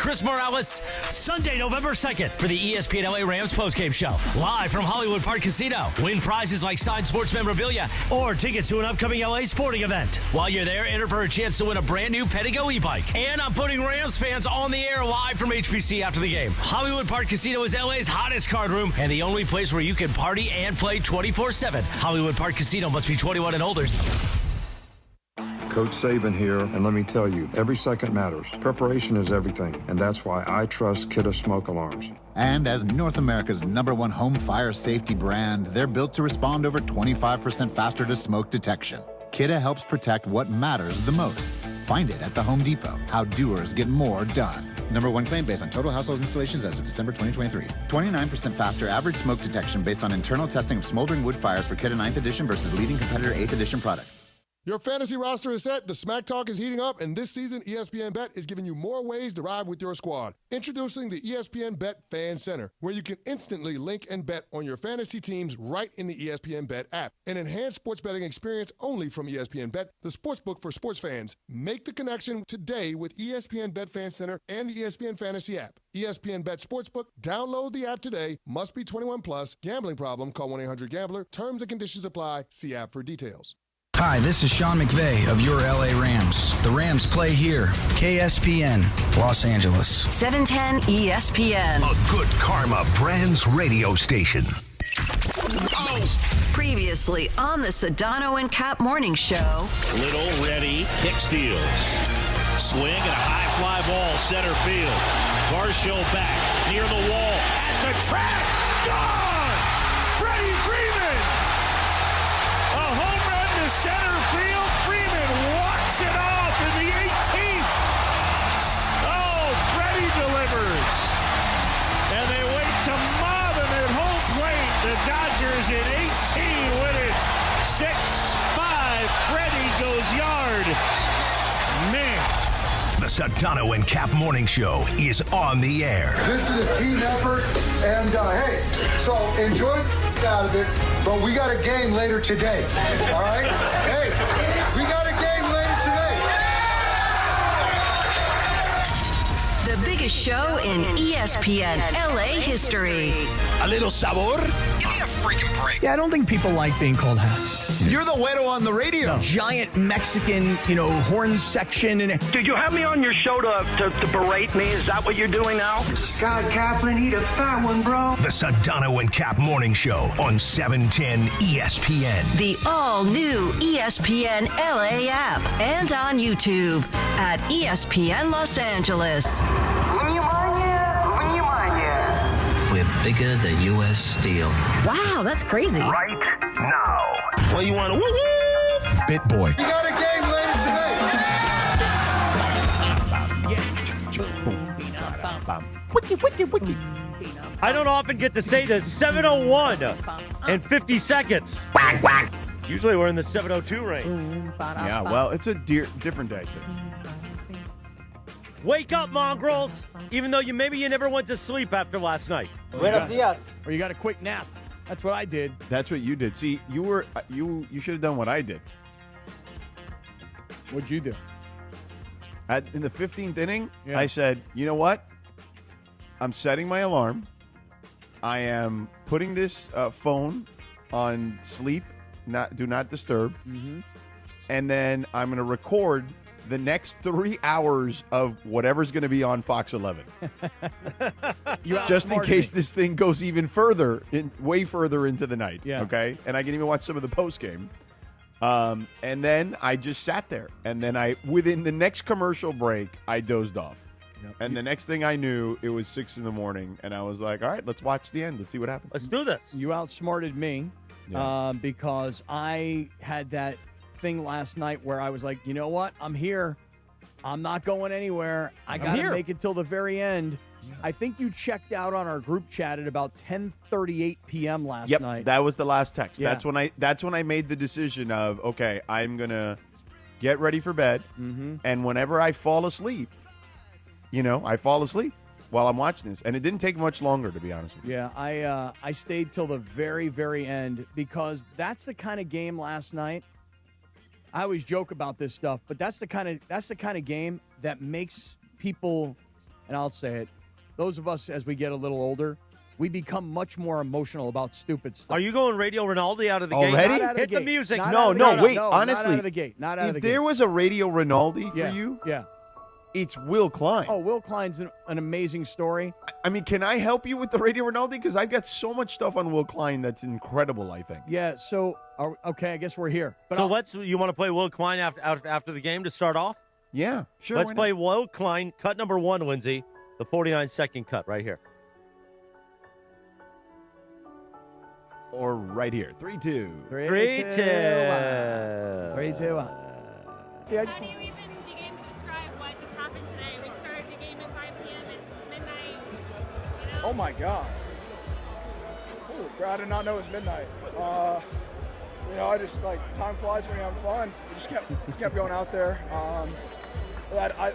Chris Morales. Sunday, November 2nd for the ESPN LA Rams postgame show. Live from Hollywood Park Casino. Win prizes like signed sports memorabilia or tickets to an upcoming LA sporting event. While you're there, enter for a chance to win a brand new Pedigo e-bike. And I'm putting Rams fans on the air live from HBC after the game. Hollywood Park Casino is LA's hottest card room and the only place where you can party and play 24/7. Hollywood Park Casino must be 21 and older. Coach Saban here, and let me tell you, every second matters. Preparation is everything, and that's why I trust Kidde Smoke Alarms. And as North America's #1 home fire safety brand, they're built to respond over 25% faster to smoke detection. Kidde helps protect what matters the most. Find it at the Home Depot. How doers get more done. #1 claim based on total household installations as of December 2023. 29% faster average smoke detection based on internal testing of smoldering wood fires for Kidde 9th edition versus leading competitor 8th edition products. Your fantasy roster is set, the smack talk is heating up, and this season, ESPN Bet is giving you more ways to ride with your squad. Introducing the ESPN Bet Fan Center, where you can instantly link and bet on your fantasy teams right in the ESPN Bet app. An enhanced sports betting experience only from ESPN Bet, the sportsbook for sports fans. Make the connection today with ESPN Bet Fan Center and the ESPN Fantasy app. ESPN Bet Sportsbook, download the app today. Must be 21 plus. Gambling problem, call 1-800-GAMBLER. Terms and conditions apply. See app for details. Hi, this is Sean McVay of your LA Rams. The Rams play here. KSPN, Los Angeles. 710 ESPN. A good karma brands radio station. Oh! Previously on the Sedano and Kap morning show. Little ready, kick steals. Swing and a high fly ball, center field. Kershaw back, near the wall, at the track, gone! Freddy Freeman! A home run to center field. Freeman walks it off in the 18th. Oh, Freddie delivers. And they wait to mob him at home plate. The Dodgers in 18 win it. 6-5. Freddie goes yard. Man. The Sedano and Kap morning show is on the air. This is a team effort, and hey, so enjoy out of it, but we got a game later today, all right? Hey, we got a game later today. The biggest show in ESPN LA history. A little sabor? Give me a freaking break. Yeah, I don't think people like being called hacks. You're the güero on the radio. No. Giant Mexican, horn section. Did you have me on your show to berate me? Is that what you're doing now? Scott Kaplan, eat a fat one, bro. The Sedano and Kap morning show on 710 ESPN. The all-new ESPN LA app and on YouTube at ESPN Los Angeles. We're bigger than U.S. Steel. Wow, that's crazy. Right now. Well, you want to woo-woo? Bit boy. We got a game later today. I don't often get to say this. 7:01 and 50 seconds. Usually we're in the 7:02 range. Yeah, well, it's a different day. Wake up, mongrels! Even though you never went to sleep after last night. Buenos dias. Or you got a quick nap. That's what I did. That's what you did. See, you should have done what I did. What'd you do? In the 15th inning, yeah. I said, you know what? I'm setting my alarm. I am putting this phone on sleep, do not disturb. Mm-hmm. And then I'm going to record the next 3 hours of whatever's going to be on Fox 11. Just in case this thing goes even further, way further into the night. Yeah. Okay? And I can even watch some of the post game. And then I just sat there. And then within the next commercial break, I dozed off. Yep. And the next thing I knew, it was 6 a.m. And I was like, all right, let's watch the end. Let's see what happens. Let's do this. You outsmarted me because I had that thing last night where I was like, you know what? I'm here. I'm not going anywhere. I got to make it till the very end. Yeah. I think you checked out on our group chat at about 10:38 p.m. last night. Yep, that was the last text. Yeah. That's when I made the decision of, okay, I'm going to get ready for bed. Mm-hmm. And whenever I fall asleep, I fall asleep while I'm watching this. And it didn't take much longer, to be honest with you. Yeah, I stayed till the very, very end because that's the kind of game last night. I always joke about this stuff, but that's the kind of game that makes people and I'll say it, those of us as we get a little older, we become much more emotional about stupid stuff. Are you going Radio Ronaldo out of the Already? gate? Hit the music. No, wait. Honestly, not out of the gate. Not out of the if gate. there was a Radio Ronaldo for you, yeah, it's Will Klein. Oh, Will Klein's an amazing story. I mean, can I help you with the Radio Ronaldo? Because I've got so much stuff on Will Klein that's incredible, I think. Yeah, so, okay, I guess we're here. But You want to play Will Klein after the game to start off? Yeah, sure. Let's play Will Klein, cut number 1, Lindsay, the 49-second cut right here. Or right here. 3-2. 3-2. 3-2. See, I just... How do you even begin to describe what just happened today? We started the game at 5 p.m. It's midnight. You know? Oh, my God. Holy crap, I did not know it was midnight. I just, time flies when you're having fun. We just kept going out there.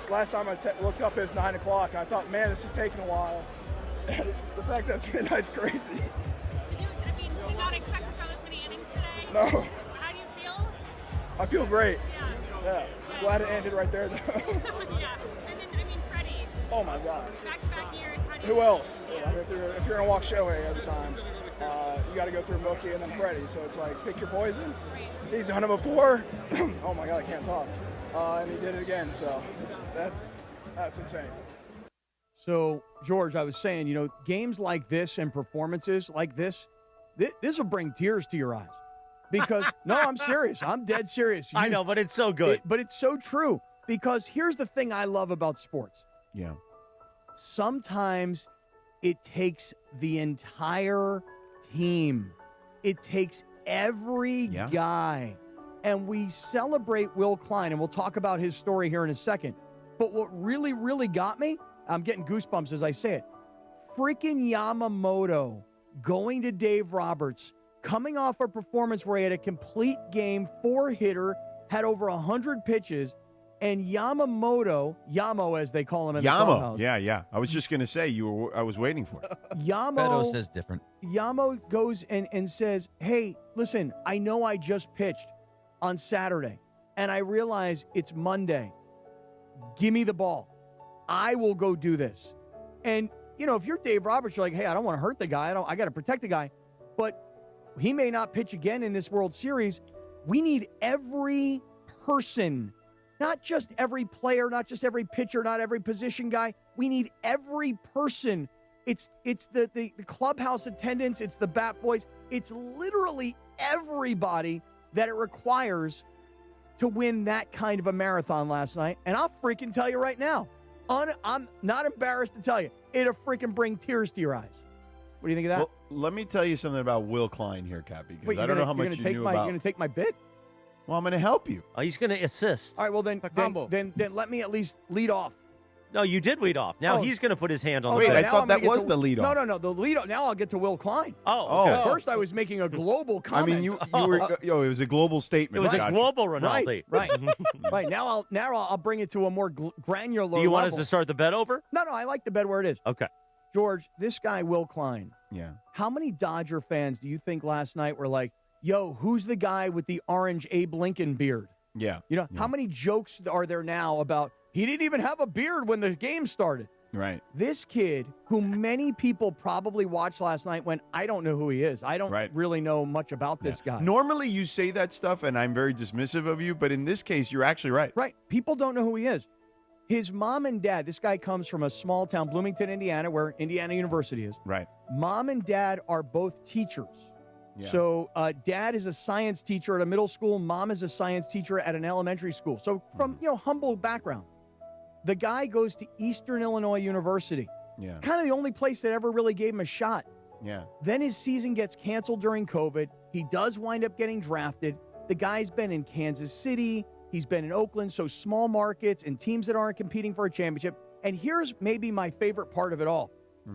Last time I looked up, it was 9 o'clock, and I thought, man, this is taking a while. The fact that it's midnight's crazy. Did you not expect to throw this many innings today? No. How do you feel? I feel great. Yeah. Glad it ended right there, though. Yeah. And then, Freddie. Oh, my God. Back-to-back years. Who else? Yeah. I mean, if you're going to walk Shohei every time, you got to go through Mookie and then Freddie. So it's like, pick your poison. He's done it before. Oh, my God, I can't talk. And he did it again. So that's insane. So, George, I was saying, games like this and performances like this will bring tears to your eyes. Because, no, I'm serious. I'm dead serious. I know, but it's so good. But it's so true. Because here's the thing I love about sports. Yeah. Sometimes it takes the entire team. It takes every guy. And we celebrate Will Klein, and we'll talk about his story here in a second. But what really, really got me, I'm getting goosebumps as I say it, freaking Yamamoto going to Dave Roberts, coming off a performance where he had a complete game, 4-hitter, had over 100 pitches, and Yamamoto, Yamo as they call him in the clubhouse. Yeah. I was just going to say, I was waiting for it. Yamo says different. Yamo goes and says, hey, listen, I know I just pitched on Saturday, and I realize it's Monday. Give me the ball. I will go do this. And, if you're Dave Roberts, you're like, hey, I don't want to hurt the guy. I got to protect the guy. But he may not pitch again in this World Series. We need every person, not just every player, not just every pitcher, not every position guy. We need every person. It's the clubhouse attendants. It's the bat boys. It's literally everybody that it requires to win that kind of a marathon last night. And I'll freaking tell you right now, I'm not embarrassed to tell you, it'll freaking bring tears to your eyes. What do you think of that? Well, let me tell you something about Will Klein here, Cappy, because I don't know how much you knew about. You're going to take my bit? Well, I'm going to help you. Oh, he's going to assist. All right, well, then let me at least lead off. No, you did lead off. Now he's going to put his hand on the Wait, bed. I thought that was the lead off. No, the lead off. Now I'll get to Will Klein. Oh, okay. First I was making a global comment. I mean, you were. It was a global statement. It was a global Ronaldo. Right. Right. Now I'll bring it to a more granular Do you want level. us to start the bet over? No, I like the bet where it is. Okay. George, this guy, Will Klein. Yeah. How many Dodger fans do you think last night were like, yo, who's the guy with the orange Abe Lincoln beard? Yeah. How many jokes are there now about he didn't even have a beard when the game started? Right. This kid, who many people probably watched last night, went, I don't know who he is. I don't really know much about this guy. Normally you say that stuff, and I'm very dismissive of you, but in this case, you're actually right. Right. People don't know who he is. His mom and dad, this guy comes from a small town, Bloomington, Indiana, where Indiana University is. Right. Mom and dad are both teachers. Yeah. So dad is a science teacher at a middle school. Mom is a science teacher at an elementary school. So from, humble background. The guy goes to Eastern Illinois University. Yeah. It's kind of the only place that ever really gave him a shot. Yeah. Then his season gets canceled during COVID. He does wind up getting drafted. The guy's been in Kansas City. He's been in Oakland, so small markets and teams that aren't competing for a championship. And here's maybe my favorite part of it all,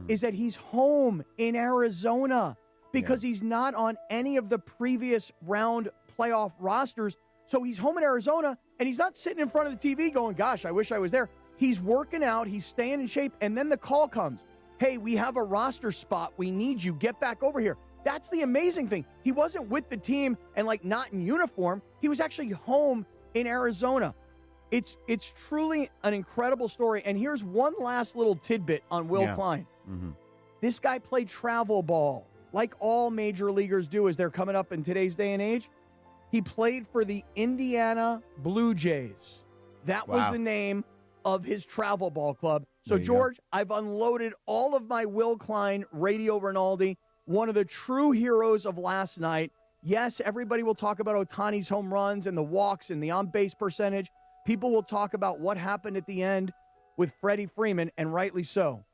is that he's home in Arizona because he's not on any of the previous round playoff rosters. So he's home in Arizona, and he's not sitting in front of the TV going, gosh, I wish I was there. He's working out. He's staying in shape. And then the call comes. Hey, we have a roster spot. We need you. Get back over here. That's the amazing thing. He wasn't with the team and, not in uniform. He was actually home in Arizona. It's truly an incredible story. And here's one last little tidbit on Will Klein. Mm-hmm. This guy played travel ball, like all major leaguers do as they're coming up in today's day and age. He played for the Indiana Blue Jays. That was the name of his travel ball club. So, George, I've unloaded all of my Will Klein Radio Rinaldi, one of the true heroes of last night. Yes, everybody will talk about Ohtani's home runs and the walks and the on-base percentage. People will talk about what happened at the end with Freddie Freeman, and rightly so.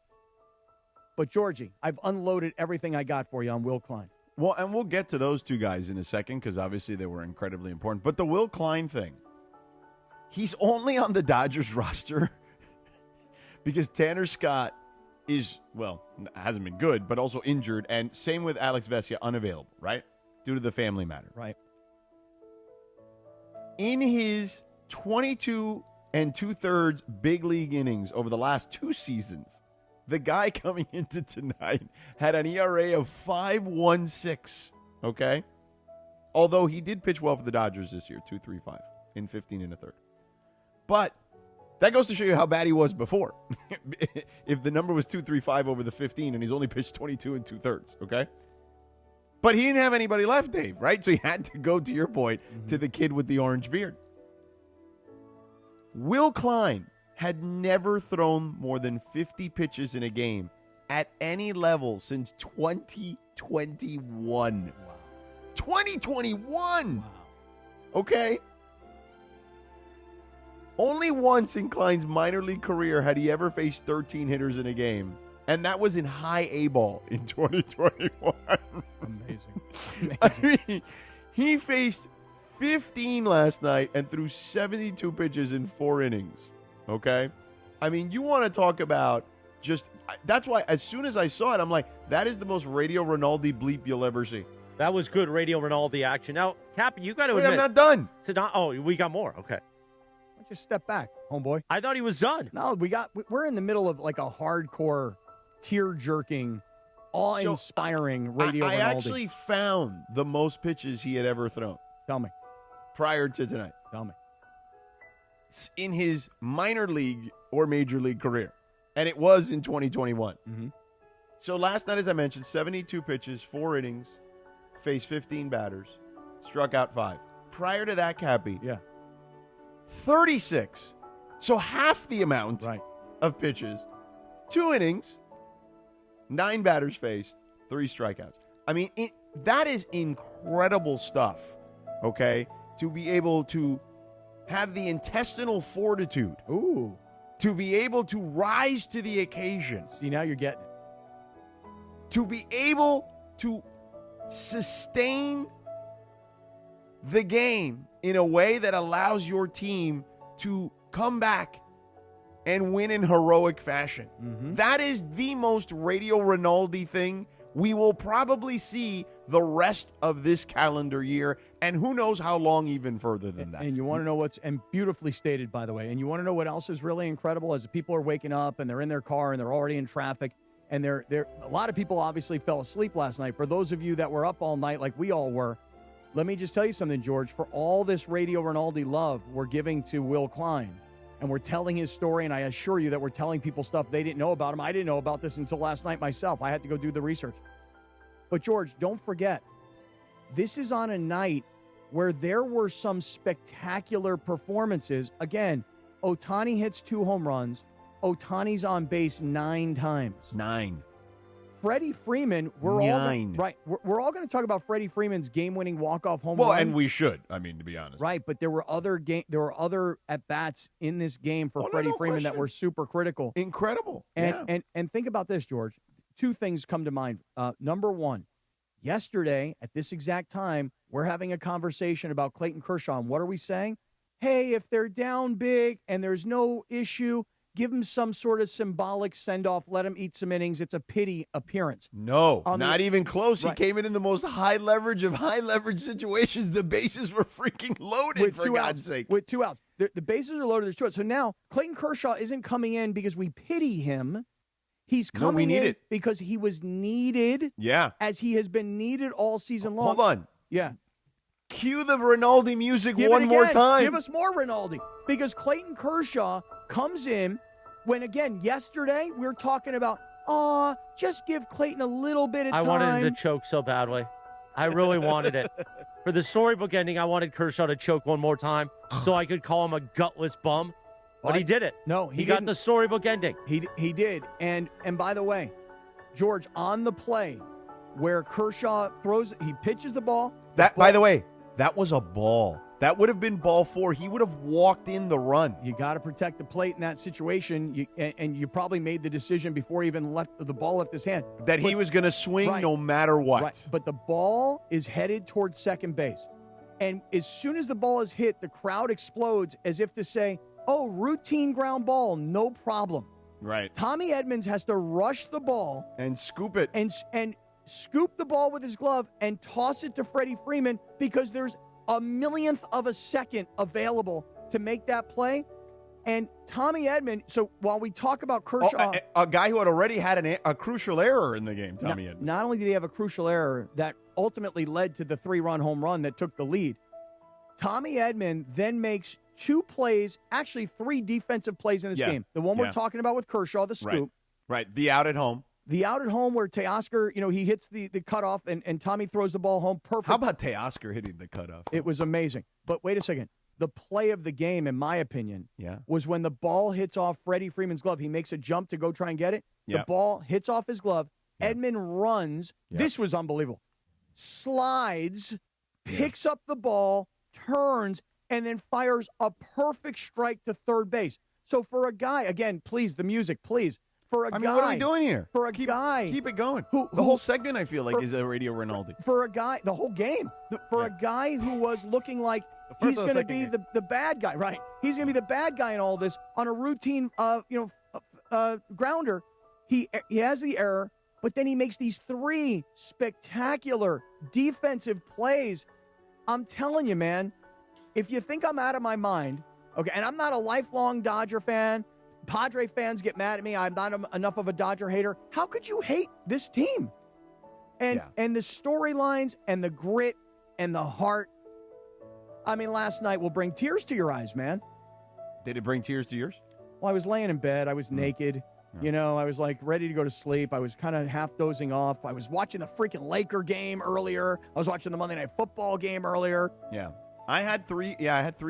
But, Georgie, I've unloaded everything I got for you on Will Klein. Well, and we'll get to those two guys in a second because obviously they were incredibly important. But the Will Klein thing, he's only on the Dodgers roster because Tanner Scott is, well, hasn't been good, but also injured. And same with Alex Vesia, unavailable, right? Due to the family matter. Right. In his 22 2/3 big league innings over the last 2 seasons, the guy coming into tonight had an ERA of 5.16, okay? Although he did pitch well for the Dodgers this year, 2.35 in 15 1/3. But that goes to show you how bad he was before. If the number was 2.35 over the 15 and he's only pitched 22 2/3, okay? But he didn't have anybody left, Dave, right? So he had to go, to your point, to the kid with the orange beard. Will Klein had never thrown more than 50 pitches in a game at any level since 2021. Wow. 2021! Wow. Okay? Only once in Klein's minor league career had he ever faced 13 hitters in a game, and that was in high A ball in 2021. Amazing. I mean, he faced 15 last night and threw 72 pitches in 4 innings. Okay? I mean, you want to talk about just... That's why as soon as I saw it, I'm like, that is the most Radio Rinaldi bleep you'll ever see. That was good Radio Rinaldi action. Now, Cap, you got to admit... I'm not done. Oh, we got more. Okay. Why don't you step back, homeboy? I thought he was done. No, we're in the middle of like a hardcore, tear-jerking, awe-inspiring Radio I Rinaldi. actually found the most pitches he had ever thrown. Tell me. Prior to tonight. Tell me. In his minor league or major league career. And it was in 2021. Mm-hmm. So last night, as I mentioned, 72 pitches, 4 innings, faced 15 batters, struck out 5. Prior to that, Cappy, 36. So half the amount of pitches, 2 innings, 9 batters faced, 3 strikeouts. I mean, that is incredible stuff, okay, to be able to have the intestinal fortitude. Ooh. To be able to rise to the occasion. See, now you're getting it. To be able to sustain the game in a way that allows your team to come back and win in heroic fashion. Mm-hmm. That is the most Radio Rinaldi thing we will probably see the rest of this calendar year, and who knows how long even further than that. And you want to know and beautifully stated, by the way, and you want to know what else is really incredible as people are waking up and they're in their car and they're already in traffic, and a lot of people obviously fell asleep last night. For those of you that were up all night like we all were, let me just tell you something, George. For all this Radio Rinaldi love we're giving to Will Klein, and we're telling his story, and I assure you that we're telling people stuff they didn't know about him. I didn't know about this until last night myself. I had to go do the research. But, George, don't forget, this is on a night where there were some spectacular performances. Again, Ohtani hits 2 home runs. Ohtani's on base 9 times. 9. Freddie Freeman, we're all going to talk about Freddie Freeman's game-winning walk-off home run. Well, and we should, I mean, to be honest. Right, but there were other at-bats in this game for Freddie Freeman that were super critical. Incredible. And think about this, George. 2 things come to mind. Number 1, yesterday at this exact time, we're having a conversation about Clayton Kershaw. And what are we saying? Hey, if they're down big and there's no issue, give him some sort of symbolic send-off. Let him eat some innings. It's a pity appearance. No, not even close. He came in the most high leverage situations. The bases were freaking loaded, for God's sake. With 2 outs. The bases are loaded. There's 2 outs. So now Clayton Kershaw isn't coming in because we pity him. He's coming in because he was needed. Yeah. As he has been needed all season long. Hold on. Yeah. Cue the Rinaldi music Give one it more again. time. Give us more Rinaldi. Because Clayton Kershaw comes in when, again, yesterday we were talking about, just give Clayton a little bit of time. I wanted him to choke so badly. I really wanted it. For the storybook ending, I wanted Kershaw to choke one more time so I could call him a gutless bum. But he did it. No, he got the storybook ending. He did. And by the way, George, on the play where Kershaw he pitches the ball. By the way, that was a ball. That would have been ball 4. He would have walked in the run. You got to protect the plate in that situation. And you probably made the decision before he even the ball left his hand. That he was going to swing no matter what. Right. But the ball is headed towards second base. And as soon as the ball is hit, the crowd explodes as if to say, routine ground ball, no problem. Right. Tommy Edmonds has to rush the ball. And scoop it. And scoop the ball with his glove and toss it to Freddie Freeman because there's a millionth of a second available to make that play. And Tommy Edmonds, so while we talk about Kershaw. A guy who had already had a crucial error in the game, Tommy Edmonds. Not only did he have a crucial error that ultimately led to the 3-run home run that took the lead, Tommy Edmonds then makes 2 plays, actually 3 defensive plays in this game. The one we're talking about with Kershaw, the scoop. Right. The out at home. The out at home where Teoscar, he hits the cutoff and Tommy throws the ball home perfect. How about Teoscar hitting the cutoff? It was amazing. But wait a second. The play of the game, in my opinion, was when the ball hits off Freddie Freeman's glove. He makes a jump to go try and get it. The ball hits off his glove. Edmund runs. This was unbelievable. Slides, picks up the ball, turns, and then fires a perfect strike to third base. So for a guy, again, please, the music, please. For a guy. What are we doing here? For a guy. Keep it going. The whole segment, I feel like, is a Radio Rinaldi. For a guy, the whole game. For a guy who was looking like he's going to be the bad guy, right? He's going to be the bad guy in all this on a routine, grounder. He has the error, but then he makes these 3 spectacular defensive plays. I'm telling you, man, if you think I'm out of my mind, okay, and I'm not a lifelong Dodger fan, Padre fans get mad at me. I'm not enough of a Dodger hater. How could you hate this team? And the storylines and the grit and the heart. I mean, last night will bring tears to your eyes, man. Did it bring tears to yours? Well, I was laying in bed. I was naked. I was like ready to go to sleep. I was kind of half dozing off. I was watching the freaking Laker game earlier. I was watching the Monday Night Football game earlier. Yeah. I had 3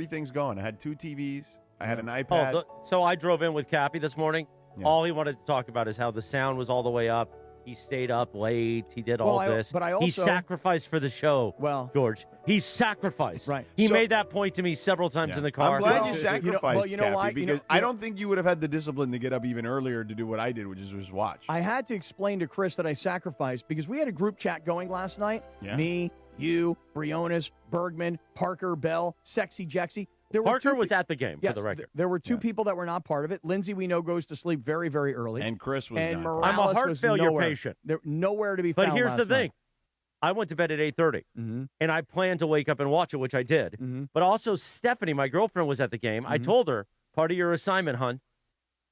things going. I had 2 TVs. I had an iPad. So I drove in with Cappy this morning. Yeah. All he wanted to talk about is how the sound was all the way up. He stayed up late. He did all this. But I also, he sacrificed for the show. Well, George, he sacrificed. Right. He made that point to me several times in the car. I'm glad you sacrificed, you know why? Because I don't think you would have had the discipline to get up even earlier to do what I did, which is just watch. I had to explain to Chris that I sacrificed because we had a group chat going last night. Yeah. Me, you, Briones, Bergman, Parker, Bell, Sexy Jexy. Parker was at the game, for the record. There were 2 people that were not part of it. Lindsay, we know, goes to sleep very, very early. And Chris was and not. Morales I'm a heart was failure patient. Nowhere to be found. But here's the thing. Night. I went to bed at 8:30, and I planned to wake up and watch it, which I did. But also, Stephanie, my girlfriend, was at the game. I told her, part of your assignment, hon,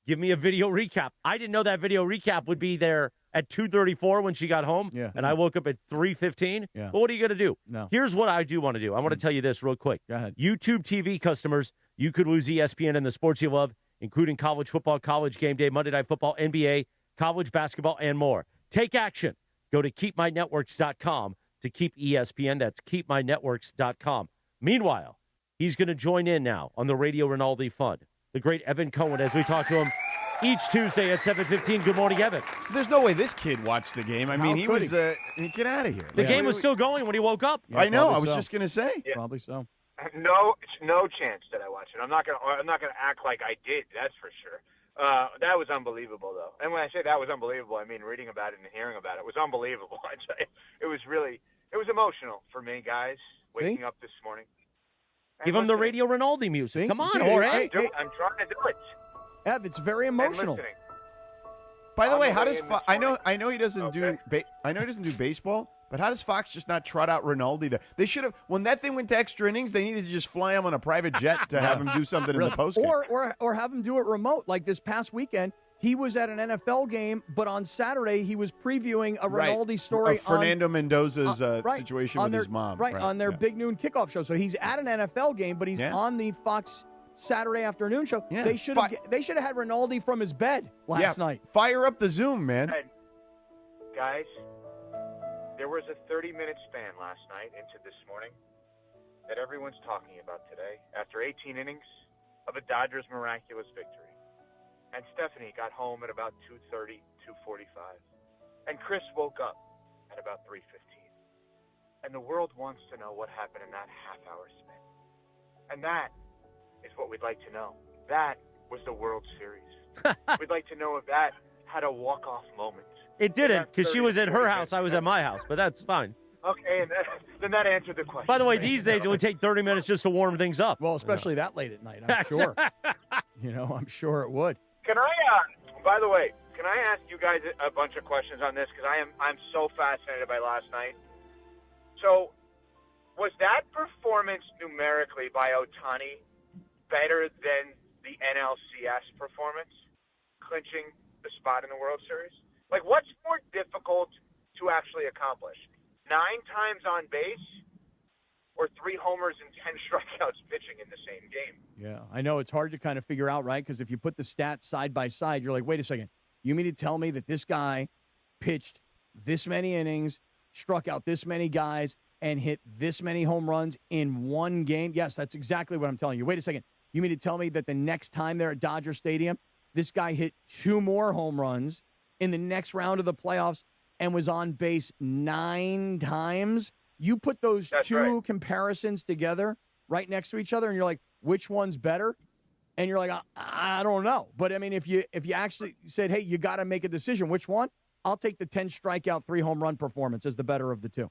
give me a video recap. I didn't know that video recap would be there at 2:34 when she got home, and I woke up at 3:15. Yeah. But what are you going to do? No. Here's what I do want to do. I want to tell you this real quick. Go ahead. YouTube TV customers, you could lose ESPN and the sports you love, including college football, college game day, Monday Night Football, NBA, college basketball, and more. Take action. Go to keepmynetworks.com to keep ESPN. That's keepmynetworks.com. Meanwhile, he's going to join in now on the Radio Rinaldi Fund. The great Evan Cohen, as we talk to him each Tuesday at 7:15. Good morning, Evan. There's no way this kid watched the game. I mean, he was get out of here. The game was still going when he woke up. Yeah, I know. I was just going to say. Yeah. Probably so. No chance that I watched it. I'm not gonna act like I did. That's for sure. That was unbelievable, though. And when I say that was unbelievable, I mean reading about it and hearing about it was unbelievable. I tell you, it was emotional for me, guys. Waking up this morning. Give him the Radio Rinaldi music. Come on, Jorge. I'm trying to do it. Ev, it's very emotional. By the way, how does I know he doesn't do baseball, but how does Fox just not trot out Rinaldi there? They should have, when that thing went to extra innings, they needed to just fly him on a private jet to have him do something in the postgame. Or have him do it remote. Like this past weekend, he was at an NFL game, but on Saturday he was previewing a Rinaldi story Fernando Mendoza's right, situation on with his mom. Right, on their Big Noon kickoff show. So he's at an NFL game, but he's on the Fox Saturday afternoon show. Yeah. They should have had Rinaldi from his bed last night. Fire up the Zoom, man. And guys, there was a 30-minute span last night into this morning that everyone's talking about today after 18 innings of a Dodgers miraculous victory. And Stephanie got home at about 2:30, 2:45. And Chris woke up at about 3:15. And the world wants to know what happened in that half-hour span. And that is what we'd like to know. That was the World Series. We'd like to know if that had a walk-off moment. It didn't, because she was at her house. I was at my house, but that's fine. Okay, and then that answered the question. By the way, these days it would take 30 minutes just to warm things up. Well, especially that late at night, I'm sure. I'm sure it would. Can I, by the way, can I ask you guys a bunch of questions on this? Because I'm so fascinated by last night. So, was that performance numerically by Ohtani better than the NLCS performance, clinching the spot in the World Series? Like, what's more difficult to actually accomplish? 9 times on base or 3 homers and 10 strikeouts pitching in the same game? Yeah, I know it's hard to kind of figure out, right? Because if you put the stats side by side, you're like, wait a second. You mean to tell me that this guy pitched this many innings, struck out this many guys, and hit this many home runs in one game? Yes, that's exactly what I'm telling you. Wait a second. You mean to tell me that the next time they're at Dodger Stadium, this guy hit 2 more home runs in the next round of the playoffs and was on base 9 times? You put those two comparisons together right next to each other, and you're like, which one's better? And you're like, I don't know. But, I mean, if you actually said, hey, you got to make a decision, which one? I'll take the 10 strikeout, 3 home run performance as the better of the two.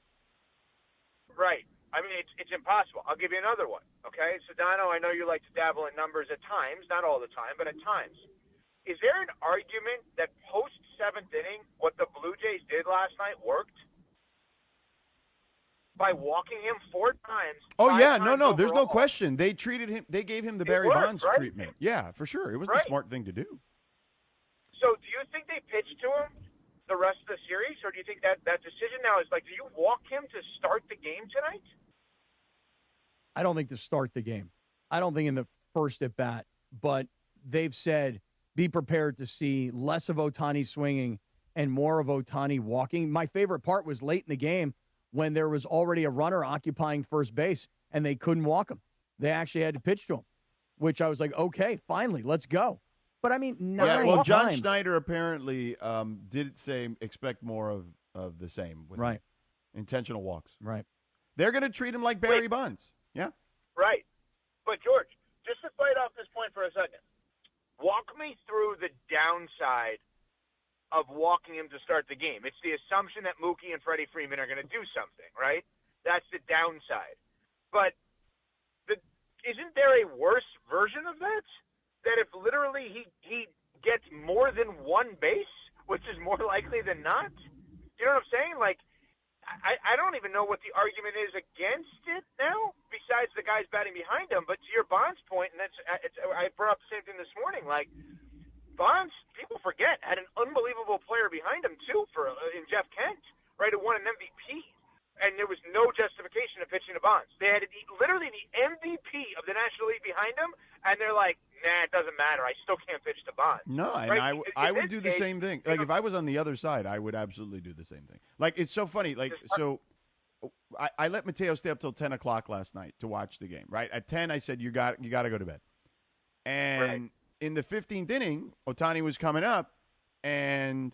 Right. I mean, it's impossible. I'll give you another one, okay? Sedano, I know you like to dabble in numbers at times, not all the time, but at times. Is there an argument that post-7th inning, what the Blue Jays did last night worked? By walking him 4 times. Oh, yeah. times No, there's no overall. question. They treated him. They gave him the Barry worked, Bonds right? treatment. Yeah, for sure. It was the smart thing to do. So do you think they pitched to him the rest of the series, or do you think that decision now is like, do you walk him to start the game tonight? I don't think to start the game. I don't think in the first at bat, but they've said be prepared to see less of Ohtani swinging and more of Ohtani walking. My favorite part was late in the game when there was already a runner occupying first base and they couldn't walk him. They actually had to pitch to him, which I was like, okay, finally, let's go. But, I mean, 9 well, John times. Schneider apparently did say expect more of the same with right. intentional walks. Right. They're going to treat him like Barry Bonds. Yeah. Right. But, George, just to fight off this point for a second, walk me through the downside of walking him to start the game. It's the assumption that Mookie and Freddie Freeman are going to do something, right? That's the downside. But isn't there a worse version of that? That if literally he gets more than 1 base, which is more likely than not? You know what I'm saying? Like, I don't even know what the argument is against it now, besides the guys batting behind him. But to your Bonds point, and I brought up the same thing this morning, like, Bonds, people forget, had an unbelievable player behind him, too, in Jeff Kent, right, who won an MVP. And there was no justification of pitching to Bonds. They had literally the MVP of the National League behind him, and they're like, nah, it doesn't matter. I still can't pitch to Bonds. No, and right? I would do the same thing. Like, if I was on the other side, I would absolutely do the same thing. Like, it's so funny. Like, so I let Mateo stay up till 10 o'clock last night to watch the game, right? At 10, I said, you got to go to bed. And in the 15th inning, Ohtani was coming up, and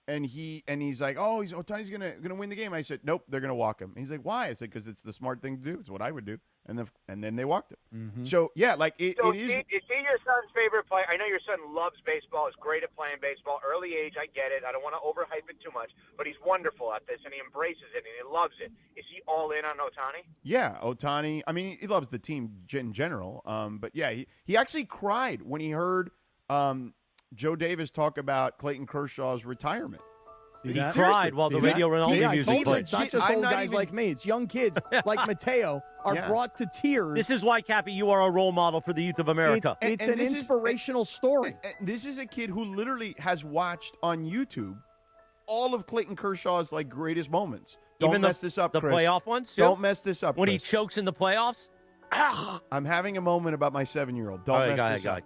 he's like, Ohtani's gonna win the game. I said, nope, they're gonna walk him. He's like, why? I said, because it's the smart thing to do. It's what I would do. And then they walked him. Mm-hmm. So yeah, like it is. Is he your son's favorite player? I know your son loves baseball. Is great at playing baseball. Early age, I get it. I don't want to overhype it too much, but he's wonderful at this, and he embraces it and he loves it. Is he all in on Ohtani? Yeah, Ohtani. I mean, he loves the team in general. But yeah, he actually cried when he heard Joe Davis talk about Clayton Kershaw's retirement. He cried while the Radio Ronaldo music played. It's not just old guys like me. It's young kids like Mateo are brought to tears. This is why, Cappy, you are a role model for the youth of America. It's an inspirational story. This is a kid who literally has watched on YouTube all of Clayton Kershaw's greatest moments. Don't mess this up, the Chris. playoff ones, too? Don't mess this up, when Chris. he chokes in the playoffs. I'm having a moment about my 7-year-old. Don't mess this up.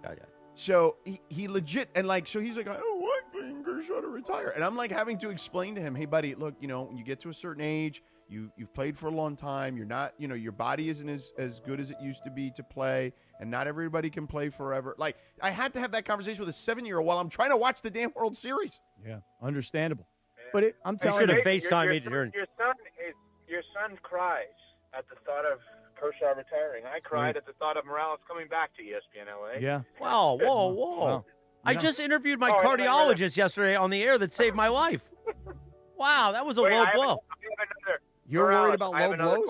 So he legit so he's like, I don't want Clayton Kershaw to retire, and I'm having to explain to him, hey buddy, look, when you get to a certain age, you've played for a long time, you're not, your body isn't as good as it used to be to play, and not everybody can play forever. I had to have that conversation with a 7-year-old while I'm trying to watch the damn World Series. Yeah, understandable. But I'm telling you, you, should have FaceTime me during. Your son cries at the thought of Kershaw retiring. I cried at the thought of Morales coming back to ESPN LA. Yeah. Wow, whoa. Wow. I just interviewed my cardiologist yesterday on the air that saved my life. Wow, that was a low blow. You're worried about low blows?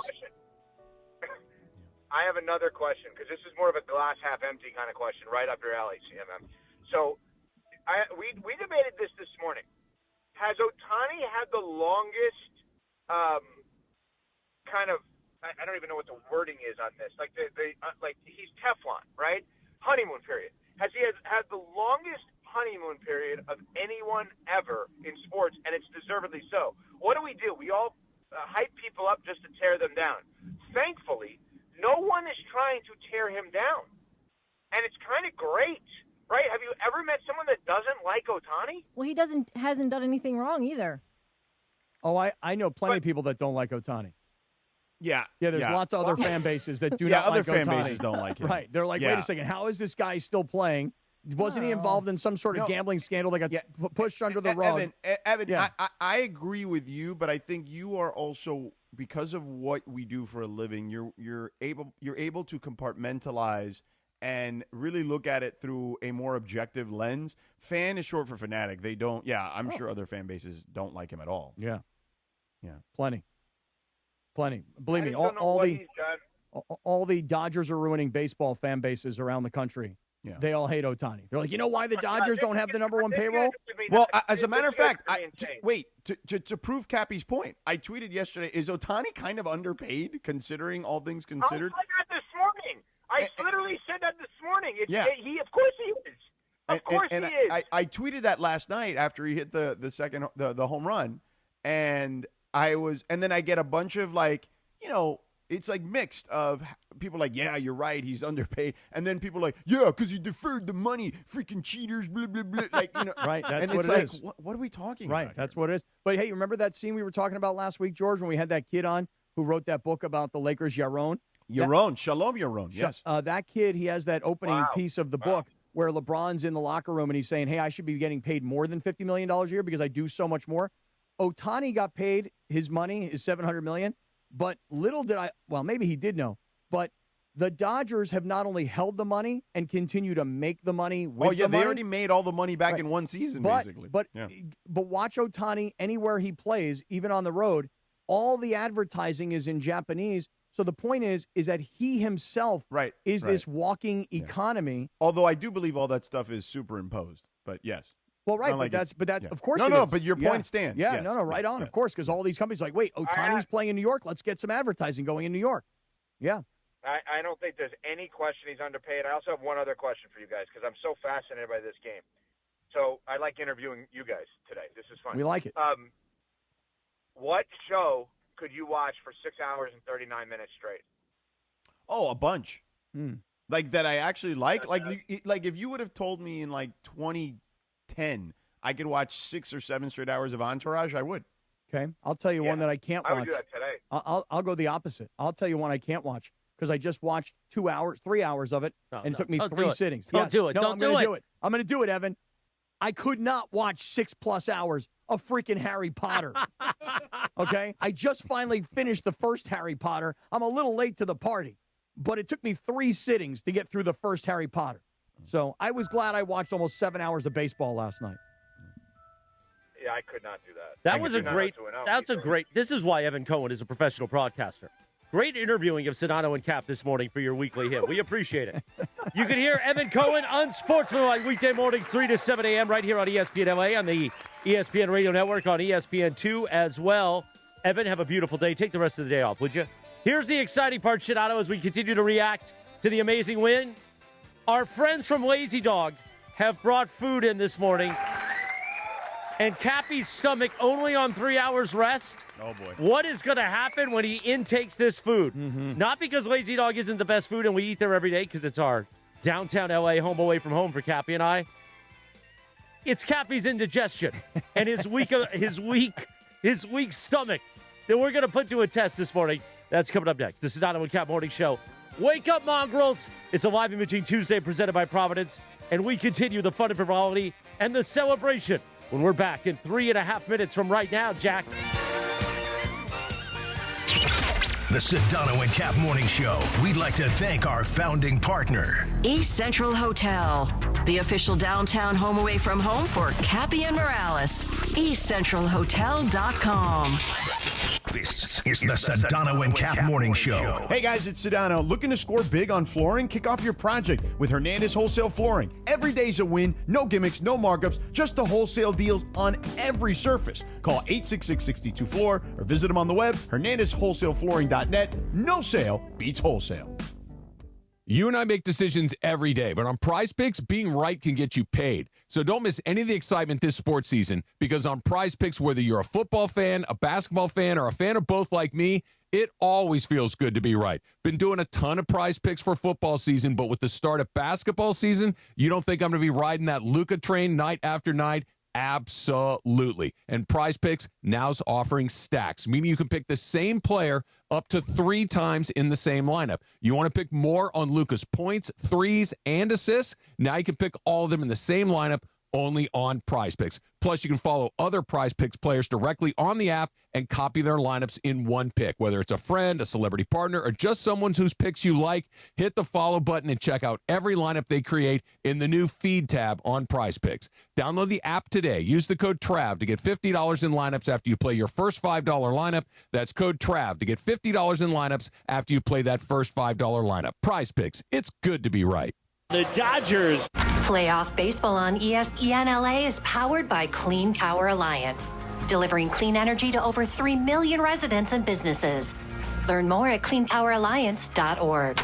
I have another question, because this is more of a glass half empty kind of question, right up your alley, CMM. So we debated this morning. Has Ohtani had the longest kind of, I don't even know what the wording is on this. He's Teflon, right? Honeymoon period. Has he had the longest honeymoon period of anyone ever in sports, and it's deservedly so. What do? We all hype people up just to tear them down. Thankfully, no one is trying to tear him down, and it's kind of great, right? Have you ever met someone that doesn't like Ohtani? Well, he hasn't done anything wrong either. Oh, I know plenty of people that don't like Ohtani. Yeah. There's lots of other fan bases that do not like Ohtani. Other fan bases don't like him. Right. They're like, wait a second, how is this guy still playing? Wasn't he involved in some sort of gambling scandal that got pushed under the rug? Evan, I agree with you, but I think you are also, because of what we do for a living, you're able to compartmentalize and really look at it through a more objective lens. Fan is short for fanatic. They don't. Yeah, I'm sure other fan bases don't like him at all. Yeah. Plenty. Believe me, all the Dodgers are ruining baseball fan bases around the country. Yeah. They all hate Ohtani. They're like, you know why the Dodgers don't have the number one payroll? Well, as a matter of fact, to prove Cappy's point, I tweeted yesterday, is Ohtani kind of underpaid considering all things considered? I said that this morning. I literally said that this morning. Of course he is. Of course he is. I tweeted that last night after he hit the second the home run, and then I get a bunch of it's mixed of people yeah, you're right, he's underpaid, and then people because he deferred the money, freaking cheaters, blah blah blah. Right, that's and what it's it is. What are we talking about? Right, that's what it is. But hey, remember that scene we were talking about last week, George, when we had that kid on who wrote that book about the Lakers, Shalom Yaron, yes. That kid, he has that opening piece of the book where LeBron's in the locker room and he's saying, hey, I should be getting paid more than $50 million a year because I do so much more. Ohtani got paid his money, his $700 million, but little did maybe he did know, but the Dodgers have not only held the money and continue to make the money with the money. They already made all the money back in one season, basically. But watch Ohtani anywhere he plays, even on the road, all the advertising is in Japanese. So the point is that he himself is this walking economy. Although I do believe all that stuff is superimposed, but yes. Well, right, but that's of course. But your point stands. Yeah, yes. Right on, of course, because all these companies are like, wait, Ohtani's playing in New York. Let's get some advertising going in New York. Yeah. I don't think there's any question he's underpaid. I also have one other question for you guys because I'm so fascinated by this game. So I like interviewing you guys today. This is fun. We like it. What show could you watch for 6 hours and 39 minutes straight? Oh, a bunch. That I actually like. Like if you would have told me in 2010 I could watch 6 or 7 straight hours of Entourage, I would. Okay, I'll tell you one that I can't watch. I would do that today. I'll go the opposite. I'll tell you one I can't watch because I just watched 3 hours of it, and it took me 3 sittings. Don't do it. No, I'm going to do it. I'm going to do it, Evan. I could not watch 6+ hours of freaking Harry Potter. Okay? I just finally finished the first Harry Potter. I'm a little late to the party, but it took me 3 sittings to get through the first Harry Potter. So I was glad I watched almost 7 hours of baseball last night. Yeah, I could not do that. That's a great. This is why Evan Cohen is a professional broadcaster. Great interviewing of Sedano and Kap this morning for your weekly hit. We appreciate it. You can hear Evan Cohen Unsportsmanlike weekday morning, 3 to 7 a.m. right here on ESPN LA on the ESPN Radio Network on ESPN2 as well. Evan, have a beautiful day. Take the rest of the day off, would you? Here's the exciting part, Sedano, as we continue to react to the amazing win. Our friends from Lazy Dog have brought food in this morning. And Cappy's stomach only on 3 hours rest. Oh, boy. What is going to happen when he intakes this food? Not because Lazy Dog isn't the best food and we eat there every day, because it's our downtown LA home away from home for Cappy and I. It's Cappy's indigestion and his weak stomach that we're going to put to a test this morning. That's coming up next. The Sedano and Kap Morning Show. Wake up, mongrels. It's a live imaging Tuesday presented by Providence. And we continue the fun and frivolity and the celebration when we're back in 3.5 minutes from right now, Jack. The Sedano and Kap Morning Show. We'd like to thank our founding partner, East Central Hotel, the official downtown home away from home for Cappy and Morales. EastCentralHotel.com. This is the Sedano and Kap Morning Show. Hey guys, it's Sedano. Looking to score big on flooring? Kick off your project with Hernandez Wholesale Flooring. Every day's a win. No gimmicks, no markups, just the wholesale deals on every surface. Call 866-62-FLOOR or visit them on the web, hernandezwholesaleflooring.net. No sale beats wholesale. You and I make decisions every day, but on Prize Picks, being right can get you paid. So don't miss any of the excitement this sports season, because on Prize Picks, whether you're a football fan, a basketball fan, or a fan of both like me, it always feels good to be right. Been doing a ton of Prize Picks for football season, but with the start of basketball season, you don't think I'm going to be riding that Luka train night after night? Absolutely. And Prize Picks now's offering stacks, meaning you can pick the same player up to 3 times in the same lineup. You want to pick more on Luka's points, threes, and assists? Now you can pick all of them in the same lineup only on Prize Picks. Plus, you can follow other Prize Picks players directly on the app and copy their lineups in one pick. Whether it's a friend, a celebrity partner, or just someone whose picks you like, hit the follow button and check out every lineup they create in the new feed tab on Prize Picks. Download the app today. Use the code TRAV to get $50 in lineups after you play your first $5 lineup. That's code TRAV to get $50 in lineups after you play that first $5 lineup. Prize Picks. It's good to be right. The Dodgers. Playoff baseball on ESPN LA is powered by Clean Power Alliance, delivering clean energy to over 3 million residents and businesses. Learn more at cleanpoweralliance.org.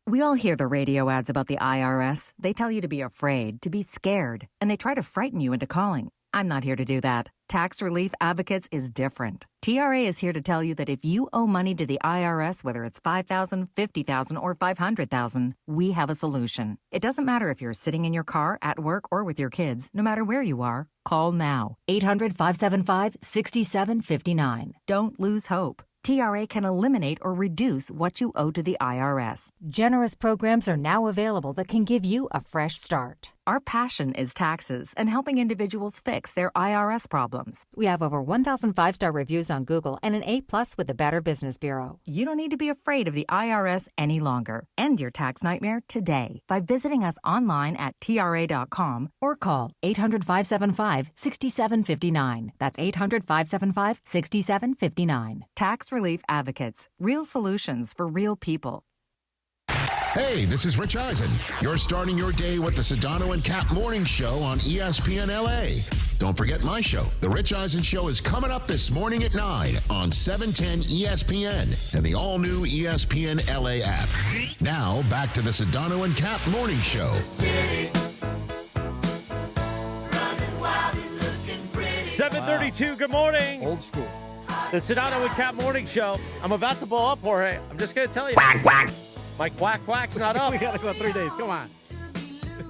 We all hear the radio ads about the IRS. They tell you to be afraid, to be scared, and they try to frighten you into calling. I'm not here to do that. Tax Relief Advocates is different. TRA is here to tell you that if you owe money to the IRS, whether it's $5,000, $50,000, or $500,000, we have a solution. It doesn't matter if you're sitting in your car, at work, or with your kids. No matter where you are, call now. 800-575-6759. Don't lose hope. TRA can eliminate or reduce what you owe to the IRS. Generous programs are now available that can give you a fresh start. Our passion is taxes and helping individuals fix their IRS problems. We have over 1,000 5-star reviews on Google and an A+ with the Better Business Bureau. You don't need to be afraid of the IRS any longer. End your tax nightmare today by visiting us online at TRA.com or call 800-575-6759. That's 800-575-6759. Tax Relief Advocates. Real solutions for real people. Hey, this is Rich Eisen. You're starting your day with the Sedano and Kap Morning Show on ESPN LA. Don't forget my show. The Rich Eisen Show is coming up this morning at 9 on 710 ESPN and the all-new ESPN LA app. Now, back to the Sedano and Kap Morning Show. 7:32, good morning. Old school. The Sedano and Kap Morning Show. I'm about to blow up, Jorge. I'm just going to tell you. Quack, quack. My quack's not up. We got to go 3 days. Come on.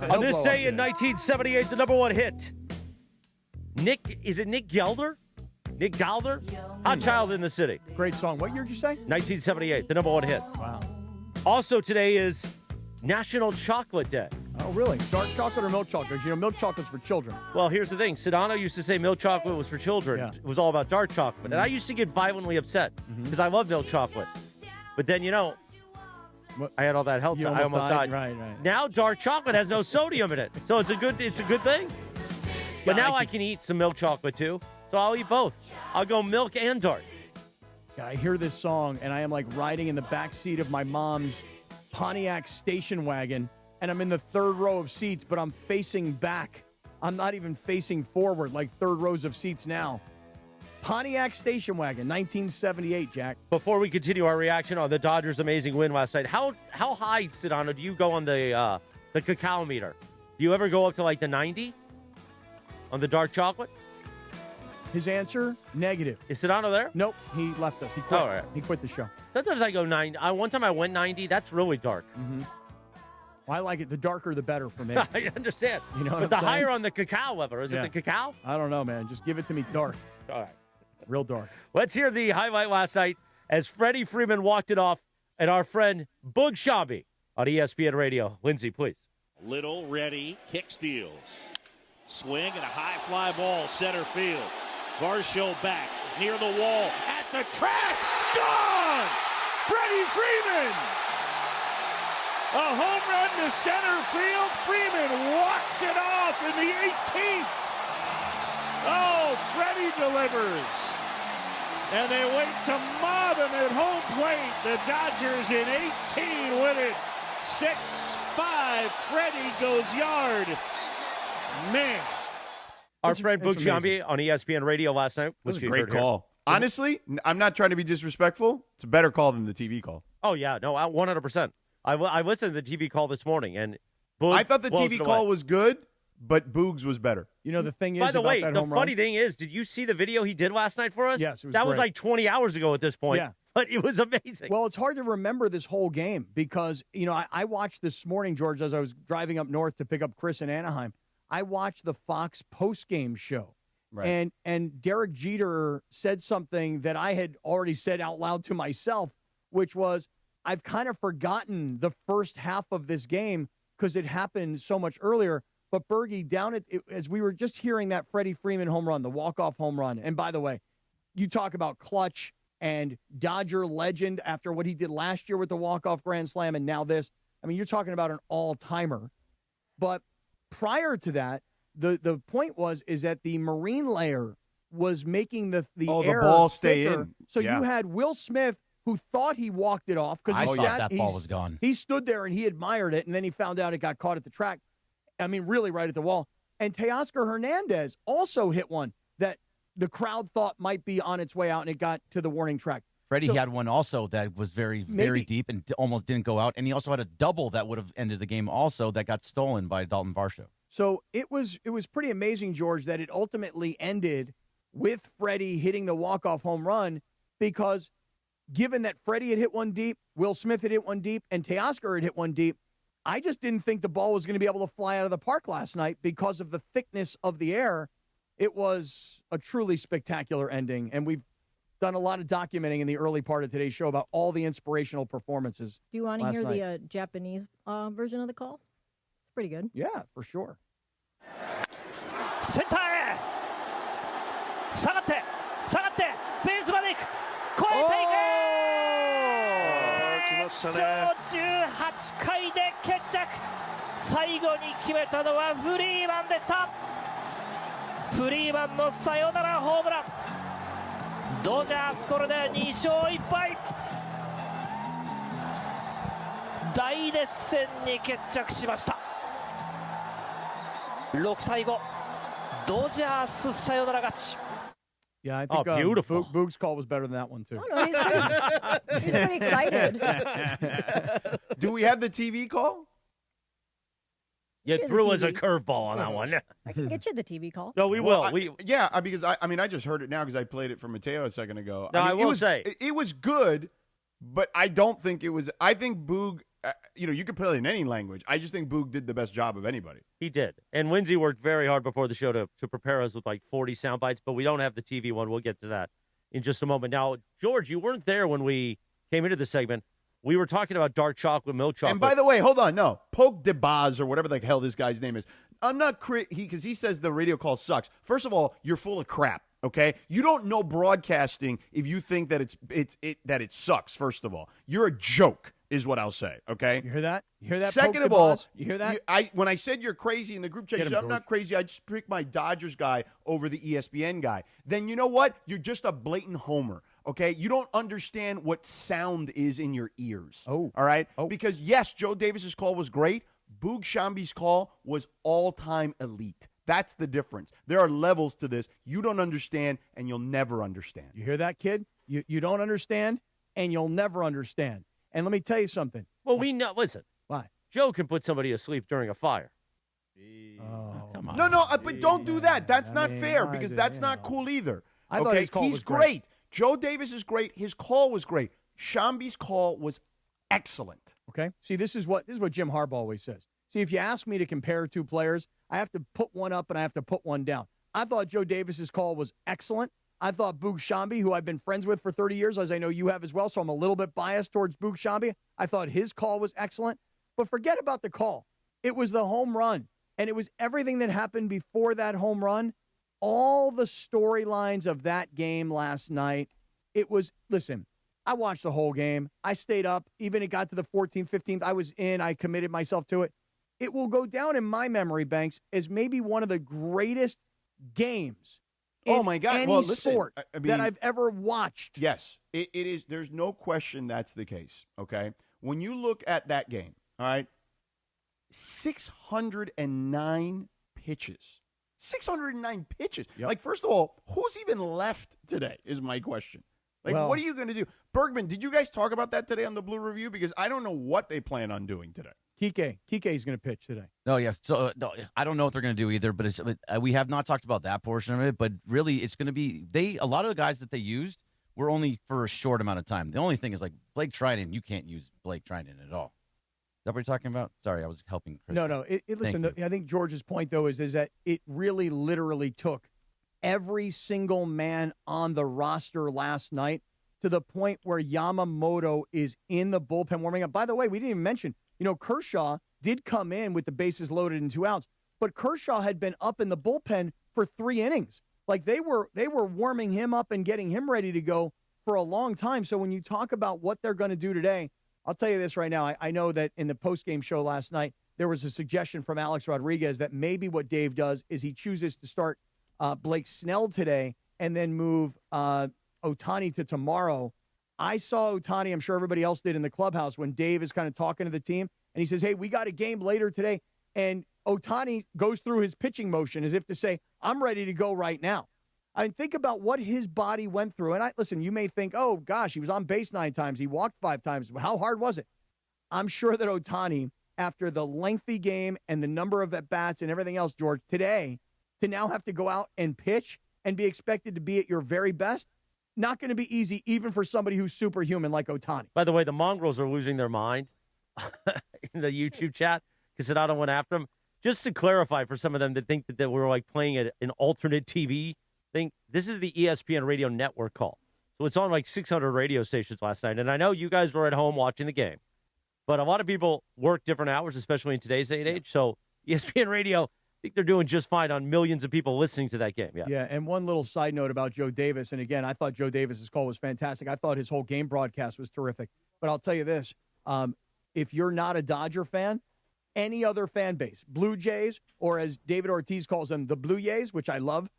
On this day in 1978, the number 1 hit. Nick Gelder? Nick Galder? Hot Child in the City. Great song. What year did you say? 1978, the number 1 hit. Wow. Also today is National Chocolate Day. Oh, really? Dark chocolate or milk chocolate? You know, milk chocolate's for children. Well, here's the thing. Sedano used to say milk chocolate was for children. Yeah. It was all about dark chocolate. And I used to get violently upset because I love milk chocolate. But then, I had all that health. I almost died. Right. Now dark chocolate has no sodium in it, so it's a good thing. But now I can eat some milk chocolate too. So I'll eat both. I'll go milk and dark. I hear this song, and I am like riding in the back seat of my mom's Pontiac station wagon, and I'm in the third row of seats, but I'm facing back. I'm not even facing forward, like third rows of seats now. Pontiac station wagon, 1978, Jack. Before we continue our reaction on the Dodgers' amazing win last night, how high, Sedano, do you go on the cacao meter? Do you ever go up to like the 90 on the dark chocolate? His answer, negative. Is Sedano there? Nope, he left us. He quit. All right. He quit the show. Sometimes I go 90. One time I went 90. That's really dark. Mm-hmm. Well, I like it. The darker, the better for me. I understand. You know what but I'm the saying? higher on the cacao level. Is it the cacao? I don't know, man. Just give it to me dark. All right. Real dark. Let's hear the highlight last night as Freddie Freeman walked it off and our friend Boog Shambi on ESPN Radio. Lindsay, please. Little ready, kick steals. Swing and a high fly ball, center field. Varsho back, near the wall, at the track, gone! Freddie Freeman! A home run to center field. Freeman walks it off in the 18th. Oh, Freddie delivers. And they wait to mob him at home plate. The Dodgers in 18 win it. 6-5. Freddie goes yard. Man. Our friend Boog Shambi on ESPN Radio last night. That was a great call. Honestly, I'm not trying to be disrespectful. It's a better call than the TV call. Oh, yeah. No, 100%. I listened to the TV call this morning, and Boog I thought the TV call was good, but Boog's was better. You know, the thing is, by the way, that the home funny run? thing is, did you see the video he did last night for us? Yes, it was that was great. like 20 hours ago at this point. Yeah. But it was amazing. Well, it's hard to remember this whole game because, you know, I watched this morning, George, as I was driving up north to pick up Chris in Anaheim. I watched the Fox postgame show. Right. And Derek Jeter said something that I had already said out loud to myself, which was, I've kind of forgotten the first half of this game because it happened so much earlier. But Bergie, as we were just hearing that Freddie Freeman home run, the walk-off home run, and by the way, you talk about clutch and Dodger legend after what he did last year with the walk-off grand slam and now this. I mean, you're talking about an all-timer. But prior to that, the point is that the marine layer was making the air ball stay thicker. in. So Yeah. you had Will Smith, who thought he walked it off because I thought that ball was gone. He stood there and he admired it, and then he found out it got caught at the track. I mean, really right at the wall. And Teoscar Hernandez also hit one that the crowd thought might be on its way out, and it got to the warning track. Freddie had one also that was very deep and almost didn't go out. And he also had a double that would have ended the game also that got stolen by Dalton Varsho. So it was pretty amazing, George, that it ultimately ended with Freddie hitting the walk-off home run because given that Freddie had hit one deep, Will Smith had hit one deep, and Teoscar had hit one deep, I just didn't think the ball was going to be able to fly out of the park last night because of the thickness of the air. It was a truly spectacular ending, and we've done a lot of documenting in the early part of today's show about all the inspirational performances. Do you want to hear night. the Japanese version of the call? It's pretty good. Yeah, for sure. センターへ下がってベースまで行く越えていく来ましたね。18回で決着最後に決めたのはフリーマンでしたフリーマンのサヨナラホームランドジャースこれで2勝1敗大熱戦に決着しました6対5ドジャースサヨナラ勝ち Yeah, I think beautiful. Boog's call was better than that one, too. Oh, no, he's pretty excited. Do we have the TV call? You Here's threw the us a TV. curveball on that one. I can get you the TV call. No, we Well, will. because I just heard it now because I played it for Mateo a second ago. No, I mean, will say. it was good, but I don't think it was. I think Boog, you could play it in any language. I just think Boog did the best job of anybody. He did. And Lindsay worked very hard before the show to prepare us with like 40 sound bites, but we don't have the TV one. We'll get to that in just a moment. Now, George, you weren't there when we came into the segment. We were talking about dark chocolate, milk chocolate. And by the way, hold on, no. Poke de Baz or whatever the hell this guy's name is. I'm not because he says the radio call sucks. First of all, you're full of crap. Okay, you don't know broadcasting if you think that it sucks. First of all, you're a joke is what I'll say, okay? You hear that? You hear that? Second of all, you hear that? When I said you're crazy in the group chat, you said, I'm not crazy. I just picked my Dodgers guy over the ESPN guy. Then you know what? You're just a blatant homer, okay? You don't understand what sound is in your ears, all right? Because, yes, Joe Davis's call was great. Boog Shambi's call was all-time elite. That's the difference. There are levels to this. You don't understand, and you'll never understand. You hear that, kid? You don't understand, and you'll never understand. And let me tell you something. Well, we know. Listen. Why? Joe can put somebody asleep during a fire. Oh, come on. No, but don't do that. That's not fair because that's not cool either. I thought his call was great. Joe Davis is great. His call was great. Shambi's call was excellent. Okay. See, this is what Jim Harbaugh always says. See, if you ask me to compare two players, I have to put one up and I have to put one down. I thought Joe Davis's call was excellent. I thought Boog Shambi, who I've been friends with for 30 years, as I know you have as well, so I'm a little bit biased towards Boog Shambi. I thought his call was excellent. But forget about the call. It was the home run, and it was everything that happened before that home run. All the storylines of that game last night. It was, listen, I watched the whole game. I stayed up. Even it got to the 14th, 15th. I was in. I committed myself to it. It will go down in my memory banks as maybe one of the greatest games any sport that I've ever watched. Yes, it is. There's no question that's the case, okay? When you look at that game, all right, 609 pitches. 609 pitches. Yep. Like, first of all, who's even left today is my question. Like, what are you going to do? Bergman, did you guys talk about that today on the Blue Review? Because I don't know what they plan on doing today. Kike is going to pitch today. No, yeah. So no, I don't know what they're going to do either. But we have not talked about that portion of it. But really, it's going to be a lot of the guys that they used were only for a short amount of time. The only thing is like Blake Trinan. You can't use Blake Trinan at all. Is that what you're talking about? Sorry, I was helping Chris. No. Listen, I think George's point though is that it really literally took every single man on the roster last night to the point where Yamamoto is in the bullpen warming up. By the way, we didn't even mention. Kershaw did come in with the bases loaded and 2 outs, but Kershaw had been up in the bullpen for 3 innings. Like they were warming him up and getting him ready to go for a long time. So when you talk about what they're going to do today, I'll tell you this right now. I know that in the postgame show last night, there was a suggestion from Alex Rodriguez that maybe what Dave does is he chooses to start Blake Snell today and then move Ohtani to tomorrow. I saw Ohtani, I'm sure everybody else did in the clubhouse when Dave is kind of talking to the team, and he says, hey, we got a game later today, and Ohtani goes through his pitching motion as if to say, I'm ready to go right now. I mean, think about what his body went through. And listen, you may think, oh, gosh, he was on base 9 times. He walked 5 times. How hard was it? I'm sure that Ohtani, after the lengthy game and the number of at-bats and everything else, George, today, to now have to go out and pitch and be expected to be at your very best, not going to be easy, even for somebody who's superhuman like Ohtani. By the way, the Mongrels are losing their mind in the YouTube chat because Sedano went after them. Just to clarify for some of them that think that we're like playing an alternate TV thing, this is the ESPN Radio Network call. So it's on like 600 radio stations last night. And I know you guys were at home watching the game, but a lot of people work different hours, especially in today's day and age. So ESPN Radio, I think they're doing just fine on millions of people listening to that game. Yeah, and one little side note about Joe Davis, and again, I thought Joe Davis's call was fantastic. I thought his whole game broadcast was terrific. But I'll tell you this, if you're not a Dodger fan, any other fan base, Blue Jays, or as David Ortiz calls them, the Blue Jays, which I love,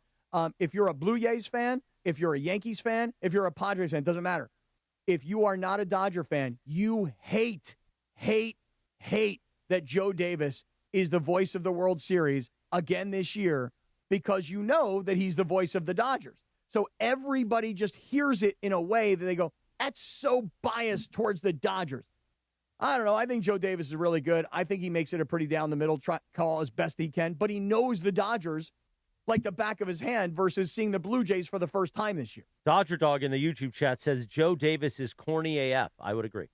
if you're a Blue Jays fan, if you're a Yankees fan, if you're a Padres fan, it doesn't matter. If you are not a Dodger fan, you hate that Joe Davis is the voice of the World Series again this year because you know that he's the voice of the Dodgers. So everybody just hears it in a way that they go, that's so biased towards the Dodgers. I don't know. I think Joe Davis is really good. I think he makes it a pretty down-the-middle call as best he can, but he knows the Dodgers like the back of his hand versus seeing the Blue Jays for the first time this year. Dodger Dog in the YouTube chat says Joe Davis is corny AF. I would agree.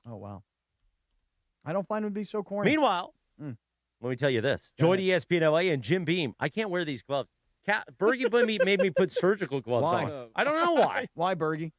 Oh, wow. I don't find him to be so corny. Meanwhile, let me tell you this. Join ESPN LA and Jim Beam. I can't wear these gloves. Bergie made me put surgical gloves on. I don't know why. Why, Bergie?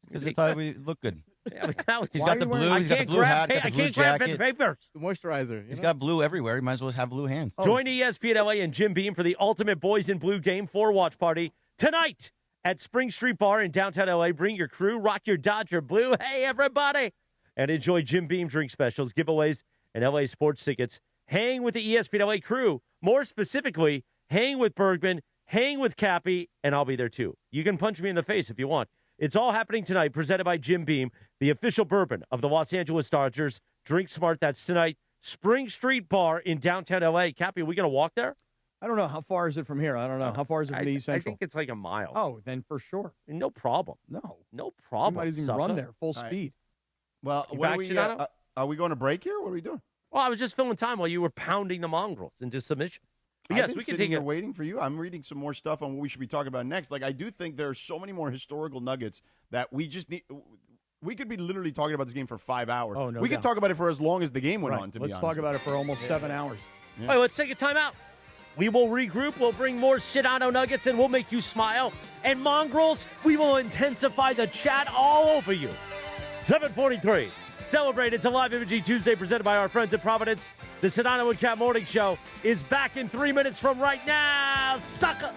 Because he thought we looked good. Yeah, he's got the blue. He's got the blue hat. I can't grab pen and papers. The moisturizer. He's got blue everywhere. He might as well have blue hands. Join ESPN LA and Jim Beam for the ultimate Boys in Blue Game 4 watch party tonight at Spring Street Bar in downtown LA. Bring your crew. Rock your Dodger blue. Hey, everybody. and enjoy Jim Beam drink specials, giveaways, and LA sports tickets. Hang with the ESPN LA crew. More specifically, hang with Bergman, hang with Cappy, and I'll be there too. You can punch me in the face if you want. It's all happening tonight, presented by Jim Beam, the official bourbon of the Los Angeles Dodgers. Drink smart. That's tonight. Spring Street Bar in downtown LA. Cappy, are we going to walk there? I don't know. How far is it from here? I don't know. How far is it from the East Central? I think it's like a mile. Oh, then for sure. No problem. No problem. You might even run there full speed. Well, are we going to break here? What are we doing? Well, I was just filling time while you were pounding the mongrels into submission. But yes, we can take it. Waiting for you. I'm reading some more stuff on what we should be talking about next. Like, I do think there are so many more historical nuggets that we just need. We could be literally talking about this game for 5 hours. Oh, no we doubt. could talk about it for as long as the game went on, to be honest. Let's talk about it for almost 7 hours. Yeah. All right, let's take a timeout. We will regroup. We'll bring more Sedano nuggets, and we'll make you smile. And mongrels, we will intensify the chat all over you. 7:43. Celebrate. It's a live Imaging Tuesday presented by our friends at Providence. The Sedano and Kap Morning Show is back in 3 minutes from right now. Sucker!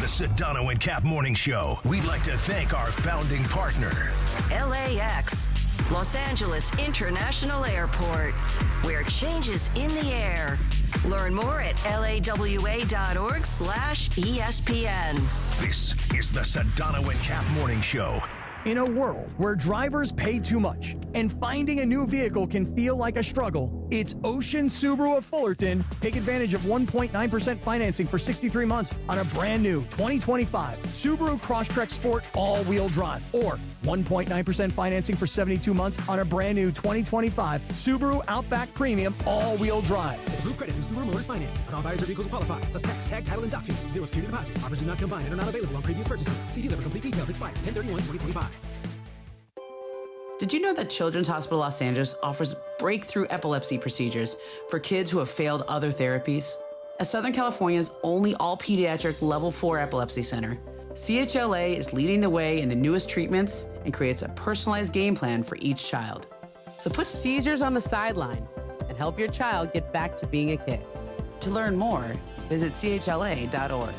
The Sedano and Kap Morning Show. We'd like to thank our founding partner, LAX, Los Angeles International Airport, where change is in the air. Learn more at lawa.org/ESPN. This is the Sedano and Kap Morning Show. In a world where drivers pay too much and finding a new vehicle can feel like a struggle, it's Ocean Subaru of Fullerton. Take advantage of 1.9% financing for 63 months on a brand new 2025 Subaru Crosstrek Sport all-wheel drive, or 1.9% financing for 72 months on a brand new 2025 Subaru Outback Premium all-wheel drive. Approved credit through Subaru Motors Finance. Not all buyers or vehicles will qualify. Plus tax, tag, title, and doc fee. Zero security deposit. Offers do not combine and are not available on previous purchases. See dealer for complete details. Expires 10/31/2025. Did you know that Children's Hospital Los Angeles offers breakthrough epilepsy procedures for kids who have failed other therapies? As Southern California's only all-pediatric Level 4 epilepsy center, CHLA is leading the way in the newest treatments and creates a personalized game plan for each child. So put seizures on the sideline and help your child get back to being a kid. To learn more, visit chla.org.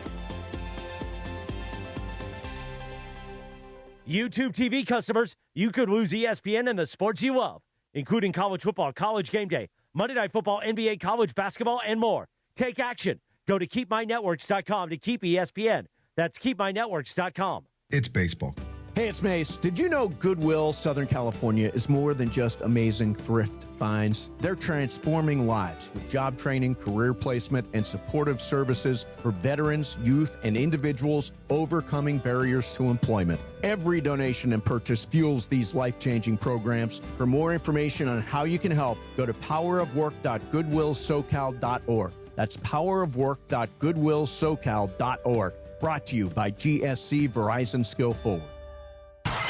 YouTube TV customers, you could lose ESPN and the sports you love, including college football, college game day, Monday Night Football, NBA, college basketball, and more. Take action. Go to keepmynetworks.com to keep ESPN. That's keepmynetworks.com. It's baseball. Hey, it's Mace. Did you know Goodwill Southern California is more than just amazing thrift finds? They're transforming lives with job training, career placement, and supportive services for veterans, youth, and individuals overcoming barriers to employment. Every donation and purchase fuels these life-changing programs. For more information on how you can help, go to powerofwork.goodwillsocal.org. That's powerofwork.goodwillsocal.org. Brought to you by GSC Verizon Skill Forward.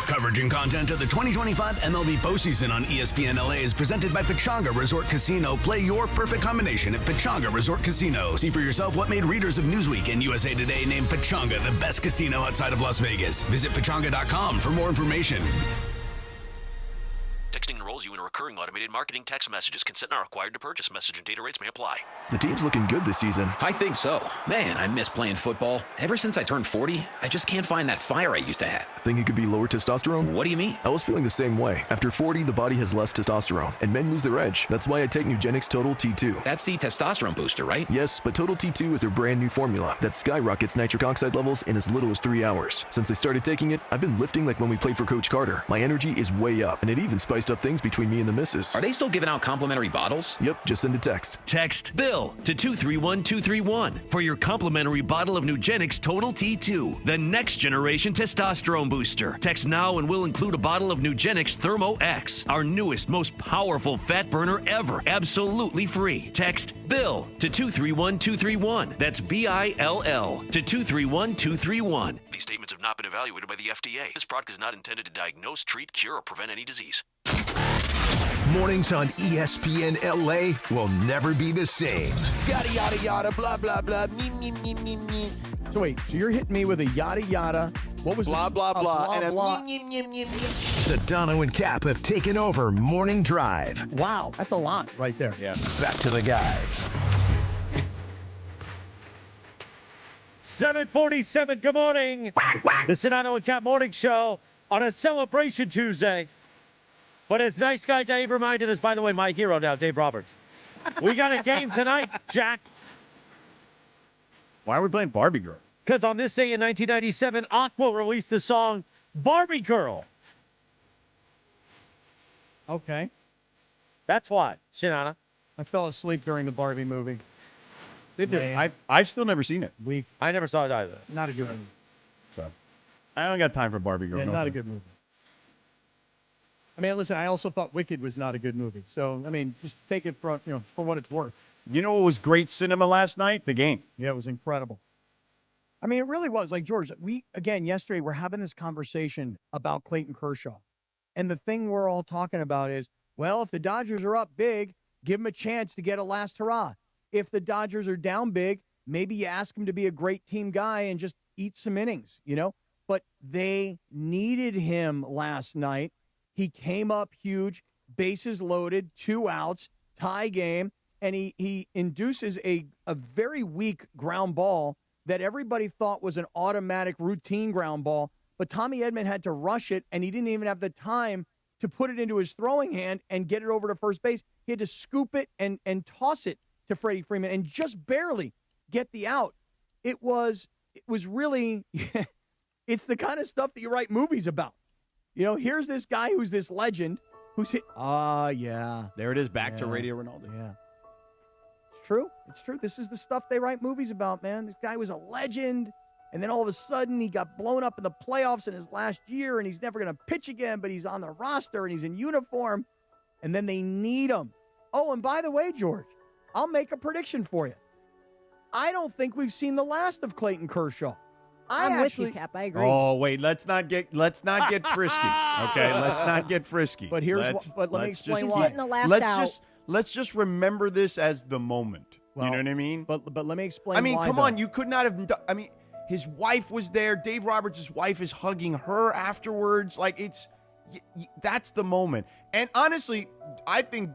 Coverage and content of the 2025 MLB postseason on ESPN LA is presented by Pechanga Resort Casino. Play your perfect combination at Pechanga Resort Casino. See for yourself what made readers of Newsweek and USA Today name Pechanga the best casino outside of Las Vegas. Visit Pechanga.com for more information. Texting enrolls you in a recurring automated marketing text messages. Consent not required to purchase. Message and data rates may apply. The team's looking good this season. I think so. Man, I miss playing football. Ever since I turned 40, I just can't find that fire I used to have. Think it could be lower testosterone? What do you mean? I was feeling the same way. After 40, the body has less testosterone, and men lose their edge. That's why I take Nugenix Total T2. That's the testosterone booster, right? Yes, but Total T2 is their brand new formula that skyrockets nitric oxide levels in as little as 3 hours. Since I started taking it, I've been lifting like when we played for Coach Carter. My energy is way up, and it even spiced up things between me and the missus. Are they still giving out complimentary bottles? Yep, just send a text. Text BILL to 231231 for your complimentary bottle of Nugenix Total T2, the next generation testosterone booster. Text now and we'll include a bottle of Nugenix Thermo X, our newest, most powerful fat burner ever, absolutely free. Text BILL to 231231. That's BILL to 231231. These statements have not been evaluated by the FDA. This product is not intended to diagnose, treat, cure, or prevent any disease. Mornings on ESPN LA will never be the same. Yada, yada, yada, blah, blah, blah, me, me, me, me, me. So wait, so you're hitting me with a yada, yada. What was blah, this? blah, blah, and a blah. Sedano and Kap have taken over Morning Drive. Wow, that's a lot right there. Yeah. Back to the guys. 7:47, good morning. The Sedano and Kap Morning Show. on a celebration Tuesday. But as nice guy Dave reminded us, by the way, my hero now, Dave Roberts. We got a game tonight, Jack. Why are we playing Barbie Girl? Because on this day in 1997, Aqua released the song Barbie Girl. Okay. That's why, Shinana. I fell asleep during the Barbie movie. I've still never seen it. I never saw it either. Not a good movie. So I don't got time for Barbie Girl. Yeah, no not a offense. good movie. I mean, listen, I also thought Wicked was not a good movie. So, I mean, just take it for what it's worth. You know what was great cinema last night? The game. Yeah, it was incredible. I mean, it really was. Like, George, yesterday, we're having this conversation about Clayton Kershaw. And the thing we're all talking about is, well, if the Dodgers are up big, give them a chance to get a last hurrah. If the Dodgers are down big, maybe you ask him to be a great team guy and just eat some innings, But they needed him last night. He came up huge, bases loaded, 2 outs, tie game, and he induces a very weak ground ball that everybody thought was an automatic routine ground ball, but Tommy Edman had to rush it, and he didn't even have the time to put it into his throwing hand and get it over to first base. He had to scoop it and toss it to Freddie Freeman and just barely get the out. It was really, it's the kind of stuff that you write movies about. Here's this guy who's this legend who's hit. Yeah. There it is, back to Radio Ronaldo. Yeah. It's true. It's true. This is the stuff they write movies about, man. This guy was a legend, and then all of a sudden he got blown up in the playoffs in his last year, and he's never going to pitch again, but he's on the roster, and he's in uniform, and then they need him. Oh, and by the way, George, I'll make a prediction for you. I don't think we've seen the last of Clayton Kershaw. I'm with you, Cap. I agree. Oh, wait, let's not get frisky. Okay, let's not get frisky. But let me explain why. Getting the last out. Let's just remember this as the moment. You know what I mean? But let me explain. I mean, why, come though. on, you could not have. I mean, his wife was there. Dave Roberts' wife is hugging her afterwards. Like that's the moment. And honestly, I think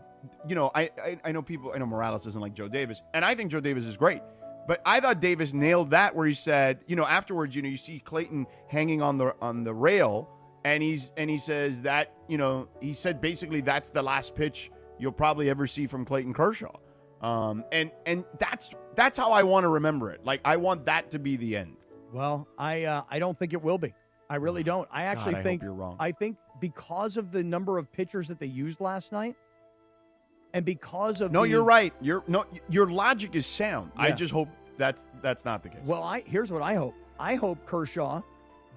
I know people. I know Morales doesn't like Joe Davis, and I think Joe Davis is great. But I thought Davis nailed that where he said, afterwards, you see Clayton hanging on the rail, and he says that, he said basically that's the last pitch you'll probably ever see from Clayton Kershaw. And that's how I want to remember it. Like, I want that to be the end. Well, I don't think it will be. I really don't. I actually I think hope you're wrong. I think because of the number of pitchers that they used last night, and because of you're right. Your logic is sound. Yeah. I just hope that's not the case. Well, here's what I hope. I hope Kershaw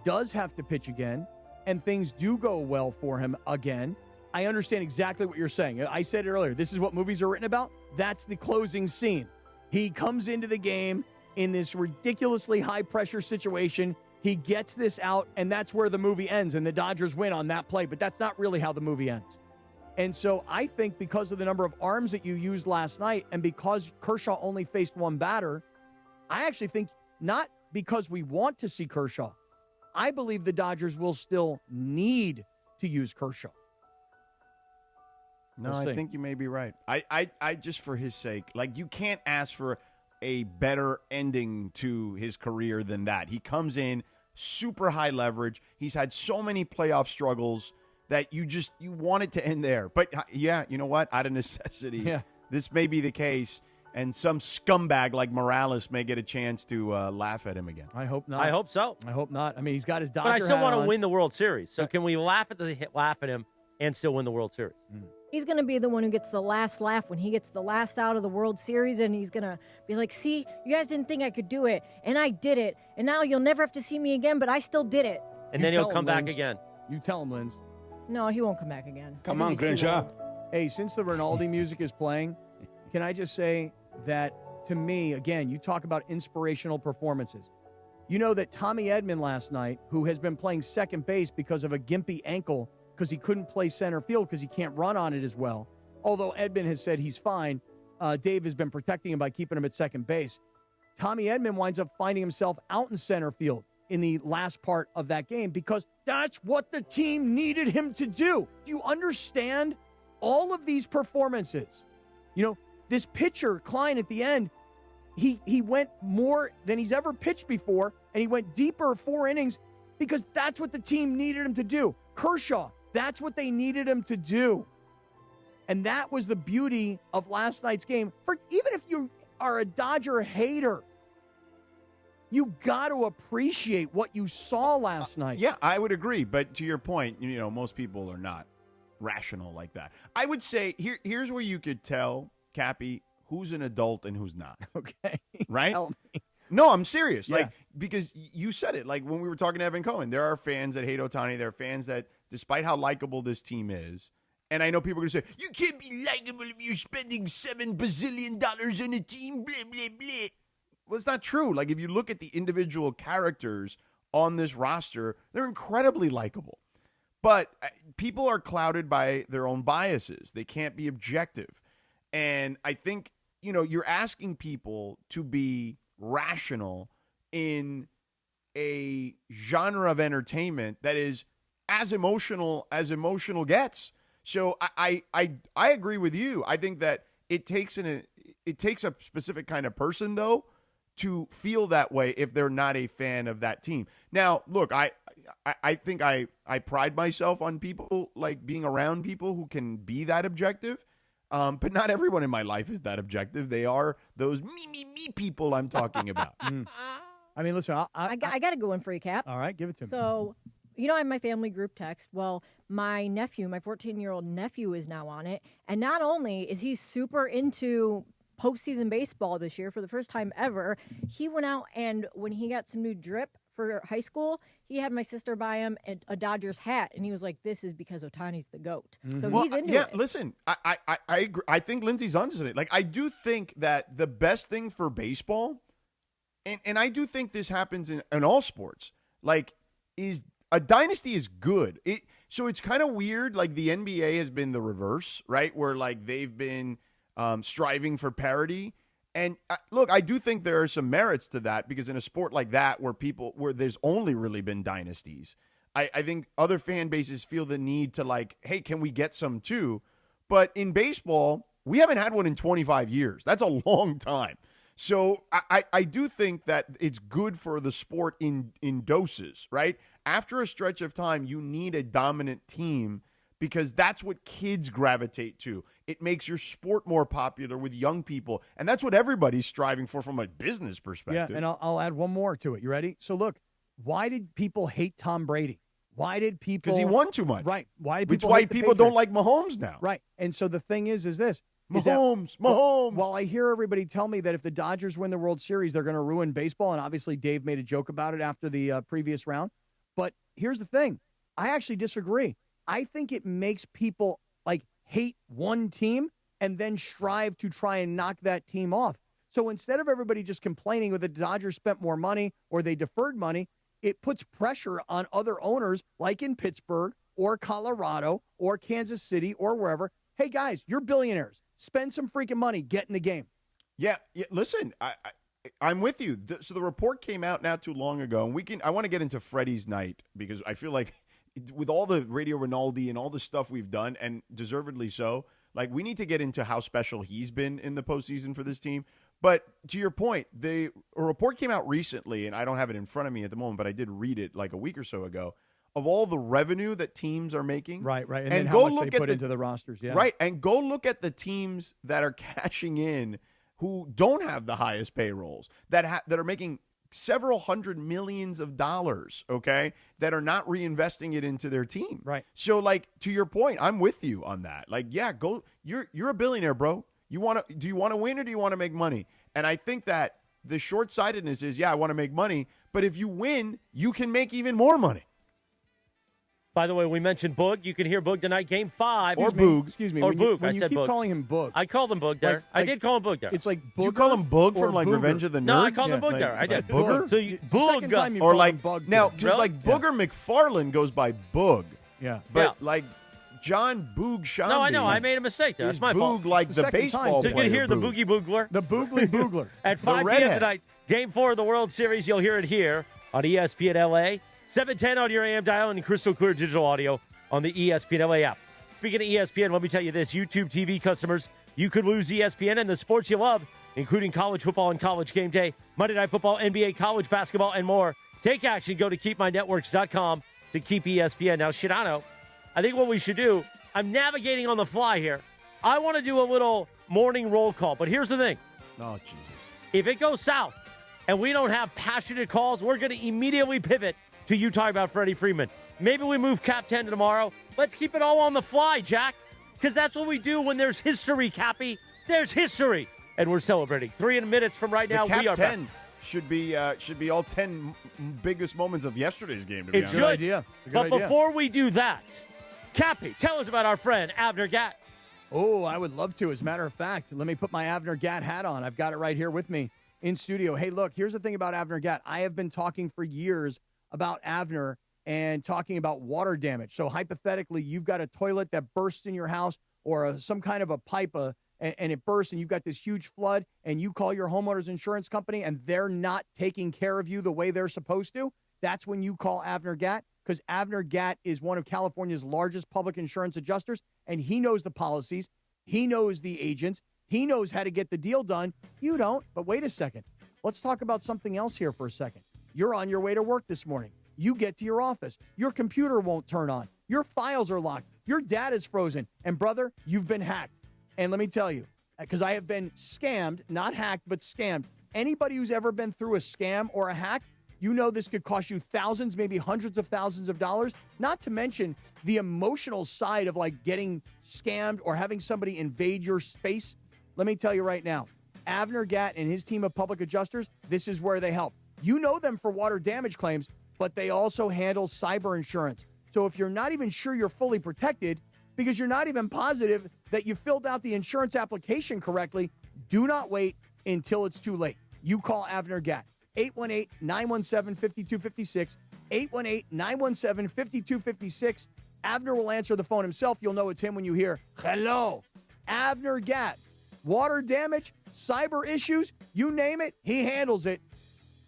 does have to pitch again, and things do go well for him again. I understand exactly what you're saying. I said it earlier. This is what movies are written about. That's the closing scene. He comes into the game in this ridiculously high-pressure situation. He gets this out, and that's where the movie ends, and the Dodgers win on that play. But that's not really how the movie ends. And so I think because of the number of arms that you used last night and because Kershaw only faced one batter, I actually think not because we want to see Kershaw. I believe the Dodgers will still need to use Kershaw. No, We'll I see. think you may be right. I just for his sake, like you can't ask for a better ending to his career than that. He comes in super high leverage. He's had so many playoff struggles that you want it to end there. But yeah, you know what? Out of necessity, this may be the case. And some scumbag like Morales may get a chance to laugh at him again. I hope not. I hope so. I hope not. I mean, he's got his Dodger But I still hat want to on. win the World Series. So can we laugh at him and still win the World Series? He's going to be the one who gets the last laugh when he gets the last out of the World Series, and he's going to be like, see, you guys didn't think I could do it, and I did it, and now you'll never have to see me again, but I still did it. And then he'll come back again. You tell him, Linz. No, he won't come back again. Come on, Kershaw. Hey, since the Rinaldi music is playing, can I just say that, to me, again, you talk about inspirational performances. You know that Tommy Edman last night, who has been playing second base because of a gimpy ankle because he couldn't play center field because he can't run on it as well, although Edman has said he's fine, Dave has been protecting him by keeping him at second base. Tommy Edman winds up finding himself out in center field in the last part of that game because that's what the team needed him to do. Do you understand all of these performances? You know, this pitcher, Klein, at the end, he went more than he's ever pitched before, and he went deeper 4 innings. because that's what the team needed him to do. Kershaw, that's what they needed him to do. And that was the beauty of last night's game. Even if you are a Dodger hater, you got to appreciate what you saw last night. Yeah, I would agree. But to your point, most people are not rational like that. I would say here's where you could tell, Cappy, who's an adult and who's not. Okay. Right? Tell me. No, I'm serious. Yeah. Because you said it. Like when we were talking to Evan Cohen, there are fans that hate Ohtani. There are fans that, despite how likable this team is, and I know people are going to say, you can't be likable if you're spending $7 bazillion on a team, blah, blah, blah. Well, it's not true. Like, if you look at the individual characters on this roster, they're incredibly likable. But people are clouded by their own biases. They can't be objective. And I think, you're asking people to be rational in a genre of entertainment that is as emotional gets. So I agree with you. I think that it takes a specific kind of person, though, to feel that way if they're not a fan of that team. Now, look, I think I pride myself on people, like being around people who can be that objective. But not everyone in my life is that objective. They are those me people I'm talking about. I mean, listen, I got to go in for you, Cap. All right, give it to me. So, I have my family group text. Well, my nephew, my 14-year-old nephew is now on it. And not only is he super into postseason baseball this year for the first time ever, he went out and when he got some new drip for high school, he had my sister buy him a Dodgers hat. And he was like, this is because Ohtani's the GOAT. So he's into it. Listen, I agree. I think Lindsay's onto something. Like, I do think that the best thing for baseball, and I do think this happens in all sports, like, is a dynasty is good. So it's kind of weird. Like, the NBA has been the reverse, right? Where, like, they've been striving for parity. And look, I do think there are some merits to that because in a sport like that where there's only really been dynasties, I think other fan bases feel the need to like, hey, can we get some too? But in baseball, we haven't had one in 25 years. That's a long time. So I do think that it's good for the sport in doses, right? After a stretch of time, you need a dominant team because that's what kids gravitate to. It makes your sport more popular with young people, and that's what everybody's striving for from a business perspective. Yeah, and I'll add one more to it. You ready? So look, why did people hate Tom Brady? Why did people? Because he won too much. Right. Why did It's people why hate the people Patriots? don't like Mahomes now. Right. And so the thing is this. Mahomes. Well, I hear everybody tell me that if the Dodgers win the World Series, they're going to ruin baseball, and obviously Dave made a joke about it after the previous round. But here's the thing. I actually disagree. I think it makes people like hate one team and then strive to try and knock that team off. So instead of everybody just complaining that the Dodgers spent more money or they deferred money, it puts pressure on other owners like in Pittsburgh or Colorado or Kansas City or wherever. Hey, guys, you're billionaires. Spend some freaking money. Get in the game. Yeah, listen, I'm with you. So the report came out not too long ago, and I want to get into Freddie's night because I feel like with all the Radio Rinaldi and all the stuff we've done, and deservedly so, like we need to get into how special he's been in the postseason for this team. But to your point, a report came out recently, and I don't have it in front of me at the moment, but I did read it like a week or so ago, of all the revenue that teams are making. Right. And then how much they put into the rosters. Yeah. Right, and go look at the teams that are cashing in who don't have the highest payrolls, that are making several $100 million, okay, that are not reinvesting it into their team. Right. So, like, to your point, I'm with you on that. Like, yeah, go. You're a billionaire, bro. Do you want to win or do you want to make money? And I think that the short-sightedness is, yeah, I want to make money, but if you win, you can make even more money. By the way, we mentioned Boog. You can hear Boog tonight, Game 5. Or Boog. Excuse me. Or Boog. I said keep Boog. calling him Boog. I called him Boog there. I did call him Boog there. It's like Boog. You call him Boog or from like Booger? Revenge of the Nerds? No, I called him Boog there. I did. Booger? So you, Second time Boog. you Or called like, him Bug. now, Boog. just like Booger McFarland goes by Boog. Yeah. But like John Boog Shambi. No, I know. I made a mistake there. That's my fault. Boog like It's the the second baseball time. So you player. can hear the Boog. Boogie Boogler. The Boogly Boogler. At 5 p.m. redhead. tonight, Game 4 of the World Series. You'll hear it here on ESPN LA. 710 on your AM dial and crystal clear digital audio on the ESPN LA app. Speaking of ESPN, let me tell you this. YouTube TV customers, you could lose ESPN and the sports you love, including college football and college game day, Monday Night Football, NBA, college basketball, and more. Take action. Go to keepmynetworks.com to keep ESPN. Now, Sedano, I think what we should do, I'm navigating on the fly here. I want to do a little morning roll call, but here's the thing. Oh, Jesus. If it goes south and we don't have passionate calls, we're going to immediately pivot to you talking about Freddie Freeman. Maybe we move Cap 10 to tomorrow. Let's keep it all on the fly, Jack, because that's what we do when there's history, Cappy. There's history. And we're celebrating. 3 minutes from right now, Cap we are 10 back. should be all 10 biggest moments of yesterday's game, to be It honest. should. Good idea. But before we do that, Cappy, tell us about our friend Avner Gatt. Oh, I would love to. As a matter of fact, let me put my Avner Gatt hat on. I've got it right here with me in studio. Hey, look, here's the thing about Avner Gatt. I have been talking for years about Avner and talking about water damage. So hypothetically, you've got a toilet that bursts in your house or some kind of a pipe and it bursts and you've got this huge flood and you call your homeowner's insurance company and they're not taking care of you the way they're supposed to. That's when you call Avner Gatt, because Avner Gatt is one of California's largest public insurance adjusters, and he knows the policies, he knows the agents, he knows how to get the deal done. You don't. But wait a second. Let's talk about something else here for a second. You're on your way to work this morning. You get to your office. Your computer won't turn on. Your files are locked. Your data's frozen. And brother, you've been hacked. And let me tell you, because I have been scammed, not hacked, but scammed. Anybody who's ever been through a scam or a hack, you know this could cost you thousands, maybe hundreds of thousands of dollars, not to mention the emotional side of like getting scammed or having somebody invade your space. Let me tell you right now, Avner Gatt and his team of public adjusters, this is where they help. You know them for water damage claims, but they also handle cyber insurance. So if you're not even sure you're fully protected because you're not even positive that you filled out the insurance application correctly, do not wait until it's too late. You call Avner Gatt. 818-917-5256, 818-917-5256. Avner will answer the phone himself. You'll know it's him when you hear, hello, Avner Gatt. Water damage, cyber issues, you name it, he handles it.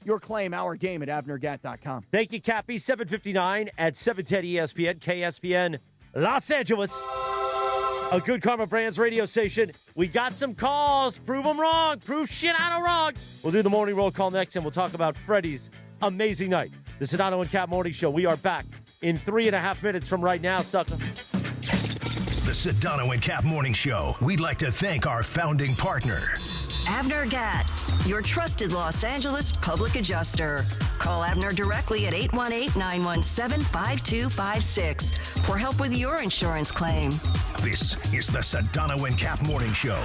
Your claim, our game at AvnerGatt.com. Thank you, Cappy. 7:59 at 710 ESPN, KSPN, Los Angeles. A Good Karma Brands radio station. We got some calls. Prove them wrong. Prove Sedano wrong. We'll do the morning roll call next, and we'll talk about Freddie's amazing night. The Sedano and Kap Morning Show. We are back in 3.5 minutes from right now, sucker. The Sedano and Kap Morning Show. We'd like to thank our founding partner, Avner Gatt, your trusted Los Angeles public adjuster. Call Avner directly at 818-917-5256 for help with your insurance claim. This is the Sedano and Kap Morning Show.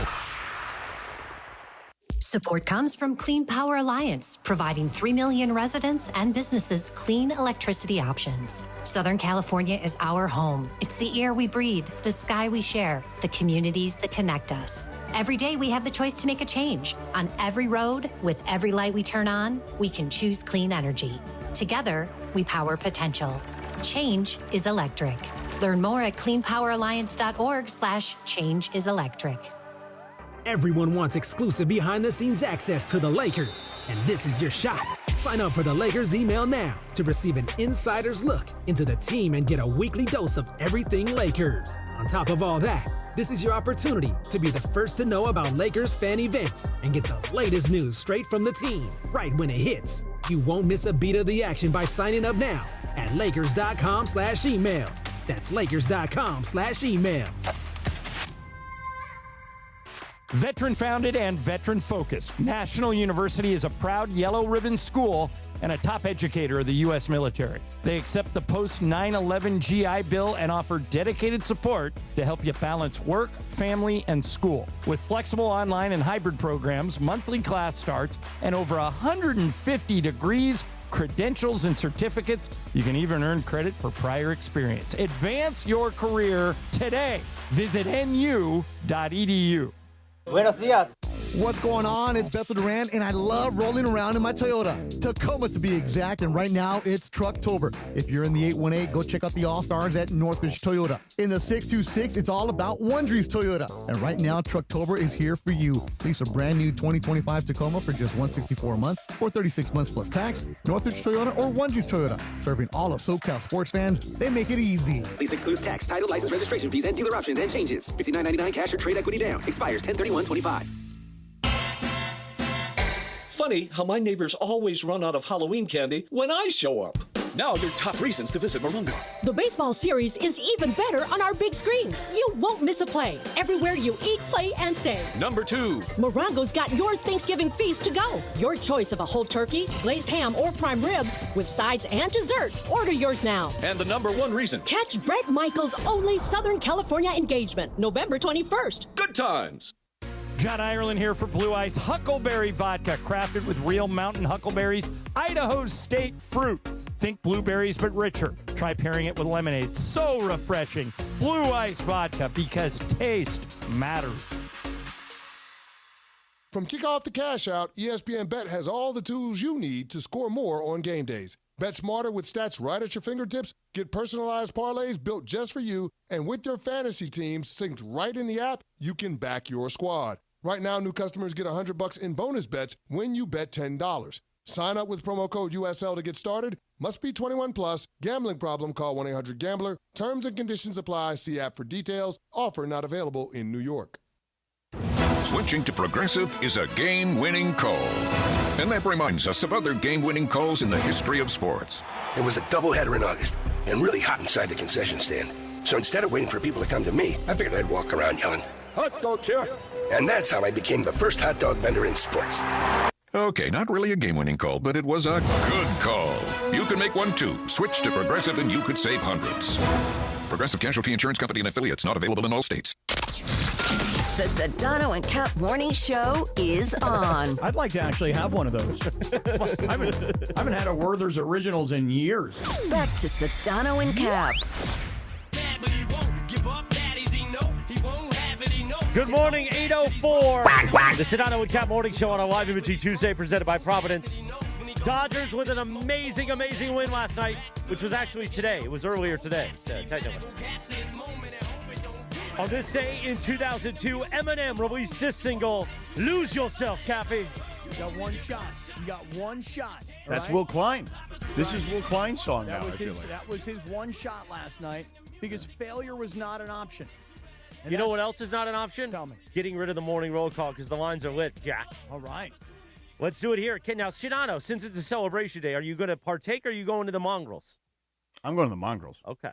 Support comes from Clean Power Alliance, providing 3 million residents and businesses clean electricity options. Southern California is our home. It's the air we breathe, the sky we share, the communities that connect us. Every day we have the choice to make a change. On every road, with every light we turn on, we can choose clean energy. Together, we power potential. Change is electric. Learn more at cleanpoweralliance.org/changeIsElectric. Everyone wants exclusive behind-the-scenes access to the Lakers, and this is your shot. Sign up for the Lakers email now to receive an insider's look into the team and get a weekly dose of everything Lakers. On top of all that, this is your opportunity to be the first to know about Lakers fan events and get the latest news straight from the team right when it hits. You won't miss a beat of the action by signing up now at Lakers.com/emails. That's Lakers.com/emails. Veteran founded and veteran focused, National University is a proud yellow ribbon school and a top educator of the U.S. military. They accept the post-9/11 GI Bill and offer dedicated support to help you balance work, family, and school. With flexible online and hybrid programs, monthly class starts, and over 150 degrees, credentials, and certificates, you can even earn credit for prior experience. Advance your career today. Visit nu.edu. Buenos dias. What's going on? It's Bethel Duran, and I love rolling around in my Toyota. Tacoma, to be exact, and right now it's Trucktober. If you're in the 818, go check out the All-Stars at Northridge Toyota. In the 626, it's all about Wondries Toyota. And right now, Trucktober is here for you. Lease a brand new 2025 Tacoma for just $164 a month or 36 months plus tax. Northridge Toyota or Wondries Toyota. Serving all of SoCal sports fans, they make it easy. Lease excludes tax, title, license, registration fees, and dealer options and changes. $59.99 cash or trade equity down. Expires 10/31/25. Funny how my neighbors always run out of Halloween candy when I show up. Now they're top reasons to visit Morongo. The baseball series is even better on our big screens. You won't miss a play. Everywhere you eat, play, and stay. Number 2. Morongo's got your Thanksgiving feast to go. Your choice of a whole turkey, glazed ham, or prime rib with sides and dessert. Order yours now. And the number 1 reason. Catch Brett Michaels' only Southern California engagement, November 21st. Good times. John Ireland here for Blue Ice Huckleberry Vodka, crafted with real mountain huckleberries, Idaho's state fruit. Think blueberries, but richer. Try pairing it with lemonade. So refreshing. Blue Ice Vodka, because taste matters. From kickoff to cash out, ESPN Bet has all the tools you need to score more on game days. Bet smarter with stats right at your fingertips. Get personalized parlays built just for you. And with your fantasy teams synced right in the app, you can back your squad. Right now, new customers get $100 in bonus bets when you bet $10. Sign up with promo code USL to get started. Must be 21 plus. Gambling problem? Call 1-800-GAMBLER. Terms and conditions apply. See app for details. Offer not available in New York. Switching to Progressive is a game-winning call. And that reminds us of other game-winning calls in the history of sports. It was a doubleheader in August and really hot inside the concession stand. So instead of waiting for people to come to me, I figured I'd walk around yelling, "Hot dogs here!" And that's how I became the first hot dog vendor in sports. Okay, not really a game-winning call, but it was a good call. You can make one too. Switch to Progressive and you could save hundreds. Progressive Casualty Insurance Company and Affiliates, not available in all states. The Sedano and Kap Morning Show is on. I'd like to actually have one of those. I haven't had a Werther's Originals in years. Back to Sedano and Kap. Good morning, 8:04. The Sedano and Kap Morning Show on a live imaging Tuesday presented by Providence. Dodgers with an amazing, amazing win last night, which was actually today. It was earlier today. Technically. On this day in 2002, Eminem released this single, Lose Yourself, Cappy. You got one shot. You got one shot. That's right? Will Klein. This is Will Klein's song now, I feel like. That was his one shot last night because failure was not an option. And you know what else is not an option? Tell me. Getting rid of the morning roll call because the lines are lit, Jack. All right. Let's do it here. Okay, now, Sedano, since it's a celebration day, are you going to partake or are you going to the Mongrels? I'm going to the Mongrels. Okay.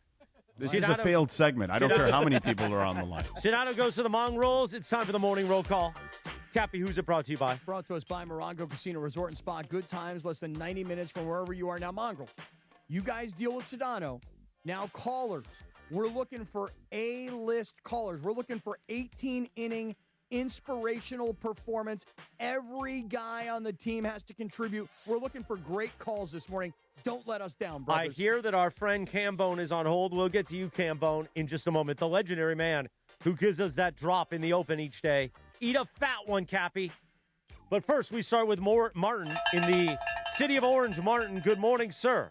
This is a failed segment. I don't care how many people are on the line. Sedano goes to the Mongrels. It's time for the morning roll call. Cappy, who's it brought to you by? Brought to us by Morongo Casino Resort and Spa. Good times, less than 90 minutes from wherever you are now. Mongrels, you guys deal with Sedano. Now, callers. We're looking for A-list callers. We're looking for 18-inning inspirational performance. Every guy on the team has to contribute. We're looking for great calls this morning. Don't let us down, brothers. I hear that our friend Cambone is on hold. We'll get to you, Cambone, in just a moment. The legendary man who gives us that drop in the open each day. Eat a fat one, Cappy. But first, we start with Martin in the city of Orange. Martin, good morning, sir.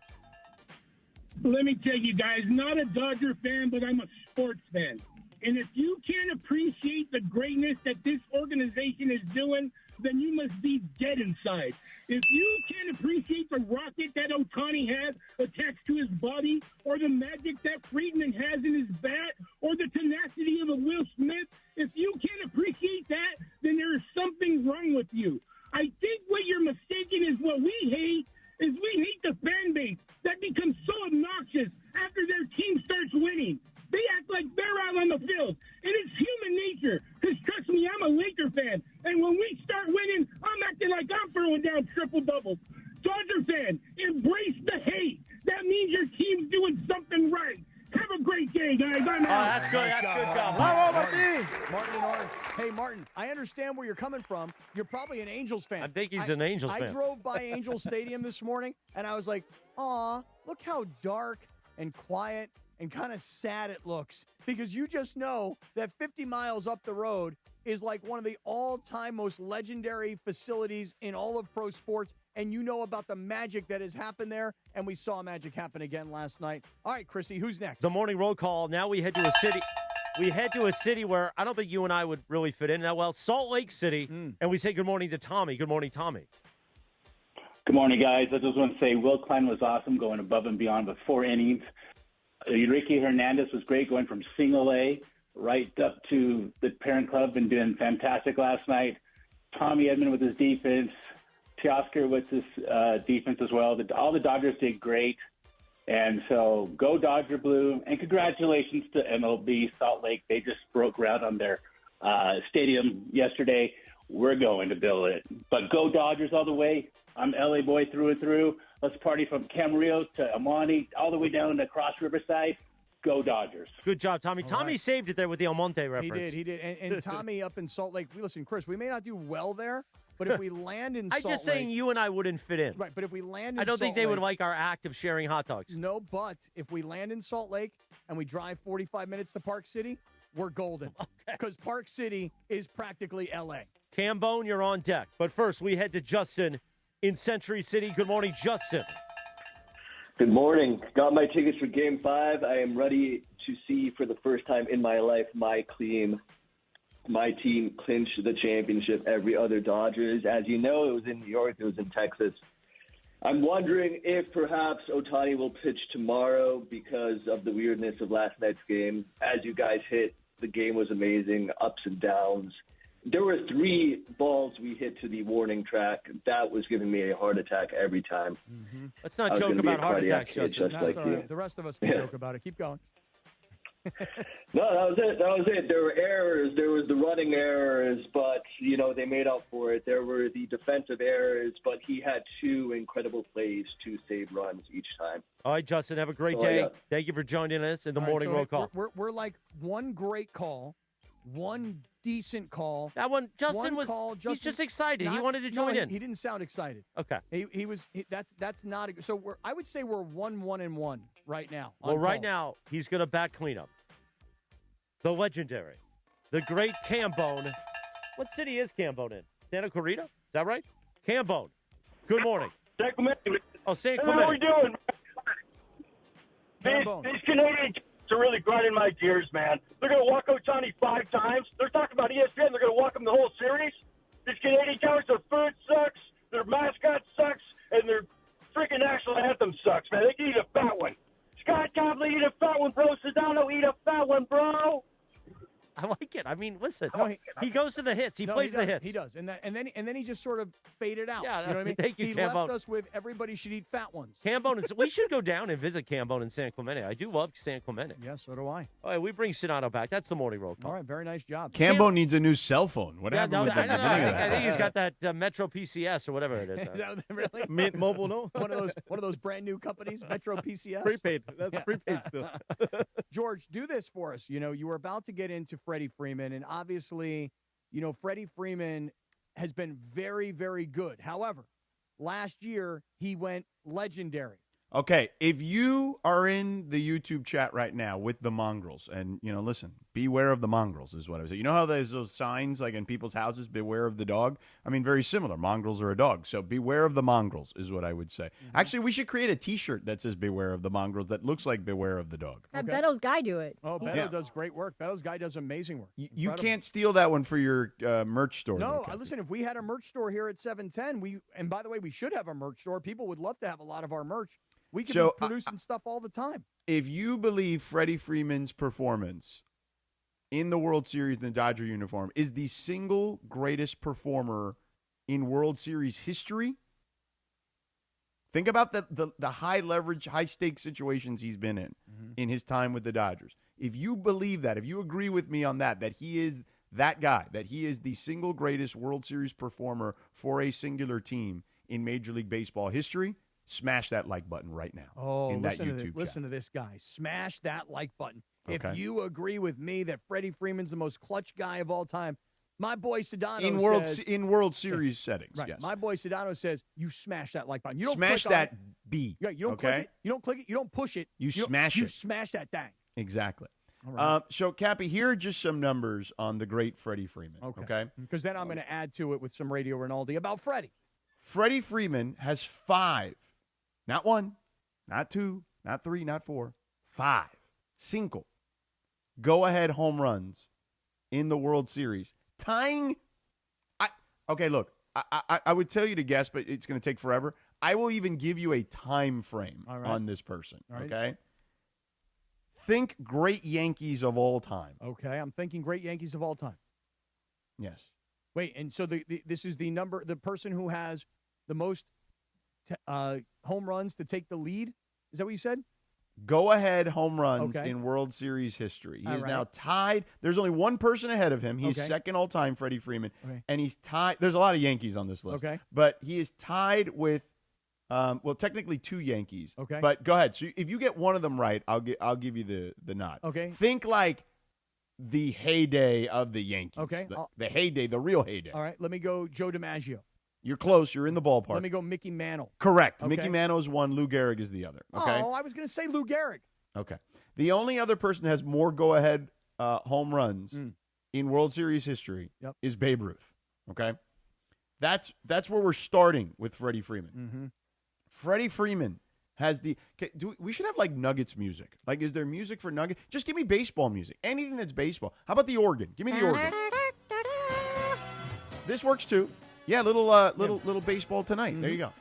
Let me tell you guys, not a Dodger fan, but I'm a sports fan. And if you can't appreciate the greatness that this organization is doing, then you must be dead inside. If you can't appreciate the rocket that Ohtani has attached to his body, or the magic that Freeman has in his bat, or the tenacity of a Will Smith, if you can't appreciate that, then there is something wrong with you. I think what you're mistaken is what we hate the fan base that becomes so obnoxious after their team starts winning. They act like they're out on the field. And it's human nature. Because trust me, I'm a Laker fan. And when we start winning, I'm acting like I'm throwing down triple doubles. Dodger fan, embrace the hate. That means your team's doing something right. Have a great day, guys. I'm out. That's good. That's good job. Martin in Orange. Hey, Martin, I understand where you're coming from. You're probably an Angels fan. I think he's an Angels fan. I drove by Angels Stadium this morning, and I was like, aw, look how dark and quiet and kind of sad it looks, because you just know that 50 miles up the road is like one of the all-time most legendary facilities in all of pro sports, and you know about the magic that has happened there, and we saw magic happen again last night. All right, Chrissy, who's next? The morning roll call. Now we head to a city. We head to a city where I don't think you and I would really fit in that well, Salt Lake City, and we say good morning to Tommy. Good morning, Tommy. Good morning, guys. I just want to say Will Klein was awesome, going above and beyond with 4 innings. Ricky Hernandez was great, going from single A right up to the parent club and doing fantastic last night. Tommy Edman with his defense. Teoscar with this defense as well. All the Dodgers did great. And so go Dodger Blue. And congratulations to MLB Salt Lake. They just broke ground on their stadium yesterday. We're going to build it. But go Dodgers all the way. I'm LA boy through and through. Let's party from Camarillo to Amani, all the way down to Cross Riverside. Go Dodgers. Good job, Tommy. Tommy saved it there with the Almonte reference. He did. And Tommy up in Salt Lake. Listen, Chris, we may not do well there, but if we land in Salt Lake. I'm just saying you and I wouldn't fit in. Right, but if we land in I don't think they Salt would Lake, like our act of sharing hot dogs. No, but if we land in Salt Lake and we drive 45 minutes to Park City, we're golden. Because Park City is practically L.A. Cambone, you're on deck. But first, we head to Justin in Century City. Good morning, Justin. Good morning. Got my tickets for Game 5. I am ready to see for the first time in my life my team clinch the championship. Every other Dodgers. As you know, it was in New York. It was in Texas. I'm wondering if perhaps Ohtani will pitch tomorrow because of the weirdness of last night's game. As you guys hit, the game was amazing, ups and downs. There were 3 balls we hit to the warning track. That was giving me a heart attack every time. Mm-hmm. Let's not joke about heart attacks, Justin. That's all right. The rest of us can joke about it. Keep going. No, that was it. That was it. There were errors. There was the running errors, but, they made up for it. There were the defensive errors, but he had 2 incredible plays to save runs each time. All right, Justin, have a great day. Thank you for joining us in the morning roll call. We're like one great call, one decent call. That one, Justin he's just excited. He wanted to join in. He didn't sound excited. Okay. That's not, so I would say we're 1-1-1 right now. Well, right now, he's going to bat cleanup. The legendary, the great Cambone. What city is Cambone in? Santa Clarita? Is that right? Cambone. Good morning. San Clemente. Oh, San Hey, Clemente. how we doing? These Canadians are really grinding my gears, man. They're going to walk Ohtani 5 times. They're talking about ESPN. They're going to walk him the whole series. These Canadian cowards, their food sucks, their mascot sucks, and their freaking national anthem sucks, man. They can eat a fat one. Scott Copley, eat a fat one, bro. Sedano, eat a fat one, bro. I like it. I mean, listen, he goes to the hits. He plays the hits. He does, and then he just sort of faded out. Yeah, you know what I mean? Thank you, he Cambone. left us with everybody should eat fat ones. Cambone, we should go down and visit Cambone in San Clemente. I do love San Clemente. Yeah, so do I. All right, we bring Sedano back. That's the morning roll call. All right, very nice job. Cambo needs a new cell phone. What happened with that? I think he's got that Metro PCS or whatever it is. Is that really? Mint Mobile, no? One of those brand new companies, Metro PCS. Prepaid. That's prepaid still. George, do this for us. You were about to get into Freddie Freeman, and obviously, Freddie Freeman has been very, very good. However, last year he went legendary. Okay, if you are in the YouTube chat right now with the mongrels, and, listen, beware of the mongrels is what I was saying. You know how there's those signs, like in people's houses, beware of the dog? I mean, very similar. Mongrels are a dog. So beware of the mongrels is what I would say. Mm-hmm. Actually, we should create a T-shirt that says beware of the mongrels that looks like beware of the dog. Have Beto's guy do it. Oh, Beto does great work. Beto's guy does amazing work. You can't steal that one for your merch store. No, listen, if we had a merch store here at 710, and by the way, we should have a merch store. People would love to have a lot of our merch. We could be producing stuff all the time. If you believe Freddie Freeman's performance in the World Series in the Dodger uniform is the single greatest performer in World Series history, think about the high leverage, high stakes situations he's been in his time with the Dodgers. If you believe that, if you agree with me on that he is that guy, that he is the single greatest World Series performer for a singular team in Major League Baseball history, smash that like button right now. Oh, in that YouTube chat. Listen to this guy. Smash that like button. Okay. If you agree with me that Freddie Freeman's the most clutch guy of all time, my boy Sedano says... In World Series settings, right. yes. My boy Sedano says, you smash that like button. You don't smash click that on it. B. Yeah, you don't click it. You don't click it. You don't push it. You smash it. You smash that thing. Exactly. All right. So, Cappy, here are just some numbers on the great Freddie Freeman. Okay? Because then I'm going to add to it with some Radio Rinaldi about Freddie. Freddie Freeman has 5. Not 1, not 2, not 3, not 4, 5 single go-ahead home runs in the World Series. Tying okay, look, I would tell you to guess, but it's going to take forever. I will even give you a time frame on this person, okay? Think great Yankees of all time. Okay, I'm thinking great Yankees of all time. Yes. Wait, and so this is the person who has the most home runs to take the lead. Is that what you said? Go-ahead home runs in World Series history. He is now tied. There's only one person ahead of him. He's second all-time, Freddie Freeman. And he's tied. There's a lot of Yankees on this list. But he is tied with, technically 2 Yankees. But go ahead. So if you get one of them right, I'll give you the nod. Think like the heyday of the Yankees. The heyday, the real heyday. All right. Let me go Joe DiMaggio. You're close. You're in the ballpark. Let me go Mickey Mantle. Correct. Mickey Mantle is one. Lou Gehrig is the other. Okay. Oh, I was going to say Lou Gehrig. Okay. The only other person that has more go-ahead home runs in World Series history is Babe Ruth. Okay. That's where we're starting with Freddie Freeman. Freddie Freeman has we should have like Nuggets music. Like, is there music for Nuggets? Just give me baseball music. Anything that's baseball. How about the organ? Give me the organ. This works too. Yeah, little baseball tonight. There you go.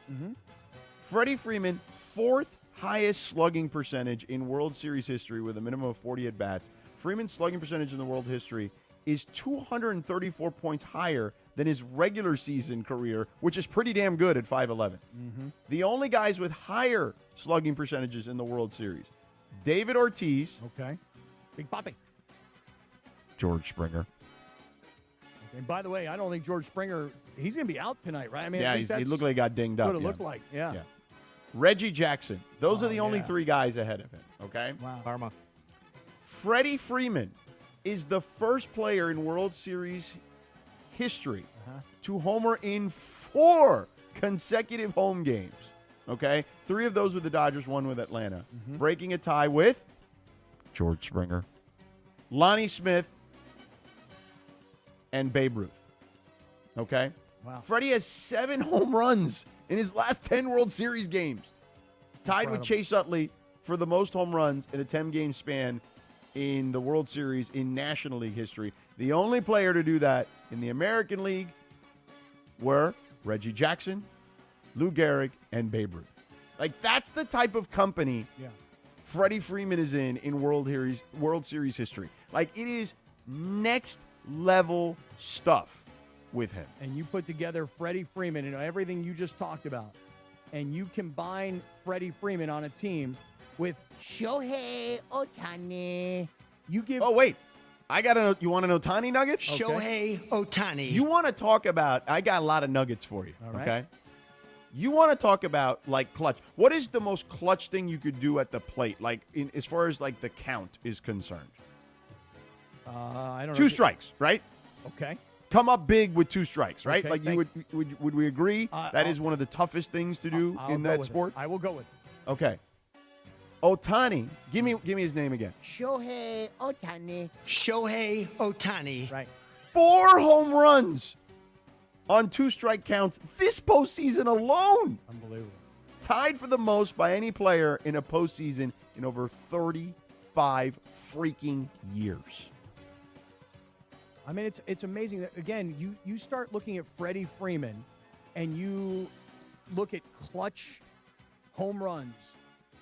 Freddie Freeman, 4th highest slugging percentage in World Series history with a minimum of 40 at-bats. Freeman's slugging percentage in the world history is 234 points higher than his regular season career, which is pretty damn good at 5'11". The only guys with higher slugging percentages in the World Series, David Ortiz. Big Papi. George Springer. And by the way, I don't think George Springer, he's going to be out tonight, right? I mean, he looked like he got dinged up. What it looks like, yeah. Reggie Jackson. Those are the only 3 guys ahead of him, okay? Wow. Karma. Freddie Freeman is the first player in World Series history to homer in 4 consecutive home games, okay? 3 of those with the Dodgers, 1 with Atlanta. Breaking a tie with George Springer, Lonnie Smith, and Babe Ruth. Okay? Wow. Freddie has 7 home runs in his last 10 World Series games. Tied with Chase Utley for the most home runs in a 10-game span in the World Series in National League history. The only player to do that in the American League were Reggie Jackson, Lou Gehrig, and Babe Ruth. Like, that's the type of company Freddie Freeman is in World Series history. Like, it is next level stuff with him. And you put together Freddie Freeman and everything you just talked about, and you combine Freddie Freeman on a team with Shohei Ohtani. You give. Oh wait, you want an Ohtani nugget? Shohei Ohtani. You want to talk about? I got a lot of nuggets for you. All right. Okay. You want to talk about like clutch? What is the most clutch thing you could do at the plate? Like as far as like the count is concerned. I don't know. 2 strikes, right? Okay. Come up big with 2 strikes, right? Okay, like you would we agree that is one of the toughest things to do in that sport? I will go with it. Okay. Ohtani, give me his name again. Shohei Ohtani. Shohei Ohtani. Right. 4 home runs on 2 strike counts this postseason alone. Unbelievable. Tied for the most by any player in a postseason in over 35 freaking years. I mean, it's amazing that, again, you start looking at Freddie Freeman and you look at clutch home runs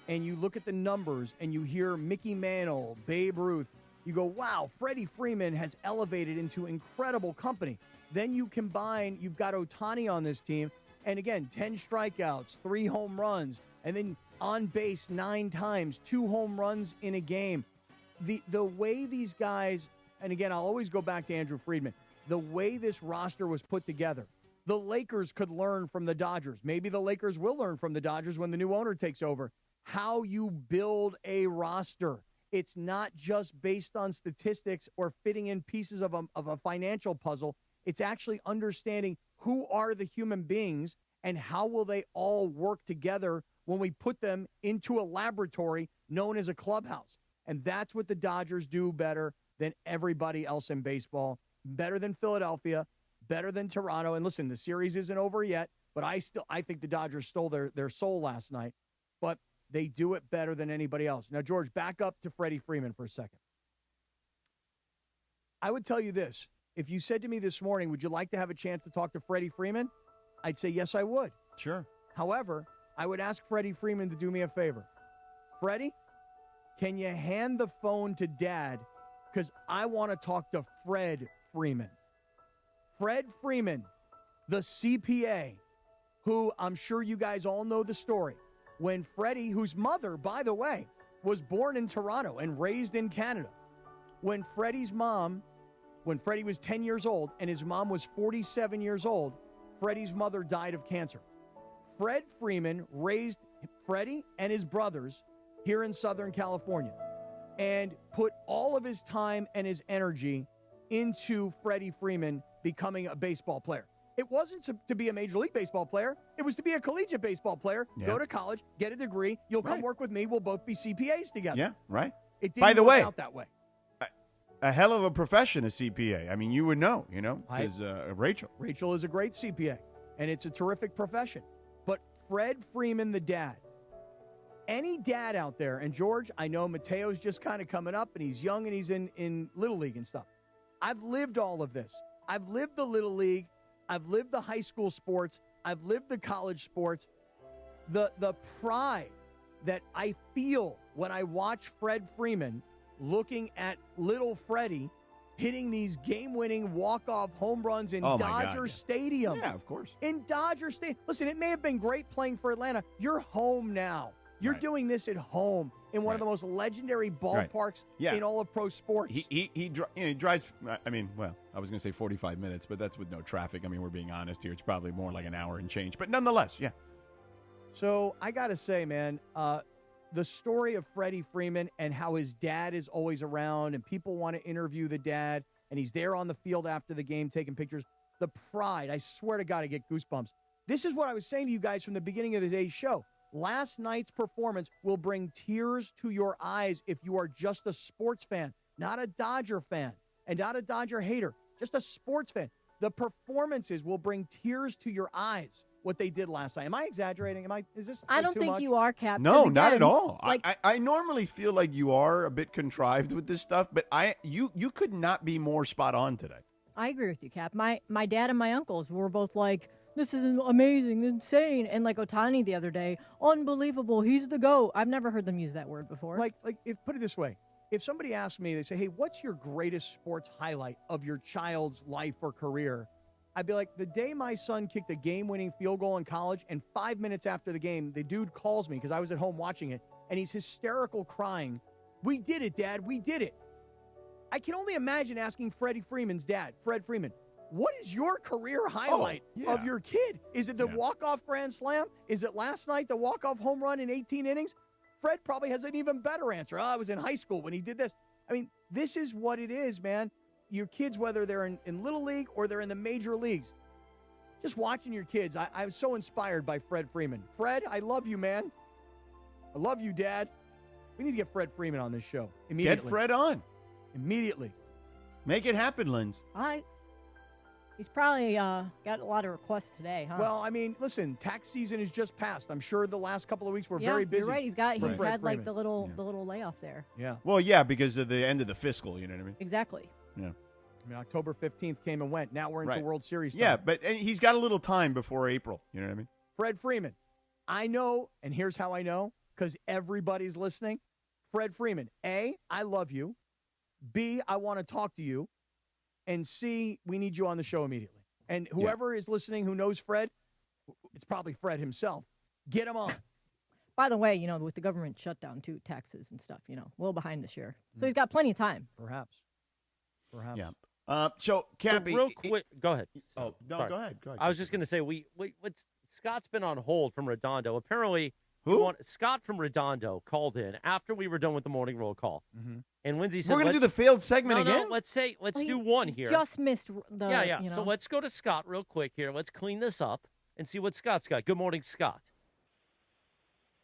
and you look at the numbers and you hear Mickey Mantle, Babe Ruth, you go, wow, Freddie Freeman has elevated into incredible company. Then you combine, you've got Ohtani on this team, and again, 10 strikeouts, 3 home runs, and then on base 9 times, 2 home runs in a game. The way these guys, and again, I'll always go back to Andrew Friedman, the way this roster was put together, the Lakers could learn from the Dodgers. Maybe the Lakers will learn from the Dodgers when the new owner takes over. How you build a roster. It's not just based on statistics or fitting in pieces of a financial puzzle. It's actually understanding who are the human beings and how will they all work together when we put them into a laboratory known as a clubhouse. And that's what the Dodgers do better than everybody else in baseball, better than Philadelphia, better than Toronto. And listen, the series isn't over yet, but I think the Dodgers stole their soul last night. But they do it better than anybody else. Now, George, back up to Freddie Freeman for a second. I would tell you this. If you said to me this morning, would you like to have a chance to talk to Freddie Freeman? I'd say, yes, I would. Sure. However, I would ask Freddie Freeman to do me a favor. Freddie, can you hand the phone to Dad? Because I want to talk to Fred Freeman. Fred Freeman, the CPA, who I'm sure you guys all know the story. When Freddie, whose mother, by the way, was born in Toronto and raised in Canada, when Freddie was 10 years old and his mom was 47 years old, Freddie's mother died of cancer. Fred Freeman raised Freddie and his brothers here in Southern California and put all of his time and his energy into Freddie Freeman becoming a baseball player. It wasn't to be a Major League Baseball player. It was to be a collegiate baseball player, go to college, get a degree. You'll come work with me. We'll both be CPAs together. Yeah, right. It didn't By the work way, out that way. a hell of a profession, a CPA. I mean, you would know, because Rachel. Rachel is a great CPA, and it's a terrific profession. But Fred Freeman, the dad, any dad out there, and George, I know Mateo's just kind of coming up, and he's young, and he's in Little League and stuff. I've lived all of this. I've lived the Little League. I've lived the high school sports. I've lived the college sports. The pride that I feel when I watch Fred Freeman looking at little Freddie hitting these game-winning walk-off home runs in Dodger Stadium. Yeah, of course. In Dodger Stadium. Listen, it may have been great playing for Atlanta. You're home now. You're doing this at home in one of the most legendary ballparks in all of pro sports. He drives, I mean, well, I was going to say 45 minutes, but that's with no traffic. I mean, we're being honest here. It's probably more like an hour and change. But nonetheless, yeah. So I got to say, man, the story of Freddie Freeman and how his dad is always around and people want to interview the dad and he's there on the field after the game taking pictures. The pride, I swear to God, I get goosebumps. This is what I was saying to you guys from the beginning of today's show. Last night's performance will bring tears to your eyes if you are just a sports fan, not a Dodger fan and not a Dodger hater, just a sports fan. The performances will bring tears to your eyes. What they did last night. Am I exaggerating? Is this? I don't too think much? you are, Cap. No, again, not at all. Like, I normally feel like you are a bit contrived with this stuff, but you could not be more spot on today. I agree with you, Cap. My dad and my uncles were both like, this is amazing, insane. And like Ohtani the other day, unbelievable, he's the GOAT. I've never heard them use that word before. Like if put it this way, if somebody asked me, they say, hey, what's your greatest sports highlight of your child's life or career? I'd be like, the day my son kicked a game-winning field goal in college, and 5 minutes after the game, the dude calls me because I was at home watching it, and he's hysterical crying. We did it, Dad. We did it. I can only imagine asking Freddie Freeman's dad, Fred Freeman, what is your career highlight of your kid? Is it the walk-off grand slam? Is it last night, the walk-off home run in 18 innings? Fred probably has an even better answer. I was in high school when he did this. I mean, this is what it is, man. Your kids, whether they're in Little League or they're in the major leagues, just watching your kids, I was so inspired by Fred Freeman. Fred, I love you, man. I love you, Dad. We need to get Fred Freeman on this show immediately. Get Fred on. Immediately. Make it happen, Linz. He's probably got a lot of requests today, huh? Well, I mean, listen, tax season is just passed. I'm sure the last couple of weeks were very busy. You're right. He's had Freeman. like the little layoff there. Yeah. Well, yeah, because of the end of the fiscal, you know what I mean? Exactly. Yeah. I mean, October 15th came and went. Now we're into World Series time. Yeah, but he's got a little time before April. You know what I mean? Fred Freeman. I know, and here's how I know, because everybody's listening. Fred Freeman, A, I love you. B, I want to talk to you. And C, we need you on the show immediately. And whoever is listening who knows Fred, it's probably Fred himself. Get him on. By the way, with the government shutdown, too, taxes and stuff, a little behind this year. So he's got plenty of time. Perhaps. Yeah. So, Cappy. So real quick, go ahead. Oh, no, Sorry. go ahead. I was just going to say, Scott's been on hold from Redondo. Apparently, Scott from Redondo called in after we were done with the morning roll call. Mm-hmm. And Lindsay said, we're going to do the failed segment again? No, let's do one here. Just missed the. Yeah. So let's go to Scott real quick here. Let's clean this up and see what Scott's got. Good morning, Scott.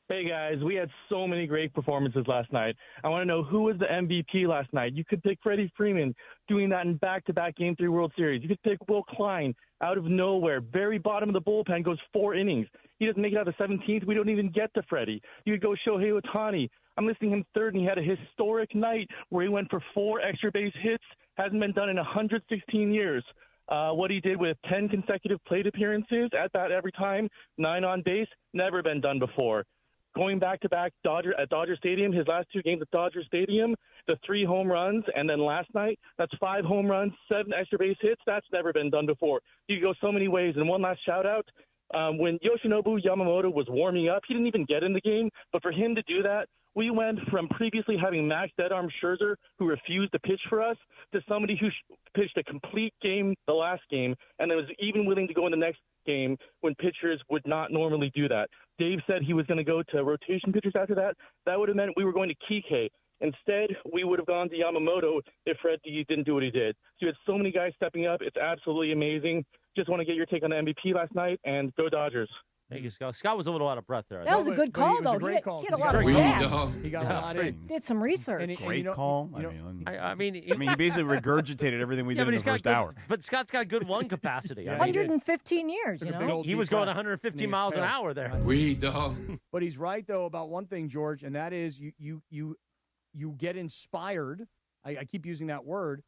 Hey, guys, we had so many great performances last night. I want to know who was the MVP last night. You could pick Freddie Freeman doing that in back-to-back Game 3 World Series. You could pick Will Klein out of nowhere, very bottom of the bullpen, goes 4 innings. He doesn't make it out of the 17th. We don't even get to Freddie. You could go Shohei Ohtani. I'm listing him third, and he had a historic night where he went for 4 extra base hits. Hasn't been done in 116 years. What he did with 10 consecutive plate appearances, at bat every time, 9 on base, never been done before. Going back-to-back at Dodger Stadium, his last 2 games at Dodger Stadium, the 3 home runs, and then last night, that's 5 home runs, 7 extra base hits. That's never been done before. You could go so many ways. And one last shout-out, When Yoshinobu Yamamoto was warming up, he didn't even get in the game. But for him to do that, we went from previously having Max Dead-Arm Scherzer, who refused to pitch for us, to somebody who pitched a complete game the last game, and then was even willing to go in the next game when pitchers would not normally do that. Dave said he was going to go to rotation pitchers after that. That would have meant we were going to Kike. Instead, we would have gone to Yamamoto if Freddie didn't do what he did. So you had so many guys stepping up. It's absolutely amazing. Just want to get your take on the MVP last night, and go Dodgers. Thank you, Scott. Scott was a little out of breath there. That was a good call, though. He had a lot of stats. He got a lot in. Did some research. Great call. I mean, he basically regurgitated everything we did in the first hour. But Scott's got good lung capacity. 115 years, you know. He was going 115 miles an hour there. But he's right, though, about one thing, George, and that is you get inspired. I keep using that word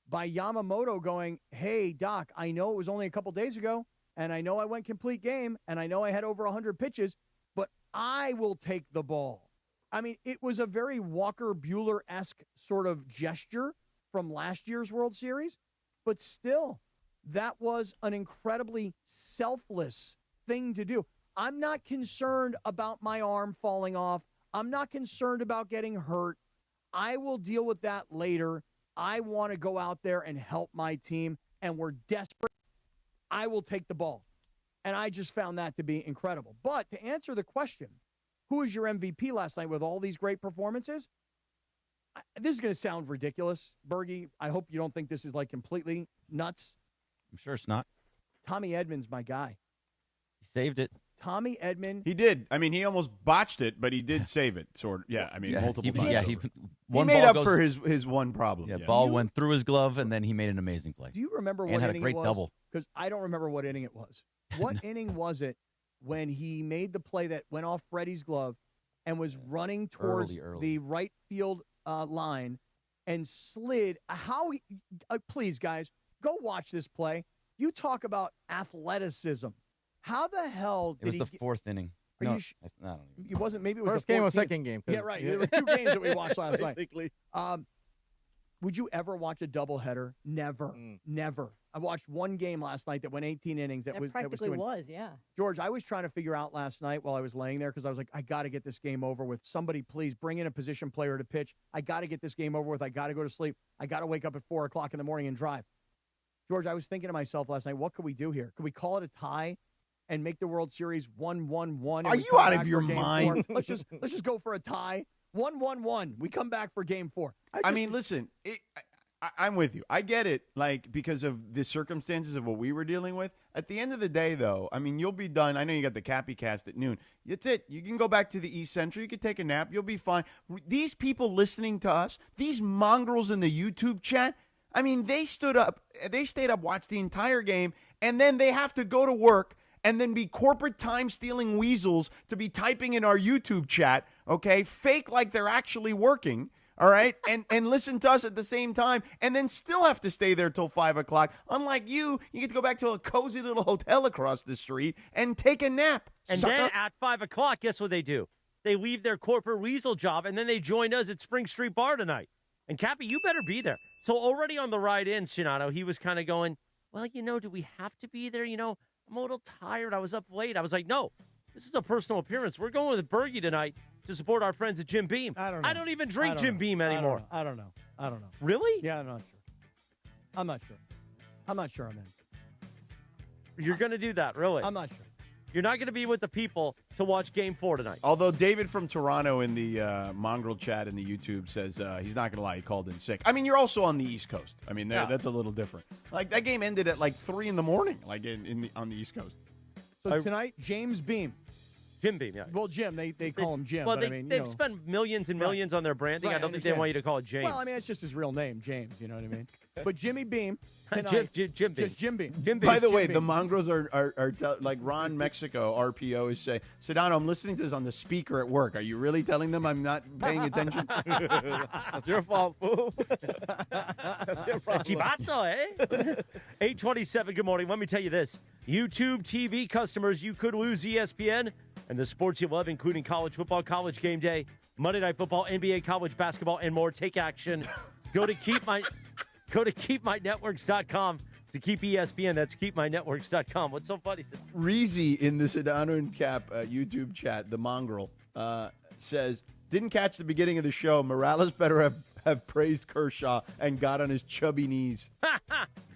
by Yamamoto going, "Hey, Doc, I know it was only a couple days ago, and I know I went complete game, and I know I had over 100 pitches, but I will take the ball." I mean, it was a very Walker Buehler-esque sort of gesture from last year's World Series, but still, that was an incredibly selfless thing to do. I'm not concerned about my arm falling off. I'm not concerned about getting hurt. I will deal with that later. I want to go out there and help my team, and we're desperate. I will take the ball. And I just found that to be incredible. But to answer the question, who was your MVP last night with all these great performances? This is going to sound ridiculous, Bergie. I hope you don't think this is like completely nuts. I'm sure it's not. Tommy Edman's my guy. He saved it. Tommy Edman. He did. I mean, he almost botched it, but he did save it. Sort of. Yeah, I mean, multiple times. He made up for his one problem. Yeah, ball went through his glove, and then he made an amazing play. Do you remember what inning it was? And had a great double. Because I don't remember what inning it was. What inning was it when he made the play that went off Freddie's glove and was running towards early. the right field line and slid? Please, guys, go watch this play. You talk about athleticism. How the hell did he? It was the fourth inning. I don't even. It wasn't. Maybe it was first the game or 14th. second game. Yeah, right. There were two games that we watched last night. Basically. Would you ever watch a doubleheader? Never. Never. I watched one game last night that went 18 innings. That practically was, yeah. George, I was trying to figure out last night while I was laying there because I was like, I got to get this game over with. Somebody please bring in a position player to pitch. I got to get this game over with. I got to go to sleep. I got to wake up at 4 o'clock in the morning and drive. George, I was thinking to myself last night, what could we do here? Could we call it a tie and make the World Series 1-1-1? Are you out of your mind? Let's just go for a tie. 1-1-1. We come back for game 4. I mean, listen, I'm with you. I get it, like, because of the circumstances of what we were dealing with. At the end of the day, though, I mean, you'll be done. I know you got the Cappy Cast at noon. That's it. You can go back to the East Central. You can take a nap. You'll be fine. These people listening to us, these mongrels in the YouTube chat, I mean, they stayed up, watched the entire game, and then they have to go to work and then be corporate time-stealing weasels to be typing in our YouTube chat, okay, fake like they're actually working, all right, and listen to us at the same time, and then still have to stay there till 5 o'clock. Unlike you get to go back to a cozy little hotel across the street and take a nap. And then at 5 o'clock, guess what they do? They leave their corporate weasel job, and then they join us at Spring Street Bar tonight. And, Cappy, you better be there. So already on the ride in, Sedano, he was kind of going, well, do we have to be there? I'm a little tired. I was up late. I was like, no, this is a personal appearance. We're going with Bergie tonight to support our friends at Jim Beam. I don't know. I don't even drink Jim Beam anymore. I don't know. Really? Yeah, I'm not sure. I'm not sure I'm in. You're going to do that, really? I'm not sure. You're not going to be with the people to watch Game 4 tonight. Although David from Toronto in the mongrel chat in the YouTube says he's not going to lie, he called in sick. I mean, you're also on the East Coast. I mean, that's a little different. Like, that game ended at like 3 in the morning, like on the East Coast. So tonight, James Beam. Jim Beam, yeah. Well, Jim, they call him Jim. Well, but they've spent millions and millions on their branding. Right, I don't think they want you to call it James. Well, I mean, it's just his real name, James. You know what I mean? But Jimmy Beam tonight. Jim Beam. Just Jim Beam. By the way, the mongrels are like Ron Mexico, RPO, is saying, Sedano, I'm listening to this on the speaker at work. Are you really telling them I'm not paying attention? That's your fault, fool. That's your problem. Chivato, eh? 827, good morning. Let me tell you this. YouTube TV customers, you could lose ESPN and the sports you love, including college football, college game day, Monday Night Football, NBA, college basketball, and more. Take action. Go to keepmynetworks.com to keep ESPN. That's keepmynetworks.com. What's so funny? Reezy in the Sedano and Kap YouTube chat, the mongrel, says, didn't catch the beginning of the show. Morales better have praised Kershaw and got on his chubby knees.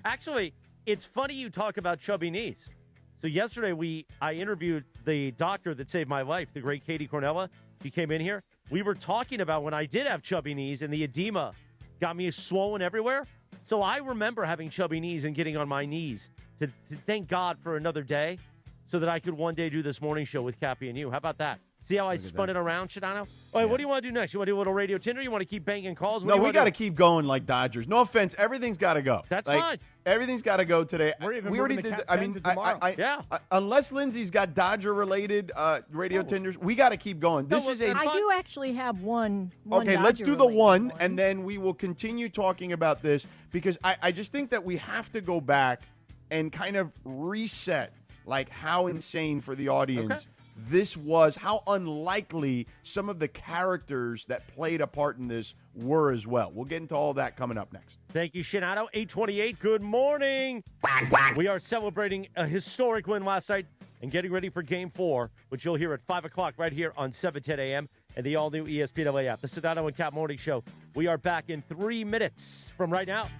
Actually, it's funny you talk about chubby knees. So yesterday I interviewed the doctor that saved my life, the great Katie Cornella. She came in here. We were talking about when I did have chubby knees and the edema got me swollen everywhere. So I remember having chubby knees and getting on my knees to thank God for another day so that I could one day do this morning show with Cappy and you. How about that? See how I spun it around, Sedano? All right, What do you want to do next? You want to do a little radio Tinder? You want to keep banging calls? No, we got to keep going like Dodgers. No offense. Everything's got to go. That's fine. Everything's got to go today. We already did. tomorrow. Unless Lindsay's got Dodger-related radio Tinders, we got to keep going. This is I do actually have one okay, let's do the Dodger-related one, and then we will continue talking about this because I just think that we have to go back and kind of reset, like how insane for the audience this was, how unlikely some of the characters that played a part in this were as well. We'll get into all that coming up next. Thank you, Sedano. 8:28. Good morning. We are celebrating a historic win last night and getting ready for Game 4, which you'll hear at 5 o'clock right here on 710 a.m. and the all-new ESPN LA app. The Sedano and Kap Morning Show. We are back in 3 minutes from right now.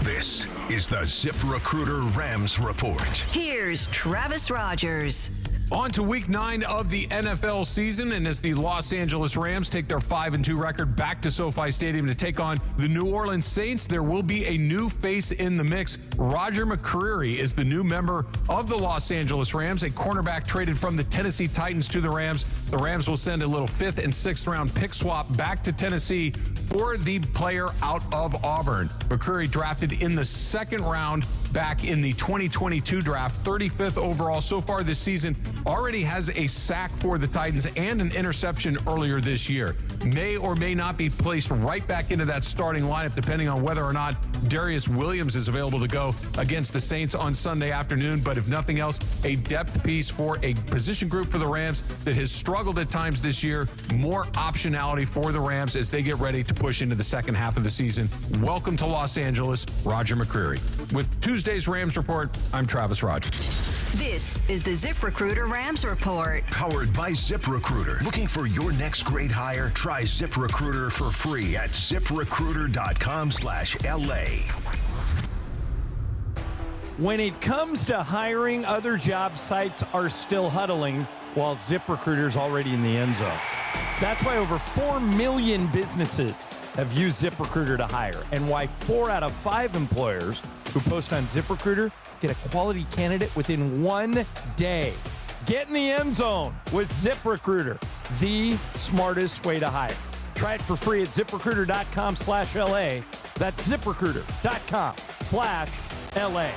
This is the ZipRecruiter Rams Report. Here's Travis Rogers. On to week 9 of the NFL season, and as the Los Angeles Rams take their 5-2 record back to SoFi Stadium to take on the New Orleans Saints, there will be a new face in the mix. Roger McCreary is the new member of the Los Angeles Rams, a cornerback traded from the Tennessee Titans to the Rams. The Rams will send a little 5th and 6th round pick swap back to Tennessee for the player out of Auburn. McCreary drafted in the 2nd round back in the 2022 draft, 35th overall so far this season. Already has a sack for the Titans and an interception earlier this year. May or may not be placed right back into that starting lineup depending on whether or not Darius Williams is available to go against the Saints on Sunday afternoon. But if nothing else, a depth piece for a position group for the Rams that has struggled at times this year. More optionality for the Rams as they get ready to push into the second half of the season. Welcome to Los Angeles, Roger McCreary. With Tuesday's Rams Report, I'm Travis Rogers. This is the ZipRecruiter Rams Report. Powered by ZipRecruiter. Looking for your next great hire? Try ZipRecruiter for free at ZipRecruiter.com/LA. When it comes to hiring, other job sites are still huddling while ZipRecruiter's already in the end zone. That's why over 4 million businesses have used ZipRecruiter to hire, and why 4 out of 5 employers who post on ZipRecruiter get a quality candidate within 1 day. Get in the end zone with ZipRecruiter, the smartest way to hire. Try it for free at ZipRecruiter.com/LA. That's ZipRecruiter.com/LA.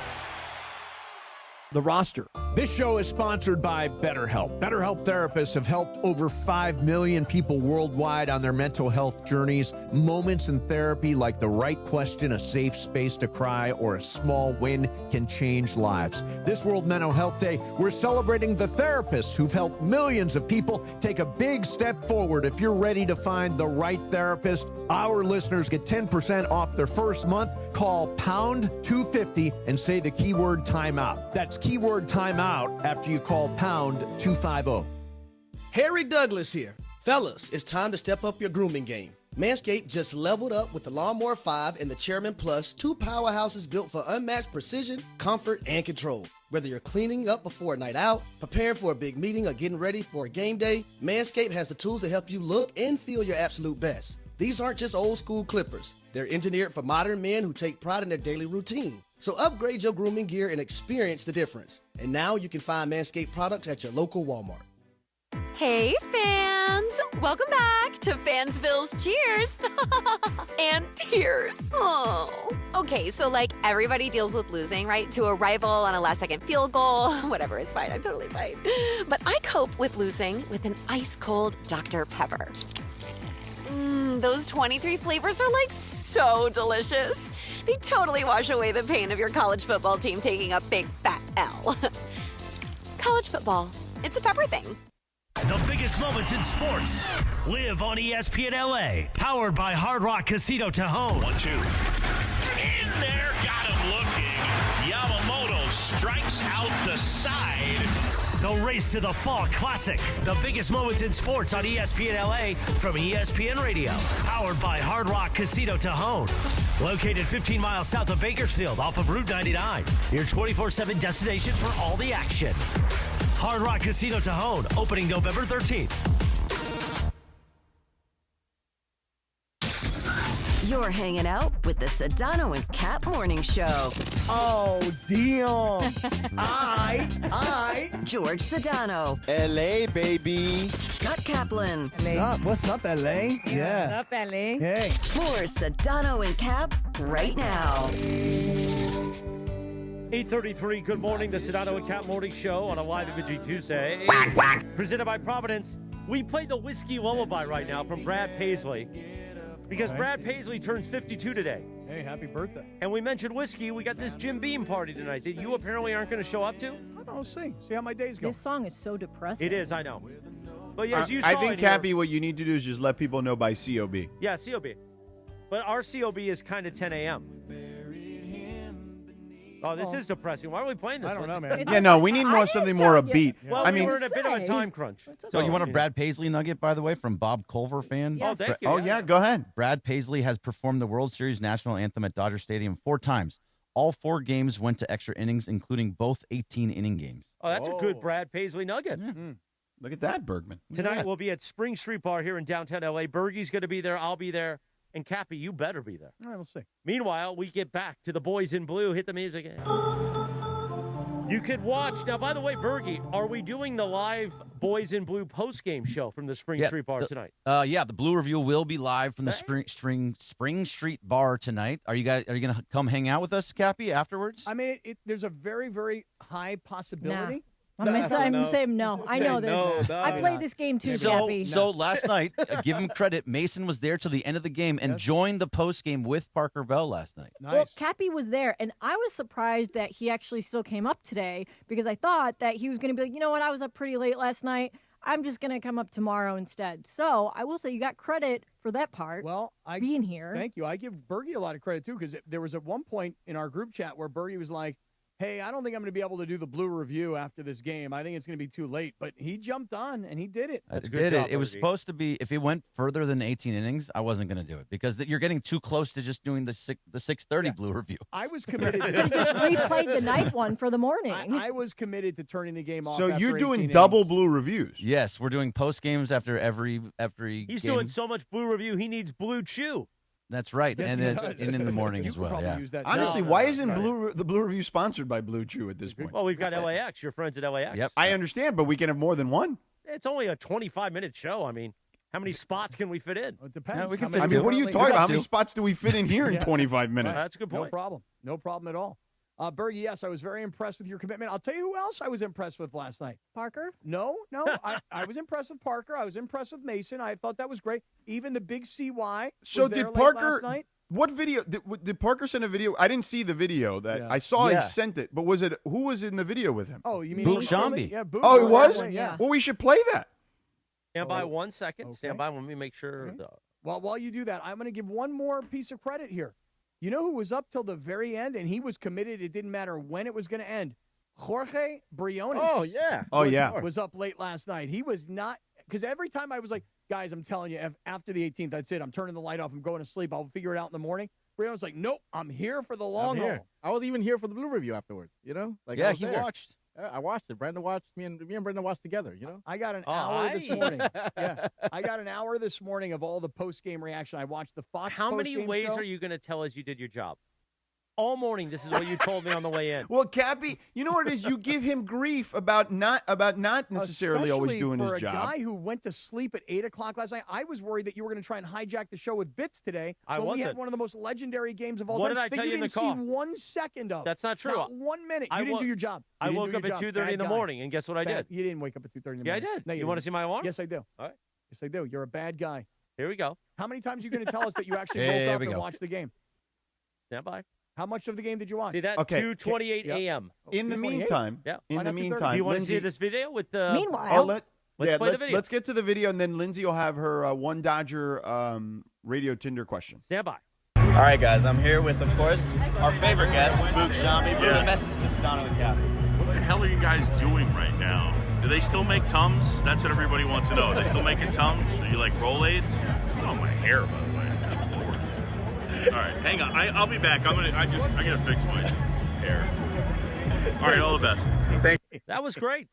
The roster. This show is sponsored by BetterHelp. BetterHelp therapists have helped over 5 million people worldwide on their mental health journeys. Moments in therapy like the right question, a safe space to cry, or a small win can change lives. This World Mental Health Day, we're celebrating the therapists who've helped millions of people take a big step forward. If you're ready to find the right therapist, our listeners get 10% off their first month. Call pound 250 and say the keyword timeout. That's keyword timeout after you call pound 250. Harry Douglas here. Fellas, it's time to step up your grooming game. Manscaped just leveled up with the Lawnmower 5 and the Chairman Plus, 2 powerhouses built for unmatched precision, comfort, and control. Whether you're cleaning up before a night out, preparing for a big meeting, or getting ready for a game day, Manscaped has the tools to help you look and feel your absolute best. These aren't just old school clippers. They're engineered for modern men who take pride in their daily routine. So upgrade your grooming gear and experience the difference. And now you can find Manscaped products at your local Walmart. Hey, fans! Welcome back to Fansville's Cheers and Tears. Oh. Okay, so like everybody deals with losing, right? To a rival on a last-second field goal. Whatever, it's fine. I'm totally fine. But I cope with losing with an ice-cold Dr. Pepper. Those 23 flavors are like so delicious. They totally wash away the pain of your college football team taking a big fat L. College football, it's a pepper thing. The biggest moments in sports live on ESPN LA. Powered by Hard Rock Casino Tejon. 1-2. In there, got him. Look strikes out the side. The Race to the Fall Classic. The biggest moments in sports on ESPN LA from ESPN Radio. Powered by Hard Rock Casino Tajon. Located 15 miles south of Bakersfield off of Route 99. Your 24/7 destination for all the action. Hard Rock Casino Tajon, opening November 13th. You're hanging out with the Sedano and Kap Morning Show. Oh, damn. George Sedano. LA, baby. Scott Kaplan. What's up, LA? What's up, LA? Hey. More Sedano and Kap right now. 8:33, good morning, the Sedano and Kap Morning Show on a live Imaging Tuesday. Presented by Providence. We play the Whiskey Lullaby right now from Brad Paisley. Because Brad Paisley turns 52 today. Hey, happy birthday. And we mentioned whiskey. We got this Jim Beam party tonight that you apparently aren't going to show up to. I'll see how my days go. This song is so depressing. It is, I know. But as you saw I think, in here- Cappy, what you need to do is just let people know by COB. Yeah, COB. But our COB is kind of 10 a.m. Oh, this is depressing. Why are we playing this? I don't know, man. Yeah, no, we need something more upbeat. Well, I mean, we're in a bit of a time crunch. So you want a Brad Paisley nugget, by the way, from Bob Culver fan? Yes. Oh, thank you. Oh, yeah, go ahead. Brad Paisley has performed the World Series national anthem at Dodger Stadium 4 times. All 4 games went to extra innings, including both 18-inning games. Oh, that's a good Brad Paisley nugget. Yeah. Look at that, Bergman. Tonight we'll be at Spring Street Bar here in downtown L.A. Bergie's going to be there. I'll be there. And Cappy, you better be there. All right, we'll see. Meanwhile, we get back to the Boys in Blue. Hit the music. You could watch. Now, by the way, Bergie, are we doing the live Boys in Blue post-game show from the Spring Street Bar tonight? Yeah, the Blue Review will be live from the Spring Street Bar tonight. Are you going to come hang out with us, Cappy, afterwards? I mean, there's a very, very high possibility. I'm saying no. I know this. I played this game too, Cappy. So last night, give him credit, Mason was there till the end of the game and joined the post game with Parker Bell last night. Nice. Well, Cappy was there, and I was surprised that he actually still came up today because I thought that he was going to be like, you know what, I was up pretty late last night. I'm just going to come up tomorrow instead. So I will say you got credit for that part. Well, being here. Thank you. I give Bergie a lot of credit, too, because there was at one point in our group chat where Bergie was like, hey, I don't think I'm going to be able to do the Blue Review after this game. I think it's going to be too late. But he jumped on, and he did it. That's good. It was supposed to be, if it went further than 18 innings, I wasn't going to do it because you're getting too close to just doing the 6:30 Blue Review. I was committed. You just replayed the night one for the morning. I was committed to turning the game off. So after you're doing 18 double innings. Blue Reviews. Yes, we're doing post games after every He's game. doing so much Blue Review, he needs Blue Chew. That's right, Yes, and he in does. the morning You as could well. probably Yeah. use that. Honestly, No, why no, isn't right. the Blue Review sponsored by Blue Chew at this point? Well, we've got LAX, your friends at LAX. Yep. I understand, but we can have more than one. It's only a 25-minute show. I mean, how many spots can we fit in? It depends. Yeah, we can How fit many I mean, what are you currently- talking about? How many two. spots do we fit in here in 25 minutes? That's a good point. No problem at all. Bergie, yes, I was very impressed with your commitment. I'll tell you who else I was impressed with last night. Parker? No. I was impressed with Parker. I was impressed with Mason. I thought that was great. Even the big CY So was there did late Parker? last night. What video did Parker send a video? I didn't see the video that Yeah. I saw. Yeah. He sent it, but was it who was in the video with him? Oh, you mean Boog recently? Shambi. Yeah, Boog Oh, it was. Shambi, yeah. Well, we should play that. Stand by 1 second. Okay. Stand by. Let me make sure. Okay. Well, while you do that, I'm going to give one more piece of credit here. You know who was up till the very end, and he was committed. It didn't matter when it was going to end. Jorge Briones. Oh, yeah. Oh, yeah. Was up late last night. He was not – because every time I was like, guys, I'm telling you, after the 18th, that's it. I'm turning the light off. I'm going to sleep. I'll figure it out in the morning. Briones like, nope, I'm here for the long haul. I was even here for the Blue Review afterwards, you know? Like, Yeah, I was he there. watched. I watched it. Brandon watched. Me and Brandon watched together, you know? I got an hour this morning. Yeah, I got an hour this morning of all the post-game reaction. I watched the Fox How many post-game ways show. are you going to tell us you did your job? All morning, this is what you told me on the way in. Well, Cappy, you know what it is? You give him grief about not necessarily always Especially doing for his a job. guy who went to sleep at 8 o'clock last night. I was worried that you were going to try and hijack the show with bits today. I when we had wasn't. one of the most legendary games of all What time. did I that tell you in didn't the car? see 1 second of. That's not true. Not 1 minute. You I didn't wo- do your job. You I didn't woke do up your at job. 2:30 in the Bad guy. morning, and guess what I Bad. did? You didn't wake up at 2:30 in the Yeah, I morning. did. No, You want to see my alarm? Yes, I do. All right. Yes, I do. You're a bad guy. Here we go. How many times are you going to tell us that you actually Here woke up we and go. watched the game? Stand by. How much of the game did you watch? See that? Okay. 2:28 Yep. a.m. In the 2:28? meantime, Yeah. in Why the not 2:30? meantime, Do you want to Lindsay, see this video with the? Meanwhile, Let's play the video. Let's get to the video, and then Lindsay will have her one Dodger radio Tinder question. Stand by. All right, guys, I'm here with, of course, our favorite guest, Boog Shambi. Boog, a message to Sedano and Kap. hell are you guys doing right now? Do they still make Tums? That's what everybody wants to know. Are they still making Tums? Are you like Rolaids? Oh, my hair, by the way. Lord. All right, hang on. I'll be back. I gotta fix my hair. All right, all the best. Thank you. That was great.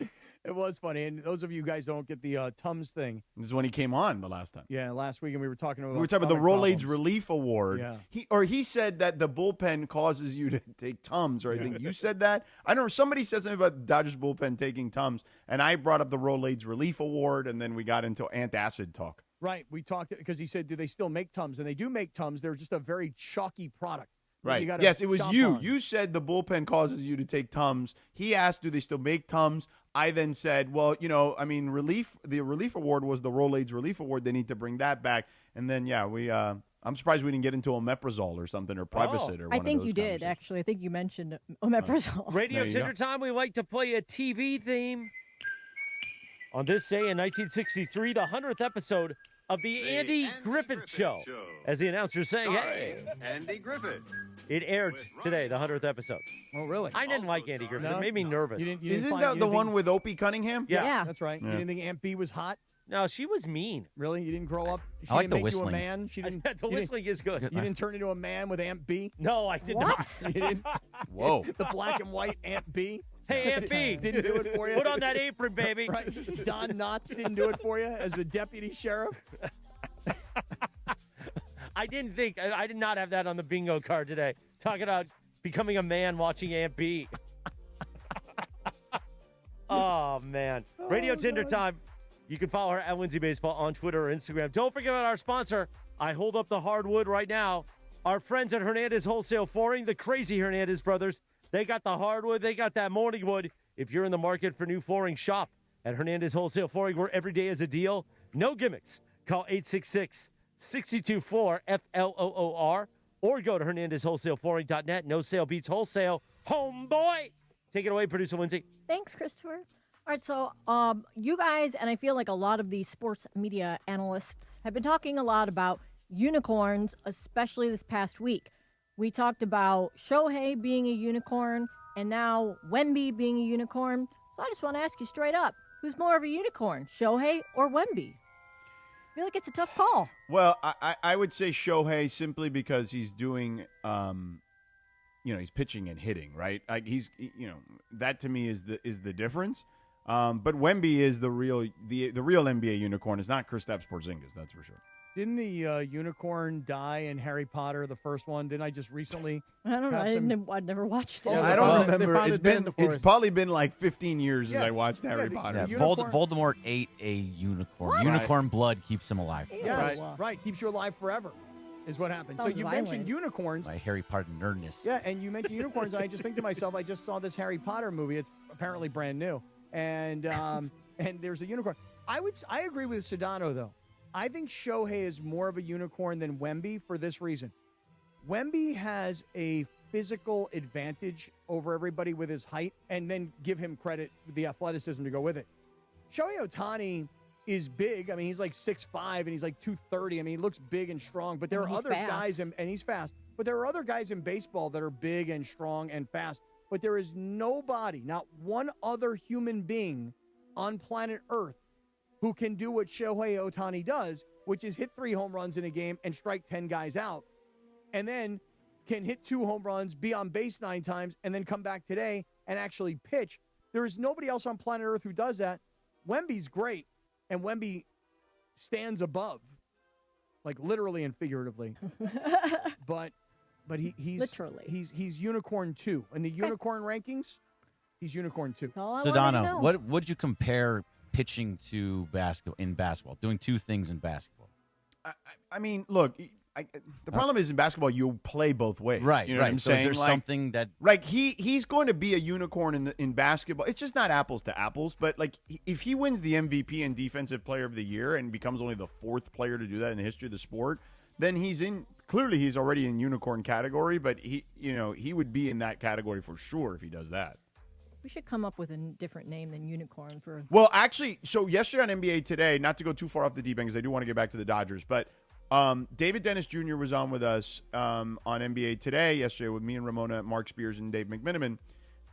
It was funny. And those of you guys don't get the Tums thing. This is when he came on the last time. Yeah, last week, and we were talking about We were talking about the Rolaids Relief Award. Yeah. He said that the bullpen causes you to take Tums, or I think you said that. I don't know. Somebody said something about the Dodgers bullpen taking Tums, and I brought up the Rolaids Relief Award, and then we got into antacid talk. Right. We talked because he said, do they still make Tums? And they do make Tums. They're just a very chalky product. Right. Yes, it was you. You said the bullpen causes you to take Tums. He asked, do they still make Tums? I then said, well, you know, I mean, the relief award was the Rolaids Relief Award. They need to bring that back. And then, yeah, I'm surprised we didn't get into omeprazole or something, or Privacid or one I of think those you did, actually. I think you mentioned omeprazole. Radio Tinder time, we like to play a TV theme. On this day in 1963, the 100th episode of the Andy Griffith Show. As the announcer saying, hey. Andy Griffith. It aired today, the 100th episode. Oh, really? I didn't like Andy Griffith. No? It made me nervous. Isn't that the one with Opie Cunningham? Yeah. That's right. Yeah. You didn't think Aunt B was hot? No, she was mean. Really? You didn't grow up? She I like didn't the make whistling. you a man? She didn't, The whistling is good. You didn't turn into a man with Aunt B? No, I did not. You didn't? Whoa. The black and white Aunt B? Hey, Aunt B. Didn't do it for you? Put on that apron, baby. Right. Don Knotts didn't do it for you as the deputy sheriff? I did not have that on the bingo card today. Talking about becoming a man watching Aunt B. Oh, man. Radio Tinder time. You can follow her at Lindsay Baseball on Twitter or Instagram. Don't forget about our sponsor. I hold up the hardwood right now. Our friends at Hernandez Wholesale Flooring, the crazy Hernandez brothers. They got the hardwood. They got that morning wood. If you're in the market for new flooring, shop at Hernandez Wholesale Flooring, where every day is a deal. No gimmicks. Call 866-624-FLOOR or go to HernandezWholesaleFlooring.net. No sale beats wholesale. Homeboy. Take it away, producer Lindsay. Thanks, Christopher. All right, so you guys, and I feel like a lot of the sports media analysts have been talking a lot about unicorns, especially this past week. We talked about Shohei being a unicorn and now Wemby being a unicorn. So I just want to ask you straight up, who's more of a unicorn, Shohei or Wemby? I feel like it's a tough call. Well, I would say Shohei simply because he's doing, he's pitching and hitting, right? Like that to me is the difference. But Wemby is the real NBA unicorn. It's not Kristaps Porzingis, that's for sure. Didn't the unicorn die in Harry Potter, the first one? Didn't I just recently? I don't know. I've never watched it. Yeah, I don't remember. It's probably been like 15 years since I watched Harry Potter. Yeah, Voldemort ate a unicorn. What? Unicorn blood keeps him alive. Yes, right. Keeps you alive forever is what happens. So you mentioned unicorns. My Harry Potter nerdness. Yeah, and you mentioned unicorns, and I just think to myself, I just saw this Harry Potter movie. It's apparently brand new. And and there's a unicorn. I agree with Sedano, though. I think Shohei is more of a unicorn than Wemby for this reason. Wemby has a physical advantage over everybody with his height, and then give him credit, the athleticism to go with it. Shohei Ohtani is big. I mean, he's like 6'5", and he's like 230. I mean, he looks big and strong, but there are other guys, and he's fast. But there are other guys in baseball that are big and strong and fast. But there is nobody, not one other human being on planet Earth who can do what Shohei Ohtani does, which is hit 3 home runs in a game and strike 10 guys out, and then can hit 2 home runs, be on base 9 times, and then come back today and actually pitch. There is nobody else on planet Earth who does that. Wemby's great, and Wemby stands above, like literally and figuratively. But he's literally he's unicorn 2 in the unicorn rankings. He's unicorn 2. Sedano, what would you compare pitching to basketball, doing 2 things in basketball? I mean, look, the problem is in basketball you play both ways, right? You know what I'm saying? Is there something that he's going to be a unicorn in basketball? It's just not apples to apples. But like, if he wins the MVP and Defensive Player of the Year and becomes only the 4th player to do that in the history of the sport, then he's already in unicorn category. But he would be in that category for sure if he does that. We should come up with a different name than unicorn for. Well, actually, so yesterday on NBA Today, not to go too far off the deep end because I do want to get back to the Dodgers, but David Dennis Jr. was on with us on NBA Today yesterday with me and Ramona, Mark Spears, and Dave McMiniman.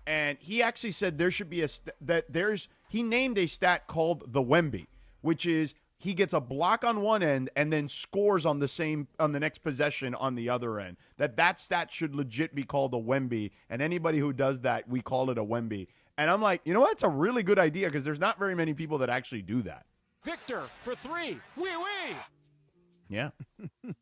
And he actually said there should be he named a stat called the Wemby, which is he gets a block on one end and then scores on the next possession on the other end. That stat should legit be called a Wemby, and anybody who does that, we call it a Wemby. And I'm like, you know what? It's a really good idea because there's not very many people that actually do that. Victor for three. Wee-wee. Yeah.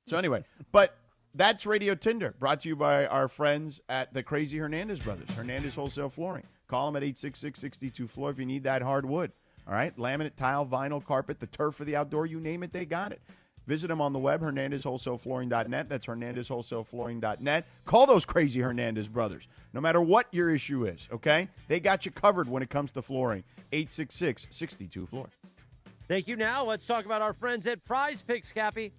So anyway, but that's Radio Tinder, brought to you by our friends at the Crazy Hernandez Brothers, Hernandez Wholesale Flooring. Call them at 866-62-FLOOR if you need that hardwood. All right? Laminate, tile, vinyl, carpet, the turf for the outdoor, you name it, they got it. Visit them on the web, HernandezWholesaleFlooring.net. That's HernandezWholesaleFlooring.net. Call those Crazy Hernandez Brothers, no matter what your issue is, okay? They got you covered when it comes to flooring. 866-62-FLOOR. Thank you. Now let's talk about our friends at Prize Picks, Cappy.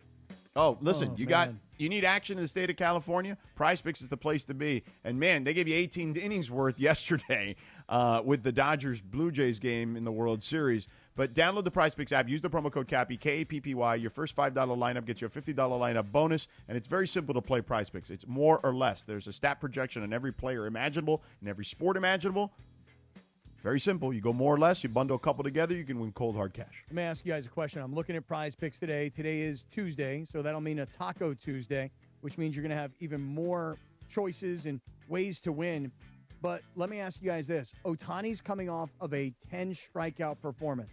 Oh, listen, you need action in the state of California? Prize Picks is the place to be. And, man, they gave you 18 innings worth yesterday with the Dodgers-Blue Jays game in the World Series. But download the Prize Picks app. Use the promo code CAPPY, K-A-P-P-Y. Your first $5 lineup gets you a $50 lineup bonus. And it's very simple to play Prize Picks. It's more or less. There's a stat projection on every player imaginable and every sport imaginable. Very simple. You go more or less. You bundle a couple together. You can win cold, hard cash. Let me ask you guys a question. I'm looking at Prize Picks today. Today is Tuesday, so that'll mean a Taco Tuesday, which means you're going to have even more choices and ways to win. But let me ask you guys this. Ohtani's coming off of a 10-strikeout performance.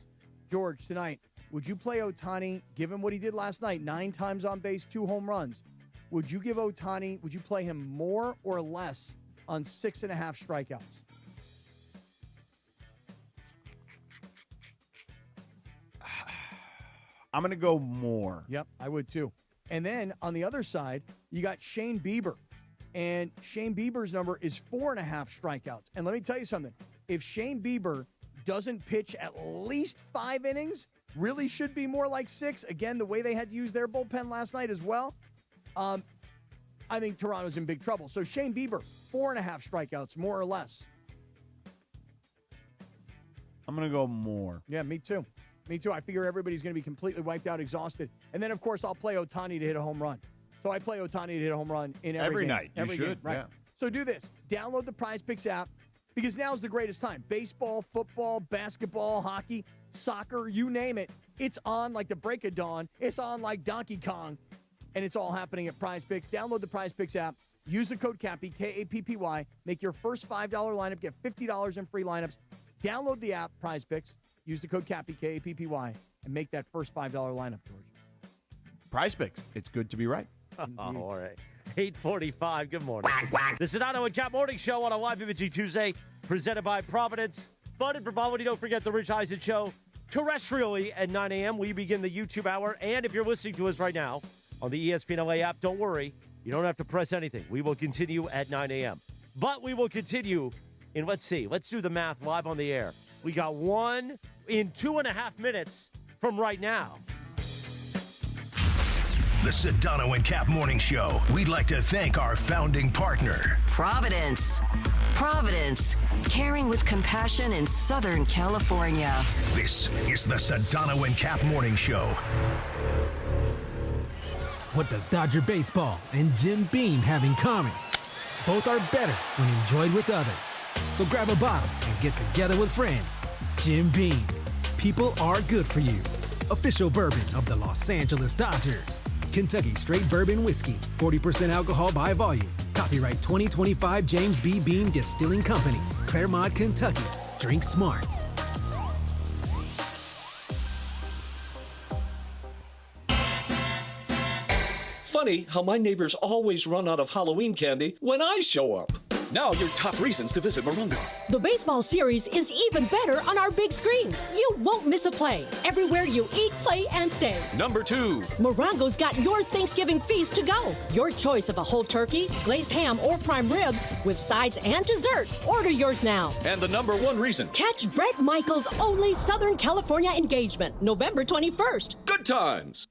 George, tonight, would you play Ohtani, given what he did last night, 9 times on base, 2 home runs? Would you play him more or less on 6.5 strikeouts? I'm going to go more. Yep, I would too. And then on the other side, you got Shane Bieber. And Shane Bieber's number is 4.5 strikeouts. And let me tell you something. If Shane Bieber doesn't pitch at least 5 innings, really should be more like 6. Again, the way they had to use their bullpen last night as well. I think Toronto's in big trouble. So Shane Bieber, 4.5 strikeouts, more or less. I'm going to go more. Yeah, me too. Me too. I figure everybody's going to be completely wiped out, exhausted. And then, of course, I'll play Ohtani to hit a home run. So I play Ohtani to hit a home run in every game. Night. You should, right? Yeah. So do this. Download the Prize Picks app because now's the greatest time. Baseball, football, basketball, hockey, soccer, you name it. It's on like the break of dawn. It's on like Donkey Kong. And it's all happening at Prize Picks. Download the Prize Picks app. Use the code CAPPY, K-A-P-P-Y. Make your first $5 lineup. Get $50 in free lineups. Download the app, Prize Picks. Use the code CAPPY, K-A-P-P-Y, and make that first $5 lineup, George. Prize Picks. It's good to be right. All right. 8:45. Good morning. The Sedano and Kap Morning Show on a live imaging Tuesday, presented by Providence. Fun and frivolity. Don't forget the Rich Eisen Show terrestrially at 9 a.m. We begin the YouTube hour. And if you're listening to us right now on the ESPN LA app, don't worry. You don't have to press anything. We will continue at 9 a.m. But we will continue in, let's do the math live on the air. We got one in 2.5 minutes from right now. The Sedano and Kap Morning Show. We'd like to thank our founding partner, Providence. Providence, caring with compassion in Southern California. This is the Sedano and Kap Morning Show. What does Dodger baseball and Jim Beam have in common? Both are better when enjoyed with others. So grab a bottle and get together with friends. Jim Beam, people are good for you. Official bourbon of the Los Angeles Dodgers. Kentucky Straight Bourbon Whiskey, 40% alcohol by volume. Copyright 2025 James B. Beam Distilling Company, Claremont, Kentucky. Drink smart. Funny how my neighbors always run out of Halloween candy when I show up. Now your top reasons to visit Morongo. The baseball series is even better on our big screens. You won't miss a play. Everywhere you eat, play, and stay. Number 2. Morongo's got your Thanksgiving feast to go. Your choice of a whole turkey, glazed ham, or prime rib with sides and dessert. Order yours now. And the number 1 reason. Catch Brett Michaels' only Southern California engagement, November 21st. Good times.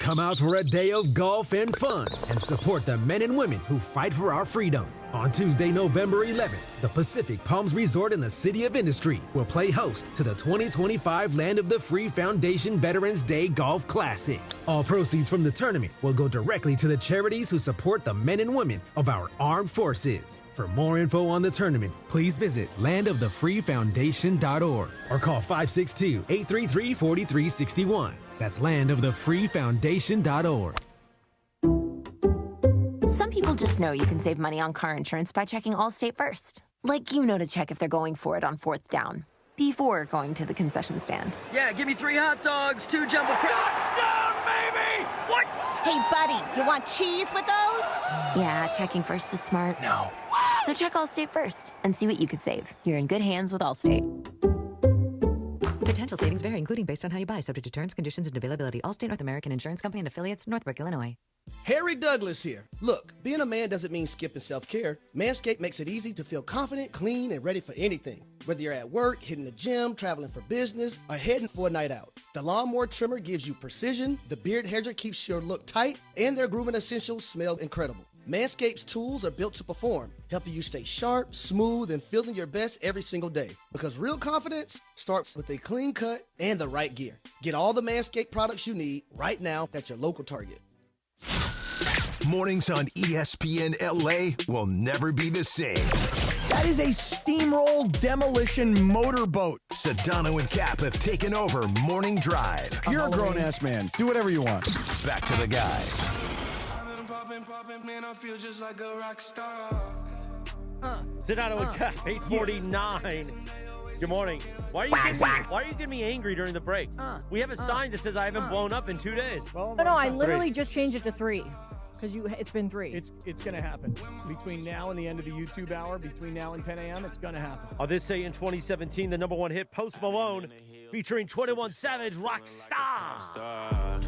Come out for a day of golf and fun and support the men and women who fight for our freedom. On Tuesday, November 11th, the Pacific Palms Resort in the City of Industry will play host to the 2025 Land of the Free Foundation Veterans Day Golf Classic. All proceeds from the tournament will go directly to the charities who support the men and women of our armed forces. For more info on the tournament, please visit landofthefreefoundation.org or call 562-833-4361. That's landofthefreefoundation.org. Some people just know you can save money on car insurance by checking Allstate first. Like to check if they're going for it on 4th down before going to the concession stand. Yeah, give me 3 hot dogs, 2 jumbo Touchdown, baby! What? Hey, buddy, you want cheese with those? Yeah, checking first is smart. No. So check Allstate first and see what you could save. You're in good hands with Allstate. Potential savings vary, including based on how you buy, subject to terms, conditions, and availability. Allstate North American Insurance Company and affiliates, Northbrook, Illinois. Harry Douglas here. Look, being a man doesn't mean skipping self-care. Manscaped makes it easy to feel confident, clean, and ready for anything. Whether you're at work, hitting the gym, traveling for business, or heading for a night out. The Lawnmower Trimmer gives you precision, the Beard Hedger keeps your look tight, and their grooming essentials smell incredible. Manscaped's tools are built to perform, helping you stay sharp, smooth, and feeling your best every single day. Because real confidence starts with a clean cut and the right gear. Get all the Manscaped products you need right now at your local Target. Mornings on ESPN LA will never be the same. That is a steamroll demolition motorboat. Sedano and Kap have taken over Morning Drive. You're a grown-ass man. Do whatever you want. Back to the guys. Man, I feel just like a rock star. Sedano and Kap, 8:49. Good morning. Why are you getting me angry during the break? We have a sign that says I haven't blown up in 2 days. No, I literally just changed it to 3. Because it's been 3. It's going to happen. Between now and the end of the YouTube hour, between now and 10 a.m., it's going to happen. On this day in 2017, the number 1 hit, Post Malone, featuring 21 Savage, Rockstar.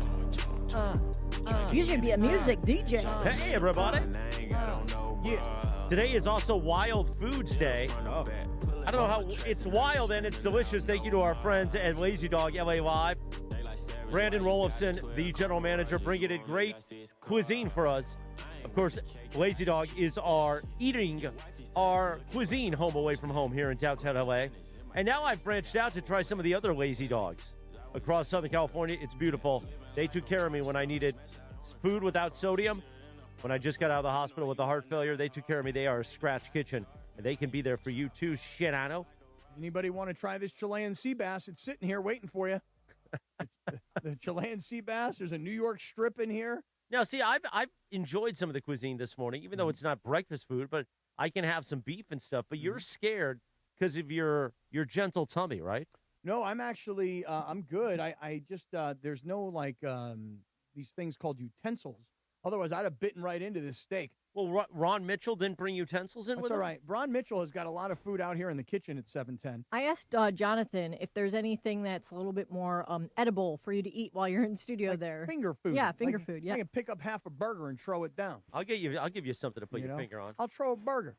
You should be a music DJ. Hey, everybody. Yeah. Today is also Wild Foods Day. I don't know how it's wild and it's delicious. Thank you to our friends at Lazy Dog LA Live. Brandon Rolofson, the general manager, bringing in great cuisine for us. Of course, Lazy Dog is our cuisine home away from home here in downtown LA. And now I've branched out to try some of the other Lazy Dogs across Southern California. It's beautiful. They took care of me when I needed food without sodium. When I just got out of the hospital with a heart failure, they took care of me. They are a scratch kitchen, and they can be there for you too, Sedano. Anybody want to try this Chilean sea bass? It's sitting here waiting for you. The Chilean sea bass. There's a New York strip in here. Now, see, I've enjoyed some of the cuisine this morning, even though it's not breakfast food, but I can have some beef and stuff. But you're scared because of your gentle tummy, right? No, I'm actually I'm good. I just there's no these things called utensils. Otherwise, I'd have bitten right into this steak. Well, Ron Mitchell didn't bring utensils in That's with all him? right. Ron Mitchell has got a lot of food out here in the kitchen at 710. I asked Jonathan if there's anything that's a little bit more edible for you to eat while you're in studio there. Finger food. Yeah, finger food. Yeah. I can pick up half a burger and throw it down. I'll give you something to put your finger on. I'll throw a burger,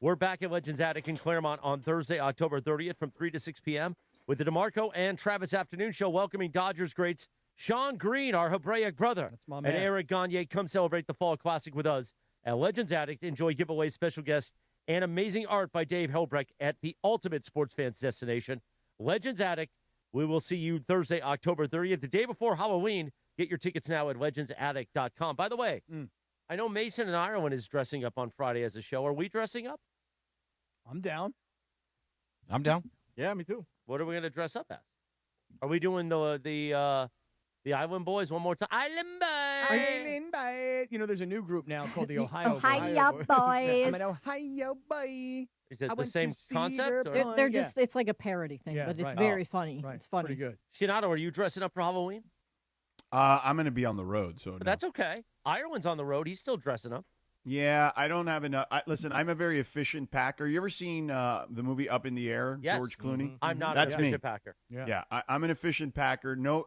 We're back at Legends Attic in Claremont on Thursday, October 30th from 3 to 6 p.m. with the DeMarco and Travis Afternoon Show welcoming Dodgers greats Sean Green, our Hebraic brother, my man. and Eric Gagne. Come celebrate the Fall Classic with us at Legends Attic. Enjoy giveaways, special guests, and amazing art by Dave Helbrecht at the ultimate sports fans destination, Legends Attic. We will see you Thursday, October 30th, the day before Halloween. Get your tickets now at legendsattic.com. By the way, I know Mason and Ireland is dressing up on Friday as a show. Are we dressing up? I'm down. I'm down. Yeah, me too. What are we going to dress up as? Are we doing the Island Boys one more time? Island Boys! Island Boys! There's a new group now called the Ohio Boys. Ohio Boys. I'm an Ohio boy. Is it the same concept? They're just, it's like a parody thing, but it's very funny. Right. It's funny. Pretty good. Shinato, are you dressing up for Halloween? I'm going to be on the road, so That's okay. Ireland's on the road. He's still dressing up. Yeah, I don't have enough. Listen, I'm a very efficient packer. You ever seen the movie Up in the Air? Yes. George Clooney. I'm not That's an me. efficient packer. Yeah, I'm an efficient packer. No,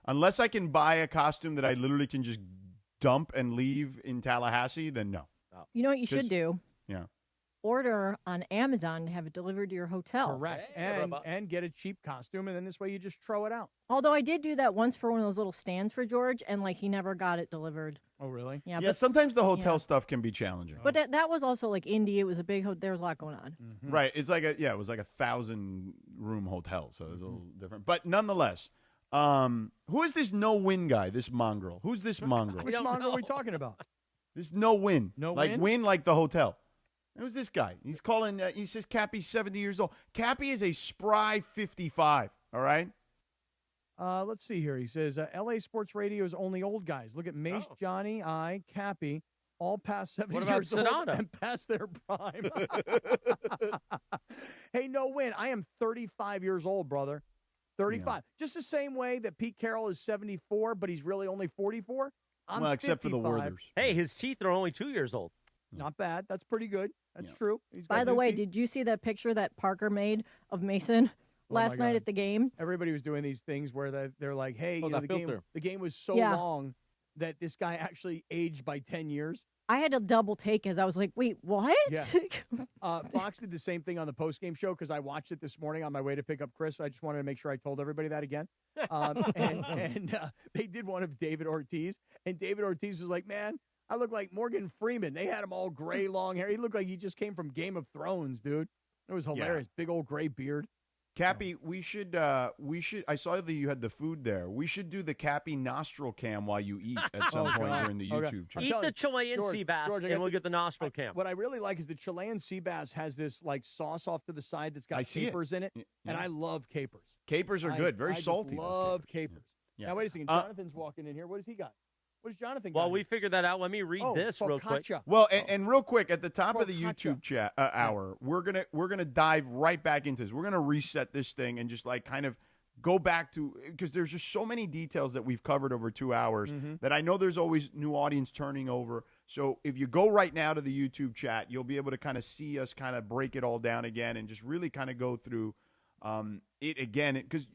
unless I can buy a costume that I literally can just dump and leave in Tallahassee, then no. You know what you should do? Yeah. order on Amazon and have it delivered to your hotel. Correct. And get a cheap costume, and then this way you just throw it out. Although I did do that once for one of those little stands for George, and he never got it delivered. Oh, really? Yeah. Yeah, sometimes the hotel stuff can be challenging. But that was also Indy. It was a big there was a lot going on. Mm-hmm. Right. It's it was like a 1,000-room hotel, so it was a little different. But nonetheless, who is this no-win guy, this mongrel? Who's this mongrel? Which mongrel are we talking about? This no-win. No like win? Win like the hotel. Who's this guy? He's calling, he says Cappy's 70 years old. Cappy is a spry 55, all right? Let's see here. He says, LA Sports Radio is only old guys. Look at Mace, Johnny, Cappy, all past 70 years old and past their prime. Hey, no win. I am 35 years old, brother. 35. Yeah. Just the same way that Pete Carroll is 74, but he's really only 44. I'm except 55. for the Werthers. Hey, his teeth are only 2 years old. Not bad. That's pretty good. That's true. By the way, did you see that picture that Parker made of Mason last night at the game? Everybody was doing these things where they're like, hey, the game was so long that this guy actually aged by 10 years. I had to double take as I was like, wait, what? Yeah. Fox did the same thing on the postgame show because I watched it this morning on my way to pick up Chris. So I just wanted to make sure I told everybody that again. And they did one of David Ortiz. And David Ortiz was like, man, I look like Morgan Freeman. They had him all gray, long hair. He looked like he just came from Game of Thrones, dude. It was hilarious. Yeah. Big old gray beard. Cappy, we should, I saw that you had the food there. We should do the Cappy nostril cam while you eat at some point during the YouTube channel. Eat the Chilean sea bass, and we'll get the nostril cam. What I really like is the Chilean sea bass has this sauce off to the side that's got capers in it, and I love capers. Capers are good, very salty. I love capers. Yeah. Now, wait a second. Jonathan's walking in here. What has he got? What does Jonathan got? Well, we figured that out. Let me read this real quick. Well, and real quick, at the top of the YouTube chat hour, we're gonna dive right back into this. We're gonna reset this thing and just kind of go back to, because there's just so many details that we've covered over 2 hours that I know there's always new audience turning over. So if you go right now to the YouTube chat, you'll be able to kind of see us kind of break it all down again and just really kind of go through it again, because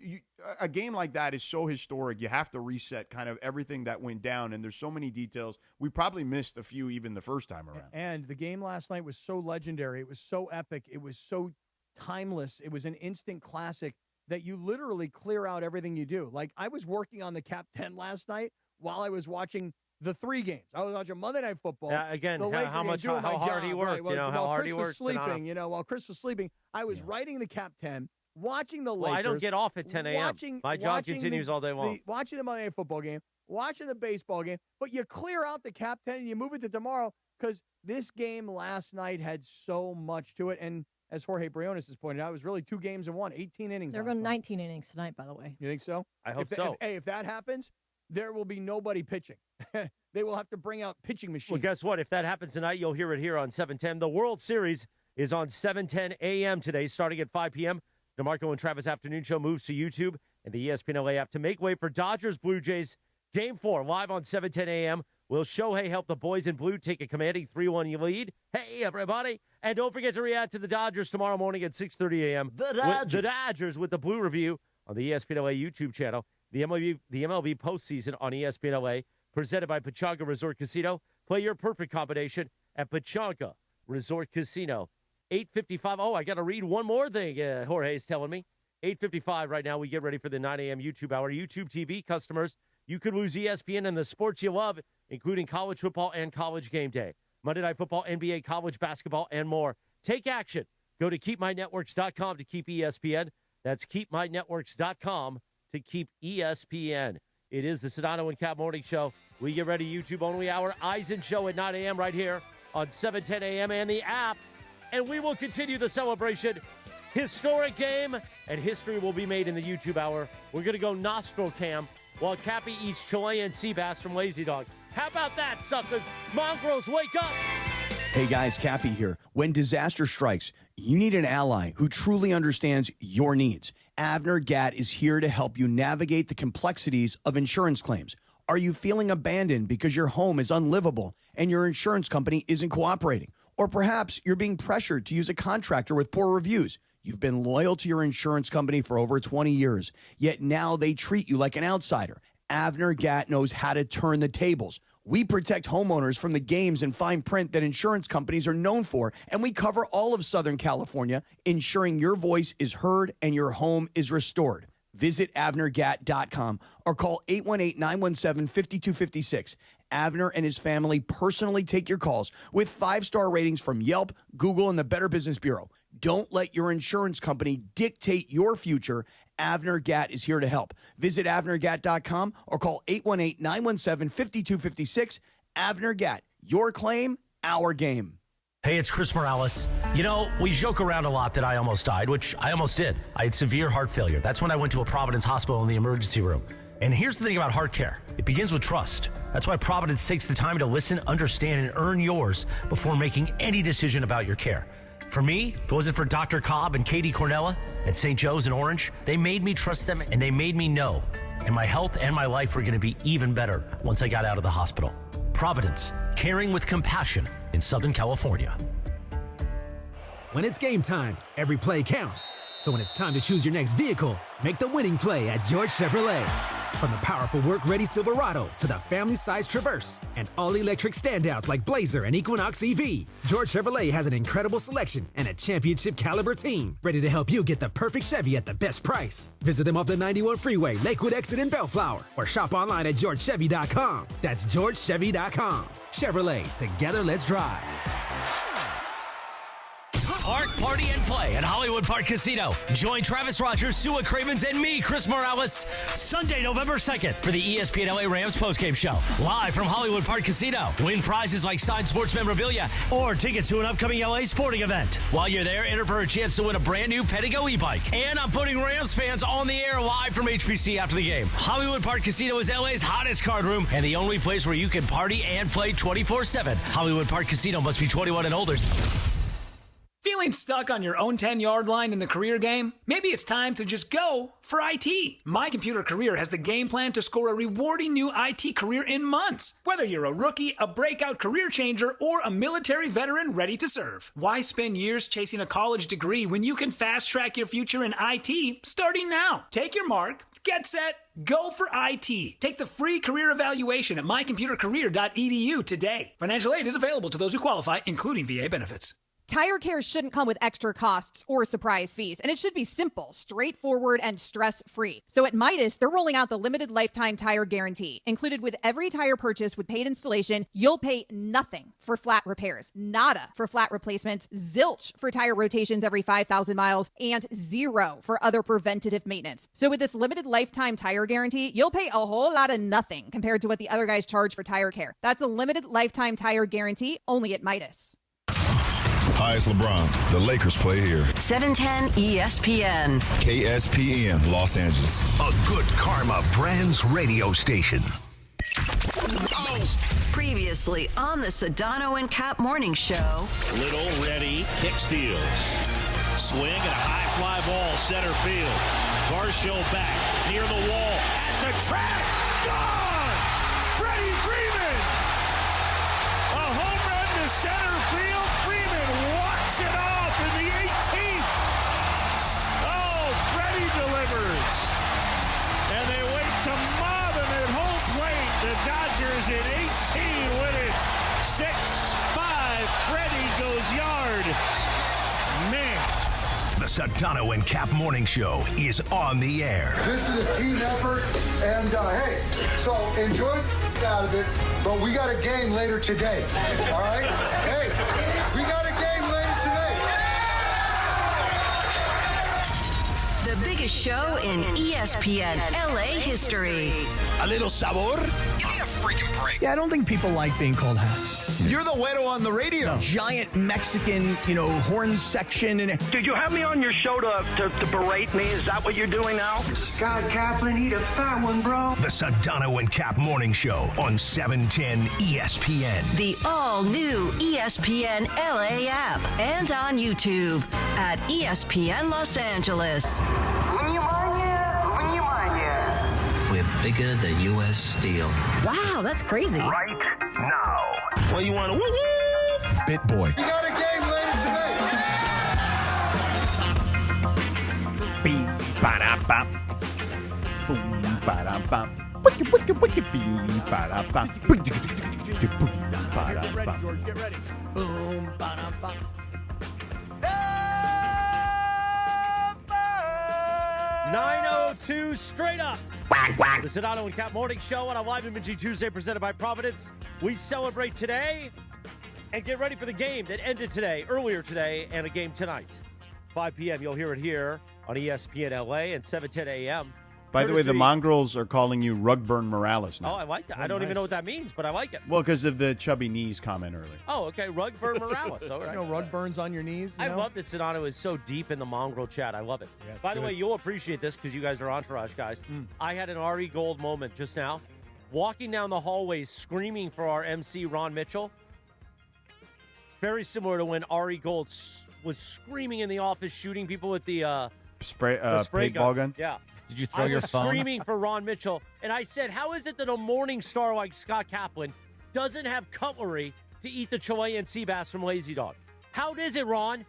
a game like that is so historic. You have to reset kind of everything that went down, and there's so many details. We probably missed a few even the first time around. And the game last night was so legendary. It was so epic. It was so timeless. It was an instant classic that you literally clear out everything you do. Like, I was working on the Cap 10 last night while I was watching the 3 games. I was watching Monday Night Football. Again, how hard he worked. Right? How hard he worked. Sleeping, while Chris was sleeping, I was writing the Cap 10. Watching the Lakers. Well, I don't get off at 10 a.m. My job continues all day long. Watching the Monday Night Football game, watching the baseball game, but you clear out the Cap 10 and you move it to tomorrow because this game last night had so much to it. And as Jorge Briones has pointed out, it was really 2 games in one, 18 innings. They're going 19 innings tonight, by the way. You think so? I hope so. If that happens, there will be nobody pitching. They will have to bring out pitching machines. Well, guess what? If that happens tonight, you'll hear it here on 710. The World Series is on 7:10 a.m. today, starting at 5 p.m. DeMarco and Travis Afternoon Show moves to YouTube and the ESPN LA app to make way for Dodgers Blue Jays Game 4 live on 7:10 a.m. Will Shohei help the boys in blue take a commanding 3-1 lead? Hey, everybody. And don't forget to react to the Dodgers tomorrow morning at 6:30 a.m. The Dodgers with the Blue Review on the ESPN LA YouTube channel. The MLB postseason on ESPN LA, presented by Pechanga Resort Casino. Play your perfect combination at Pechanga Resort Casino. 8:55. Oh, I got to read one more thing, Jorge's telling me. 8:55 right now. We get ready for the 9 a.m. YouTube hour. YouTube TV customers, you could lose ESPN and the sports you love, including college football and college game day. Monday Night Football, NBA, college basketball, and more. Take action. Go to keepmynetworks.com to keep ESPN. That's keepmynetworks.com to keep ESPN. It is the Sedano and Kap Morning Show. We get ready, YouTube only hour. Eisen Show at 9 a.m. right here on 7:10 a.m. and the app. And we will continue the celebration. Historic game, and history will be made in the YouTube hour. We're going to go nostril cam while Cappy eats Chilean sea bass from Lazy Dog. How about that, suckers? Mongrels, wake up! Hey guys, Cappy here. When disaster strikes, you need an ally who truly understands your needs. Avner Gatt is here to help you navigate the complexities of insurance claims. Are you feeling abandoned because your home is unlivable and your insurance company isn't cooperating? Or perhaps you're being pressured to use a contractor with poor reviews. You've been loyal to your insurance company for over 20 years, yet now they treat you like an outsider. Avner Gatt knows how to turn the tables. We protect homeowners from the games and fine print that insurance companies are known for, and we cover all of Southern California, ensuring your voice is heard and your home is restored. Visit AvnerGatt.com or call 818-917-5256. Avner and his family personally take your calls with 5-star ratings from Yelp, Google, and the Better Business Bureau. Don't let your insurance company dictate your future. Avner Gatt is here to help. Visit AvnerGatt.com or call 818-917-5256. Avner Gatt, your claim, our game. Hey, it's Chris Morales. You know, we joke around a lot that I almost died, which I almost did. I had severe heart failure. That's when I went to a Providence hospital in the emergency room. And here's the thing about heart care. It begins with trust. That's why Providence takes the time to listen, understand, and earn yours before making any decision about your care. For me, if it wasn't for Dr. Cobb and Katie Cornella at St. Joe's in Orange, they made me trust them and they made me know. And my health and my life were going to be even better once I got out of the hospital. Providence, caring with compassion in Southern California. When it's game time, every play counts. So when it's time to choose your next vehicle, make the winning play at George Chevrolet. From the powerful work-ready Silverado to the family-sized Traverse and all-electric standouts like Blazer and Equinox EV, George Chevrolet has an incredible selection and a championship-caliber team ready to help you get the perfect Chevy at the best price. Visit them off the 91 Freeway, Lakewood Exit in Bellflower, or shop online at GeorgeChevy.com. That's GeorgeChevy.com. Chevrolet, together let's drive. Park, party, and play at Hollywood Park Casino. Join Travis Rogers, Sua Cravens, and me, Chris Morales, Sunday, November 2nd for the ESPN LA Rams postgame show. Live from Hollywood Park Casino. Win prizes like signed sports memorabilia or tickets to an upcoming LA sporting event. While you're there, enter for a chance to win a brand new Pedigo e-bike. And I'm putting Rams fans on the air live from HBC after the game. Hollywood Park Casino is LA's hottest card room and the only place where you can party and play 24/7. Hollywood Park Casino must be 21 and older. Feeling stuck on your own 10-yard line in the career game? Maybe it's time to just go for IT. My Computer Career has the game plan to score a rewarding new IT career in months. Whether you're a rookie, a breakout career changer, or a military veteran ready to serve. Why spend years chasing a college degree when you can fast-track your future in IT starting now? Take your mark, get set, go for IT. Take the free career evaluation at mycomputercareer.edu today. Financial aid is available to those who qualify, including VA benefits. Tire care shouldn't come with extra costs or surprise fees, and it should be simple, straightforward, and stress-free. So at Midas, they're rolling out the limited lifetime tire guarantee. Included with every tire purchase with paid installation, you'll pay nothing for flat repairs, nada for flat replacements, zilch for tire rotations every 5,000 miles, and zero for other preventative maintenance. So with this limited lifetime tire guarantee, you'll pay a whole lot of nothing compared to what the other guys charge for tire care. That's a limited lifetime tire guarantee only at Midas. Hi, it's LeBron. The Lakers play here. 710 ESPN. KSPN, Los Angeles. A Good Karma Brands radio station. Previously on the Sedano and Kap Morning Show. Little ready, kick steals. Swing and a high fly ball, center field. Kershaw back, near the wall, at the track. Gone! Freddy Freeman! A home run to center field. Walks it off in the 18th. Oh, Freddie delivers. And they wait to mob him at home plate. The Dodgers in 18 win it. 6-5. Freddie goes yard. Man. The Sedano and Kap Morning Show is on the air. This is a team effort, and hey, so enjoy out of it, but we got a game later today, all right? Hey, we got a game later today. The biggest show in ESPN LA history. A little sabor? Give me a freaking break. Yeah, I don't think people like being called hacks. You're the güero on the radio. Giant Mexican, horn section. And Did you have me on your show to berate me? Is that what you're doing now? Scott Kaplan, eat a fat one, bro. The Sedano and Kap Morning Show on 710 ESPN. The all-new ESPN LA app and on YouTube at ESPN Los Angeles. We're bigger than U.S. Steel. Wow, that's crazy. Right now. Well, you want to woo-woo? Bit boy. We got a game later today. Beep, ba-da-bop. Boom, ba-da-bop. Get ready, George. Get ready. Boom, ba-dum-bum. 9:02 straight up. The Sedano and Kap Morning Show on a live imaging Tuesday presented by Providence. We celebrate today and get ready for the game that ended today, earlier today, and a game tonight. 5 p.m. You'll hear it here on ESPN LA and 7:10 a.m. By the way, the mongrels are calling you Rugburn Morales Oh, now. I like that. I don't even know what that means, but I like it. Well, because of the chubby knees comment earlier. Oh, okay. Rugburn Morales. All right. Rug burns on your knees. I love that Sedano is so deep in the mongrel chat. I love it. Yeah, it's By the good. way, you'll appreciate this because you guys are entourage guys. I had an Ari Gold moment just now. Walking down the hallways screaming for our MC, Ron Mitchell. Very similar to when Ari Gold was screaming in the office, shooting people with the spray paintball gun? Yeah. Did you throw your phone? I was screaming for Ron Mitchell, and I said, how is it that a morning star like Scott Kaplan doesn't have cutlery to eat the Chilean sea bass from Lazy Dog? How is it, Ron?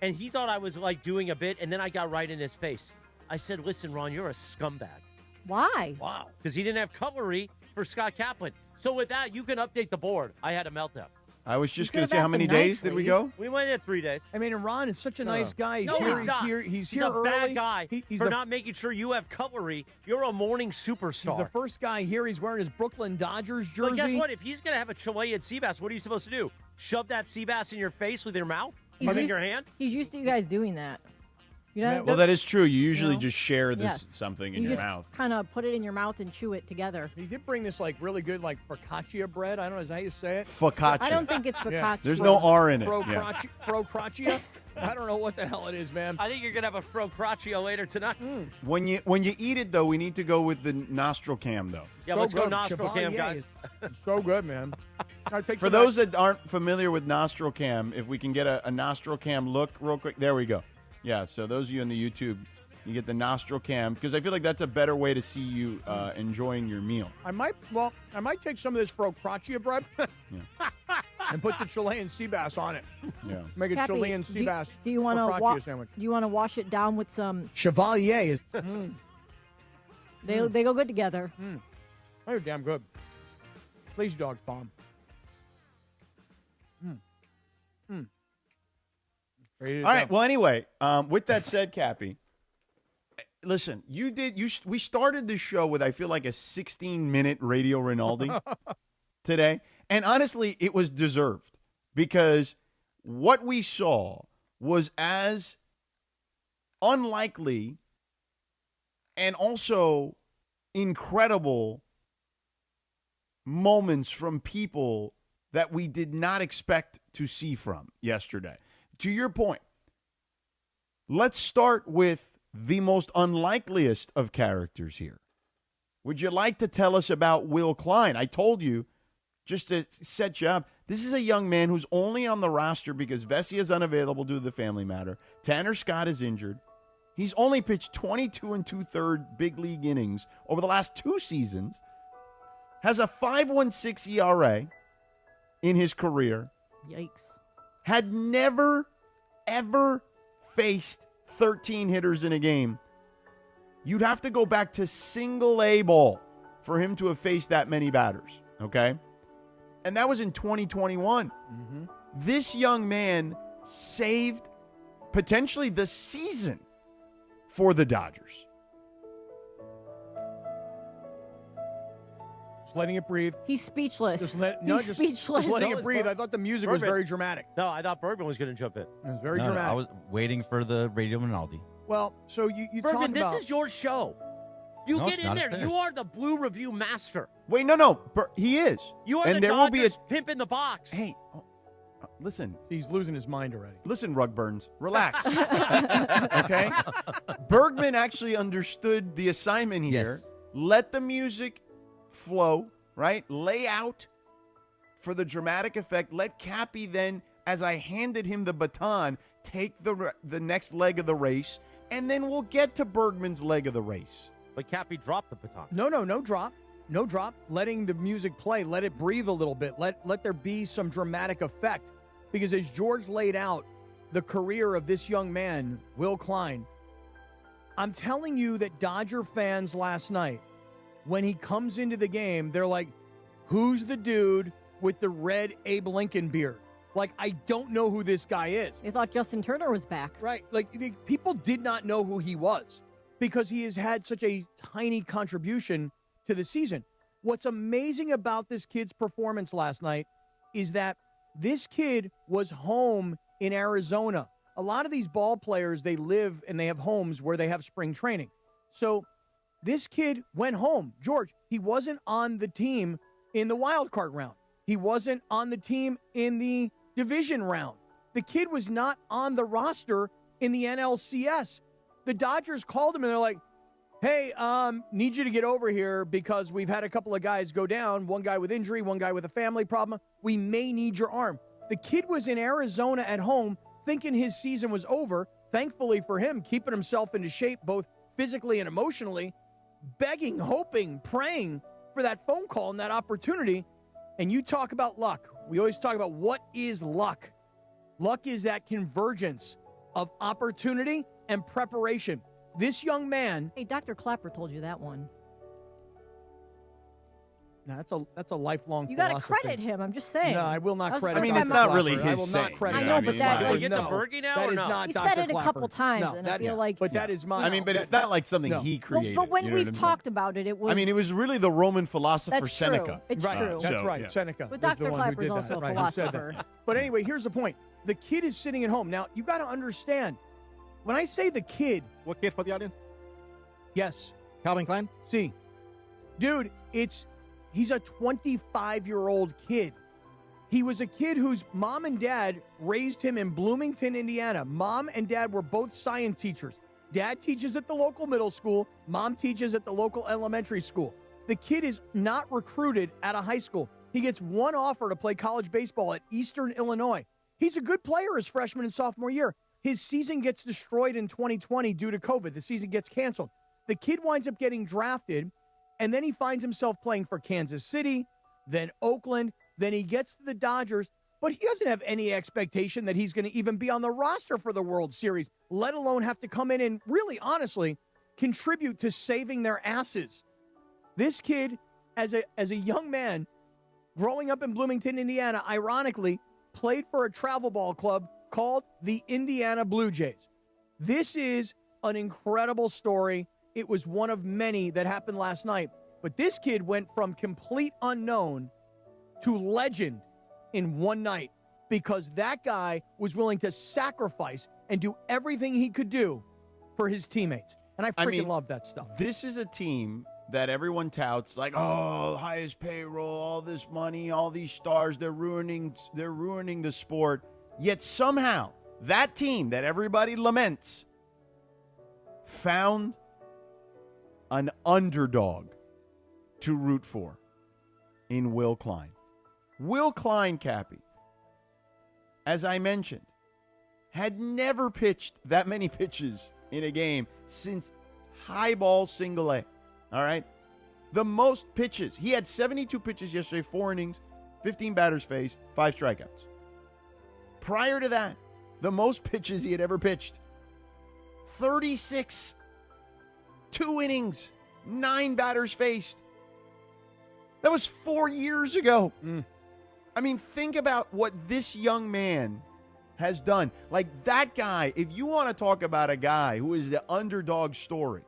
And he thought I was, like, doing a bit, and then I got right in his face. I said, listen, Ron, you're a scumbag. Why? Wow. Because he didn't have cutlery for Scott Kaplan. So with that, you can update the board. I had a meltdown. I was just going to say, how many days did we go? We went in 3 days. I mean, and Ron is such a nice guy. No, he's not. He's He's here a bad early. guy He's for the, not making sure you have cutlery. You're a morning superstar. He's the first guy here. He's wearing his Brooklyn Dodgers jersey. But guess what? If he's going to have a Chilean sea bass, what are you supposed to do? Shove that sea bass in your face with your mouth? In your hand? He's used to you guys doing that. You know, Well, that is true. You usually just share this Yes. something in you your just mouth. kind of put it in your mouth and chew it together. He did bring this like really good like focaccia bread. I don't know, is that how you say it? Focaccia. I don't think it's focaccia. There's no R in it. Procaccia? I don't know what the hell it is, man. I think you're going to have a Procaccio later tonight. When you eat it, though, we need to go with the nostril cam, though. Yeah, let's go nostril cam, guys. So good, man. For those that aren't familiar with nostril cam, if we can get a nostril cam look real quick. There we go. Yeah, so those of you on the YouTube, you get the nostril cam, because I feel like that's a better way to see you enjoying your meal. I might take some of this focaccia bread and put the Chilean sea bass on it. Yeah. Make a Cappy, Chilean sea bass Do you want focaccia to sandwich. Do you want to wash it down with some? Chevalier is. They go good together. They're damn good. Lazy Dog's bomb. All right. Well, anyway, with that said, Cappy, listen, we started this show with, I feel like, a 16-minute Radio Rinaldi today. And honestly, it was deserved because what we saw was as unlikely and also incredible moments from people that we did not expect to see from yesterday. To your point, let's start with the most unlikeliest of characters here. Would you like to tell us about Will Klein? I told you, just to set you up, this is a young man who's only on the roster because Vesey is unavailable due to the family matter. Tanner Scott is injured. He's only pitched 22 2/3 big league innings over the last 2 seasons. Has a 5.16 ERA in his career. Yikes. Had never, ever faced 13 hitters in a game. You'd have to go back to single A ball for him to have faced that many batters, okay? And that was in 2021. This young man saved potentially the season for the Dodgers. Just letting it breathe. He's speechless. Just He's speechless. Just letting it breathe. I thought the music was Bergman. very dramatic. No, I thought Bergman was going to jump in. It was very No, dramatic. I was waiting for the Radio Rinaldi. Well, so you Bergman, talk this about... is your show. You No, get it's in not. there. It's You finished. are the Blue Review master. Wait, no. He is. You are and the there will be Dodgers pimp in the box. Hey, listen. He's losing his mind already. Listen, Rugburns, relax. Okay? Bergman actually understood the assignment here. Yes. Let the music flow, right? Lay out for the dramatic effect. Let Cappy then, as I handed him the baton, take the next leg of the race, and then we'll get to Bergman's leg of the race. But Cappy dropped the baton. No drop. No drop. Letting the music play. Let it breathe a little bit. Let there be some dramatic effect. Because as George laid out the career of this young man, Will Klein, I'm telling you that Dodger fans last night when he comes into the game, they're like, who's the dude with the red Abe Lincoln beard? Like, I don't know who this guy is. They thought Justin Turner was back. Right. Like, people did not know who he was because he has had such a tiny contribution to the season. What's amazing about this kid's performance last night is that this kid was home in Arizona. A lot of these ball players, they live and they have homes where they have spring training. So this kid went home. George, he wasn't on the team in the wild card round. He wasn't on the team in the division round. The kid was not on the roster in the NLCS. The Dodgers called him and they're like, hey, need you to get over here because we've had a couple of guys go down, one guy with injury, one guy with a family problem. We may need your arm. The kid was in Arizona at home thinking his season was over. Thankfully for him, keeping himself into shape both physically and emotionally, begging, hoping, praying for that phone call and that opportunity. And you talk about luck. We always talk about what is luck. Luck is that convergence of opportunity and preparation. This young man. Hey, Dr. Clapper told you that one. That's a lifelong. You got to credit him. I'm just saying. No, I will not credit. I mean, Dr. it's not Clapper. really his I will saying. not credit. I know, but that. Do we get the Bergie now that or is no? not He Dr. said it a Clapper. couple times, No, and I feel like. But that is my. I mean, but it's not like something he created. But when you know we've what I mean? talked about it, it was. I mean, it was really the Roman philosopher That's Seneca. true. It's right. true. That's So, right. yeah. Seneca. But was the Dr. one who Clapper's did also that. a Right, who said that. philosopher. But anyway, here's the point. The kid is sitting at home. Now, you got to understand, when I say the kid. What kid for the audience? Yes. Calvin Klein? See. Dude, he's a 25-year-old kid. He was a kid whose mom and dad raised him in Bloomington, Indiana. Mom and dad were both science teachers. Dad teaches at the local middle school. Mom teaches at the local elementary school. The kid is not recruited at a high school. He gets one offer to play college baseball at Eastern Illinois. He's a good player his freshman and sophomore year. His season gets destroyed in 2020 due to COVID. The season gets canceled. The kid winds up getting drafted, and then he finds himself playing for Kansas City, then Oakland, then he gets to the Dodgers, but he doesn't have any expectation that he's going to even be on the roster for the World Series, let alone have to come in and really, honestly, contribute to saving their asses. This kid, as a young man, growing up in Bloomington, Indiana, ironically, played for a travel ball club called the Indiana Blue Jays. This is an incredible story. It was one of many that happened last night. But this kid went from complete unknown to legend in one night because that guy was willing to sacrifice and do everything he could do for his teammates. And I freaking love that stuff. This is a team that everyone touts like, oh, highest payroll, all this money, all these stars, they're ruining the sport. Yet somehow that team that everybody laments found an underdog to root for in Will Klein. Will Klein, Cappy, as I mentioned, had never pitched that many pitches in a game since high ball single A. All right? The most pitches. He had 72 pitches yesterday, 4 innings, 15 batters faced, 5 strikeouts. Prior to that, the most pitches he had ever pitched, 36, 2 innings, 9 batters faced. That was 4 years ago. I mean, think about what this young man has done. Like that guy, if you want to talk about a guy who is the underdog story,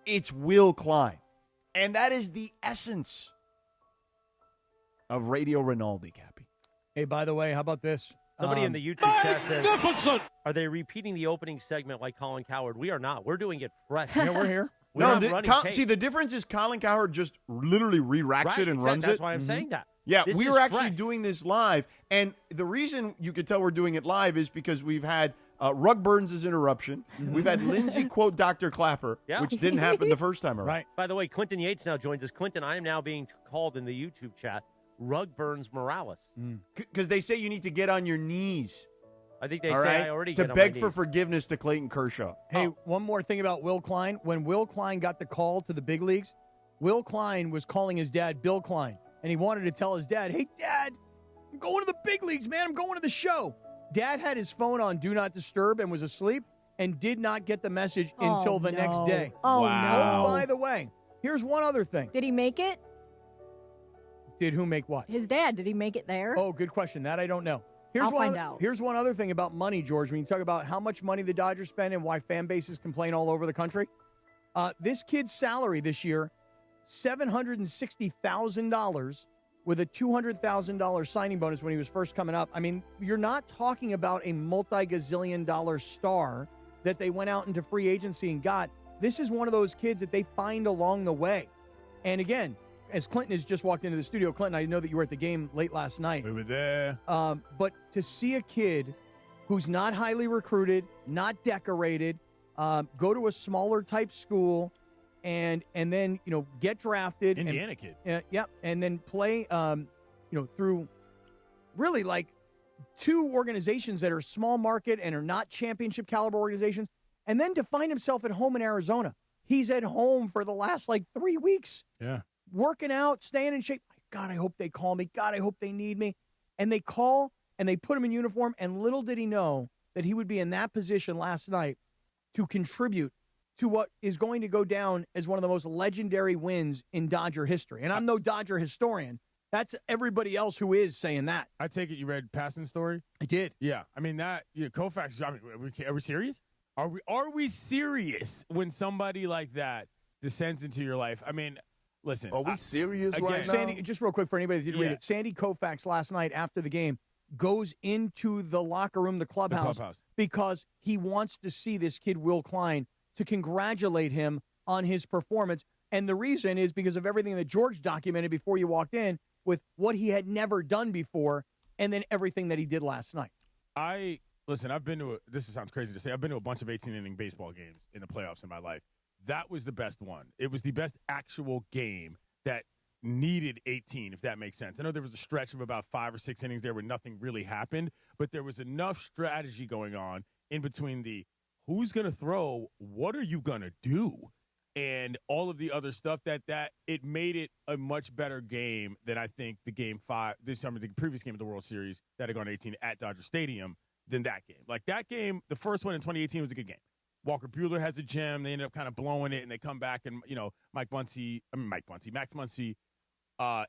it's Will Klein. And that is the essence of Radio Rinaldi, Cappy. Hey, by the way, how about this? Somebody in the YouTube chat says, are they repeating the opening segment like Colin Cowherd? We are not. We're doing it fresh. Yeah, we're here. See, the difference is Colin Cowherd just literally re-racks it and runs it. That's why I'm saying that. Yeah, This we is were actually fresh. doing this live, and the reason you could tell we're doing it live is because we've had Rug Burns' interruption. We've had Lindsay quote Dr. Clapper, which didn't happen the first time around. Right. By the way, Quentin Yates now joins us. Quentin, I am now being called in the YouTube chat Rug Burns Morales. Because they say you need to get on your knees. I think they all say right? I already to get on beg my for knees. forgiveness to Clayton Kershaw. Hey, one more thing about Will Klein. When Will Klein got the call to the big leagues, Will Klein was calling his dad Bill Klein, and he wanted to tell his dad, hey, Dad, I'm going to the big leagues, man. I'm going to the show. Dad had his phone on Do Not Disturb and was asleep and did not get the message until the next day. Oh, Wow. no. Oh, by the way, Here's one other thing. Did he make it? Did who make what? His dad. Did he make it there? Oh, good question. That I don't know. I'll find out. Here's one other thing about money, George. When you talk about how much money the Dodgers spend and why fan bases complain all over the country, this kid's salary this year, $760,000 with a $200,000 signing bonus when he was first coming up. I mean, you're not talking about a multi-gazillion-dollar star that they went out into free agency and got. This is one of those kids that they find along the way. And again, as Clinton has just walked into the studio, Clinton, I know that you were at the game late last night. We were there. But to see a kid who's not highly recruited, not decorated, go to a smaller type school, and then get drafted, Indiana kid, and then play, through really like two organizations that are small market and are not championship caliber organizations, and then to find himself at home in Arizona. He's at home for the last 3 weeks. Yeah. Working out, staying in shape. God, I hope they call me. God, I hope they need me. And they call, and they put him in uniform, and little did he know that he would be in that position last night to contribute to what is going to go down as one of the most legendary wins in Dodger history. And I'm no Dodger historian. That's everybody else who is saying that. I take it you read Passan's story? I did. Yeah. I mean, Koufax, are we serious? Are we serious when somebody like that descends into your life? I mean, listen. Are we serious right now? Sandy, just real quick for anybody that didn't read it, Sandy Koufax last night after the game goes into the locker room, the clubhouse, because he wants to see this kid, Will Klein, to congratulate him on his performance. And the reason is because of everything that George documented before you walked in with what he had never done before and then everything that he did last night. Listen, this sounds crazy to say, I've been to a bunch of 18-inning baseball games in the playoffs in my life. That was the best one. It was the best actual game that needed 18, if that makes sense. I know there was a stretch of about 5 or 6 innings there where nothing really happened, but there was enough strategy going on in between the who's going to throw, what are you going to do, and all of the other stuff that it made it a much better game than I think the previous game of the World Series that had gone 18 at Dodger Stadium than that game. Like that game, the first one in 2018 was a good game. Walker Buehler has a gem. They ended up kind of blowing it, and they come back, and Max Muncy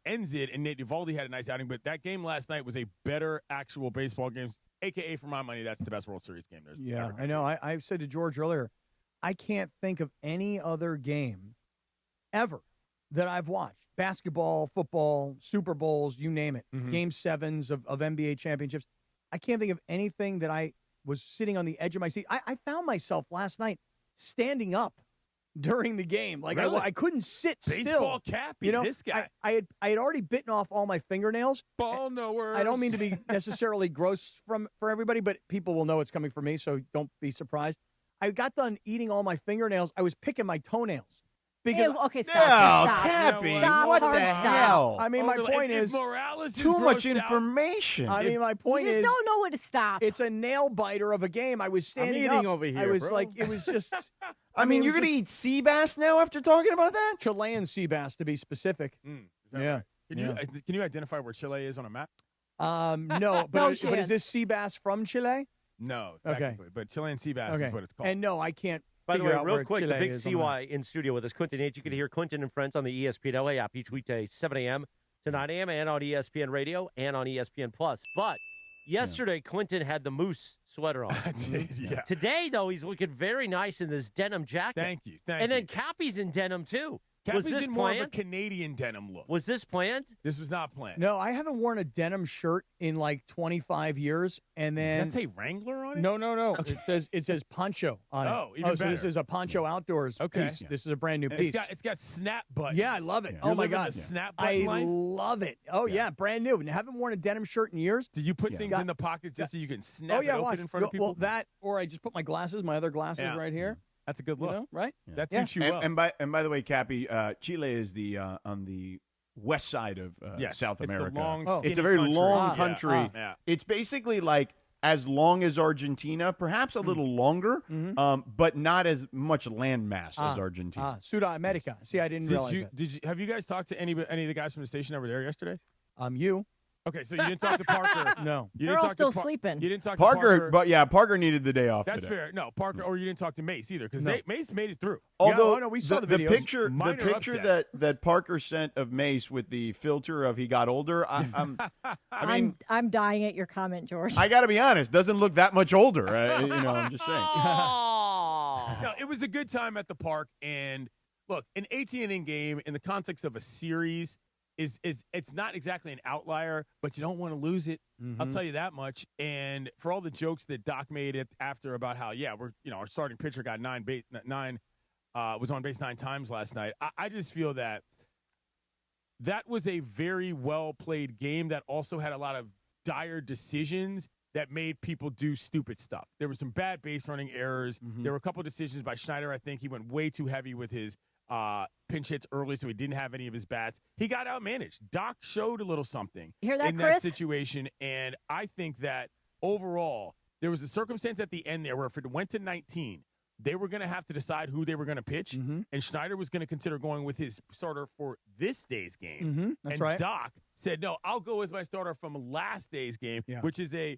ends it, and Nate Eovaldi had a nice outing. But that game last night was a better actual baseball game, a.k.a. for my money, that's the best World Series game there's ever Yeah, been. I know. I said to George earlier, I can't think of any other game ever that I've watched. Basketball, football, Super Bowls, you name it. Game 7s of NBA championships. I can't think of anything that I was sitting on the edge of my seat. I found myself last night standing up during the game. Like really? I couldn't sit still. Baseball Cappy, this guy. I had already bitten off all my fingernails. Ball knowers. I don't mean to be necessarily gross for everybody, but people will know it's coming from me, so don't be surprised. I got done eating all my fingernails. I was picking my toenails. Because, okay, stop. Cappy, Stop, what hard the stop. hell? I mean, my point is too much information. I mean, my point You is just don't know where to stop. it's a nail biter of a game. I was standing eating up. over here, I was bro. like, it was just. I mean, it you're was going to just eat sea bass now after talking about that? Chilean sea bass, to be specific. Is that Yeah. right? Can you identify where Chile is on a map? No, but is chance. this sea bass from Chile? No, Okay. technically, but Chilean sea bass is what it's called. And no, I can't. By the figure way, out real where quick, Chile the big is on the CY in studio with us, Clinton H. You can hear Clinton and Friends on the ESPN LA app each weekday, 7 a.m. to 9 a.m. and on ESPN Radio and on ESPN Plus. But yesterday, Clinton had the Moose sweater on. I did, yeah. Today, though, he's looking very nice in this denim jacket. Thank you. And then Cappy's in denim, too. Cappy's was this in more planned? of a Canadian denim look. Was this planned? This was not planned. No, I haven't worn a denim shirt in like 25 years. And then Does that say Wrangler on it? No. It says poncho on it. Oh, even so better. this is a poncho outdoors piece. Yeah. This is a brand new And piece. It's got snap buttons. Yeah, I love it. You're Oh my living God, the snap button I life? love it. Oh yeah, brand new. And haven't worn a denim shirt in years. Do you put things in the pocket just so you can snap Oh yeah, it open watch. in front of people? Well, that or I just put my glasses, my other glasses, right here. That's a good look. You know, right? That suits you well. And by the way, Cappy, Chile is the on the west side of South it's the America. long, It's a skinny very country. long Yeah. country. Yeah. It's basically like as long as Argentina, perhaps a little longer, but not as much landmass as Argentina. Sudamerica. See, I didn't realize that. Have you guys talked to any of the guys from the station over there yesterday? You. Okay, so you didn't talk to Parker. No. You They're didn't all talk still to sleeping. You didn't talk Parker, to Parker. but yeah, Parker needed the day off That's today. fair. No, Parker, or you didn't talk to Mace either because Mace made it through. Although no, we saw the videos. picture Minor upset. that Parker sent of Mace with the filter of he got older, I'm dying at your comment, George. I got to be honest, doesn't look that much older. I'm just saying. No, it was a good time at the park, and look, an 18-inning game in the context of a series is it's not exactly an outlier, but you don't want to lose it. Mm-hmm. I'll tell you that much. And for all the jokes that Doc made it after about how we're our starting pitcher got was on base 9 times last night. I just feel that was a very well played game that also had a lot of dire decisions that made people do stupid stuff. There were some bad base running errors. Mm-hmm. There were a couple of decisions by Schneider. I think he went way too heavy with his pinch hits early, so he didn't have any of his bats. He got outmanaged. Doc showed a little something Hear that, in Chris? that situation, and I think that overall there was a circumstance at the end there where if it went to 19, they were going to have to decide who they were going to pitch, and Schneider was going to consider going with his starter for this day's game. That's and right. Doc said, no, I'll go with my starter from last day's game, which is a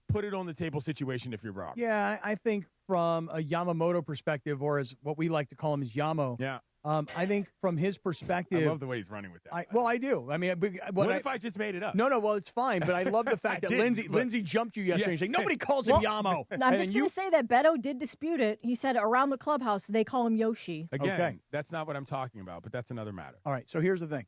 put-it-on-the-table situation if you're Rob. Yeah, I think from a Yamamoto perspective, or as what we like to call him is Yamo. Yeah. I think from his perspective, I love the way he's running with that. I do. I mean, what if I just made it up? No, well, it's fine. But I love the fact that Lindsay jumped you yesterday and saying nobody calls him Yamo. I'm just going to say that Beto did dispute it. He said around the clubhouse they call him Yoshi. Again, that's not what I'm talking about, but that's another matter. All right, so here's the thing.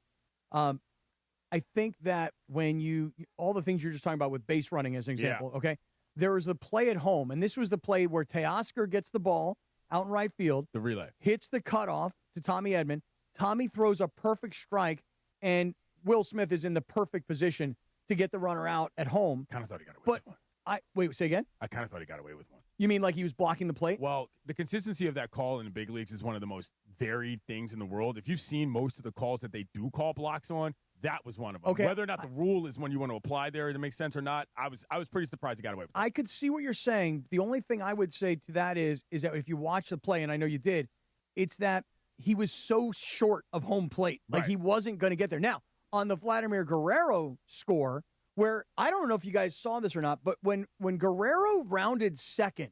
I think that when all the things you're just talking about with base running as an example, okay, there was the play at home, and this was the play where Teoscar gets the ball out in right field. The relay. Hits the cutoff to Tommy Edman. Tommy throws a perfect strike, and Will Smith is in the perfect position to get the runner out at home. Kind of thought he got away with one. Wait, say again? I kind of thought he got away with one. You mean like he was blocking the plate? Well, the consistency of that call in the big leagues is one of the most varied things in the world. If you've seen most of the calls that they do call blocks on, that was one of them. Okay. Whether or not the rule is one you want to apply there to make sense or not, I was pretty surprised he got away with it. I could see what you're saying. The only thing I would say to that is that if you watch the play, and I know you did, it's that he was so short of home plate. Like he wasn't going to get there. Now, on the Vladimir Guerrero score, where I don't know if you guys saw this or not, but when Guerrero rounded second,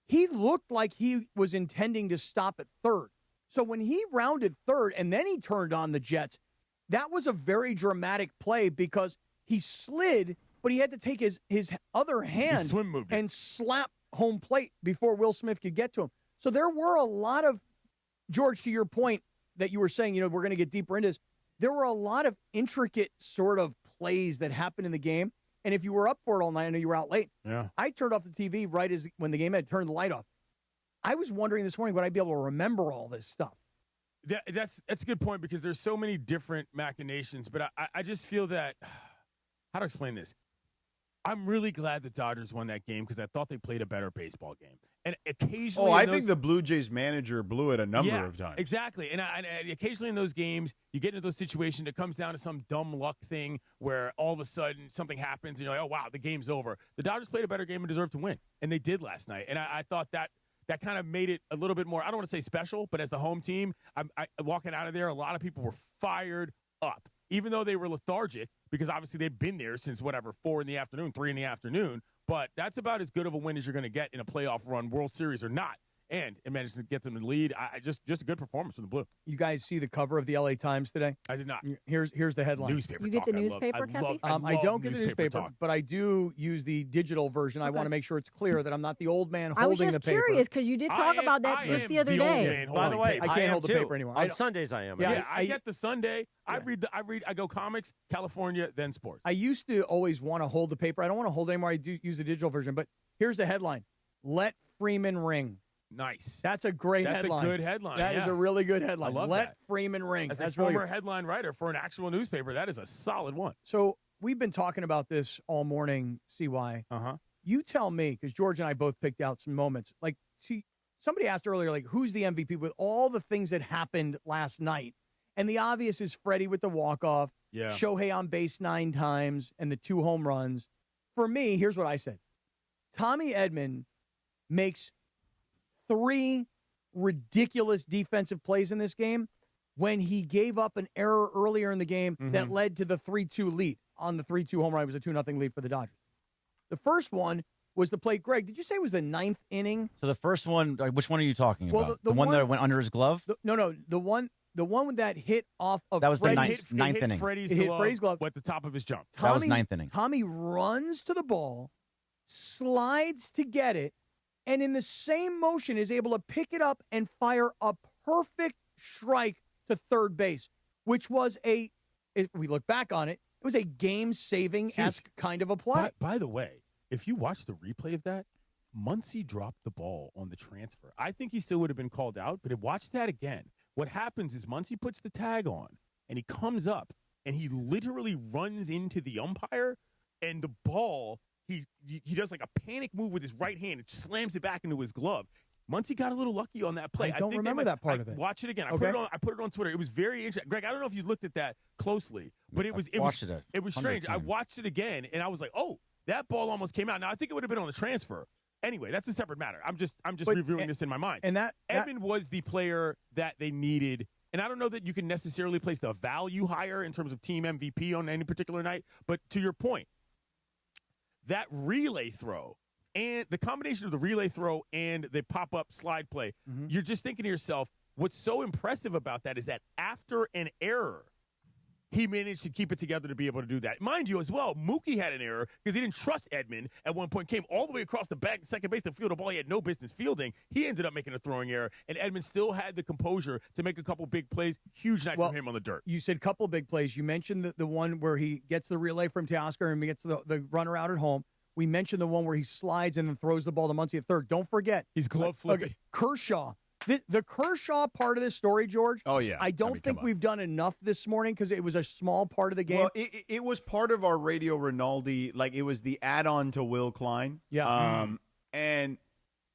he looked like he was intending to stop at third. So when he rounded third and then he turned on the Jets, that was a very dramatic play because he slid, but he had to take his other hand swim moved and slap home plate before Will Smith could get to him. So there were a lot of, George, to your point that you were saying, we're going to get deeper into this, there were a lot of intricate sort of plays that happened in the game. And if you were up for it all night, I know you were out late. Yeah. I turned off the TV right as when the game had turned the light off. I was wondering this morning, would I be able to remember all this stuff? That's a good point because there's so many different machinations, but I just feel that, how to explain this? I'm really glad the Dodgers won that game because I thought they played a better baseball game. And occasionally, I think the Blue Jays manager blew it a number of times. Exactly. And occasionally in those games, you get into those situations, it comes down to some dumb luck thing where all of a sudden something happens and you're like, oh, wow, the game's over. The Dodgers played a better game and deserved to win. And they did last night. And I thought that kind of made it a little bit more, I don't want to say special, but as the home team, I walking out of there, a lot of people were fired up. Even though they were lethargic, because obviously they've been there since, 4 in the afternoon, 3 in the afternoon. But that's about as good of a win as you're going to get in a playoff run, World Series or not. And it managed to get them to lead. Just a good performance from the Blue. You guys see the cover of the LA Times today? I did not. Here's the headline. Newspaper You get talk. the newspaper, Cappy? I don't get the newspaper, talk. but I do use the digital version. I want to make sure it's clear that I'm not the old man holding I was the just paper. curious because you did talk about that just the other day. By the way, I can't hold the too. paper anymore. On Sundays, I am. Yeah, I get the Sunday. I go comics, California, then sports. I used to always want to hold the paper. I don't want to hold it anymore. I do use the digital version. But here's the headline: Let Freeman ring. Nice. That's a great headline. That's a good headline. That is a really good headline. I love Let that. Freeman ring. As That's a former really headline writer for an actual newspaper, that is a solid one. So we've been talking about this all morning, CY. You tell me, because George and I both picked out some moments. Like, somebody asked earlier, like, who's the MVP with all the things that happened last night? And the obvious is Freddie with the walk-off, Shohei on base 9 times, and the 2 home runs. For me, here's what I said. Tommy Edman makes 3 ridiculous defensive plays in this game when he gave up an error earlier in the game that led to the 3-2 lead. on the 3-2 home run. It was a 2-0 lead for the Dodgers. The first one was the play. Greg, did you say it was the 9th inning? So the first one, which one are you talking about? Well, the one that went under his glove? No, the one that hit off of that was Freddie. the ninth inning. It hit Freddie's glove at the top of his jump. That was 9th inning. Tommy runs to the ball, slides to get it, and in the same motion is able to pick it up and fire a perfect strike to third base, which was if we look back on it, it was a game-saving-esque kind of a play. By the way, if you watch the replay of that, Muncy dropped the ball on the transfer. I think he still would have been called out, but watch that again. What happens is Muncy puts the tag on, and he comes up, and he literally runs into the umpire, and the ball, he does like a panic move with his right hand and slams it back into his glove. Muncy got a little lucky on that play. I don't remember that part of it. Watch it again. Okay. I put it on Twitter. It was very interesting. Greg, I don't know if you looked at that closely, but it was strange. I watched it again, and I was like, oh, that ball almost came out. Now I think it would have been on the transfer. Anyway, that's a separate matter. I'm just reviewing this in my mind. And Edman was the player that they needed. And I don't know that you can necessarily place the value higher in terms of team MVP on any particular night. But to your point, that relay throw and the combination of the relay throw and the pop-up slide play, you're just thinking to yourself, what's so impressive about that is that after an error, he managed to keep it together to be able to do that. Mind you, as well, Mookie had an error because he didn't trust Edman at one point, came all the way across the back, second base, to field a ball he had no business fielding. He ended up making a throwing error, and Edman still had the composure to make a couple big plays. Huge night for him on the dirt. You said couple big plays. You mentioned the one where he gets the relay from Teoscar and gets the runner out at home. We mentioned the one where he slides and then throws the ball to Muncy at third. Don't forget. He's glove flipping. Kershaw. The Kershaw part of this story, George. Oh, yeah. I don't think we've done enough this morning because it was a small part of the game. Well, it was part of our Radio Rinaldi. Like, it was the add-on to Will Klein. Yeah. And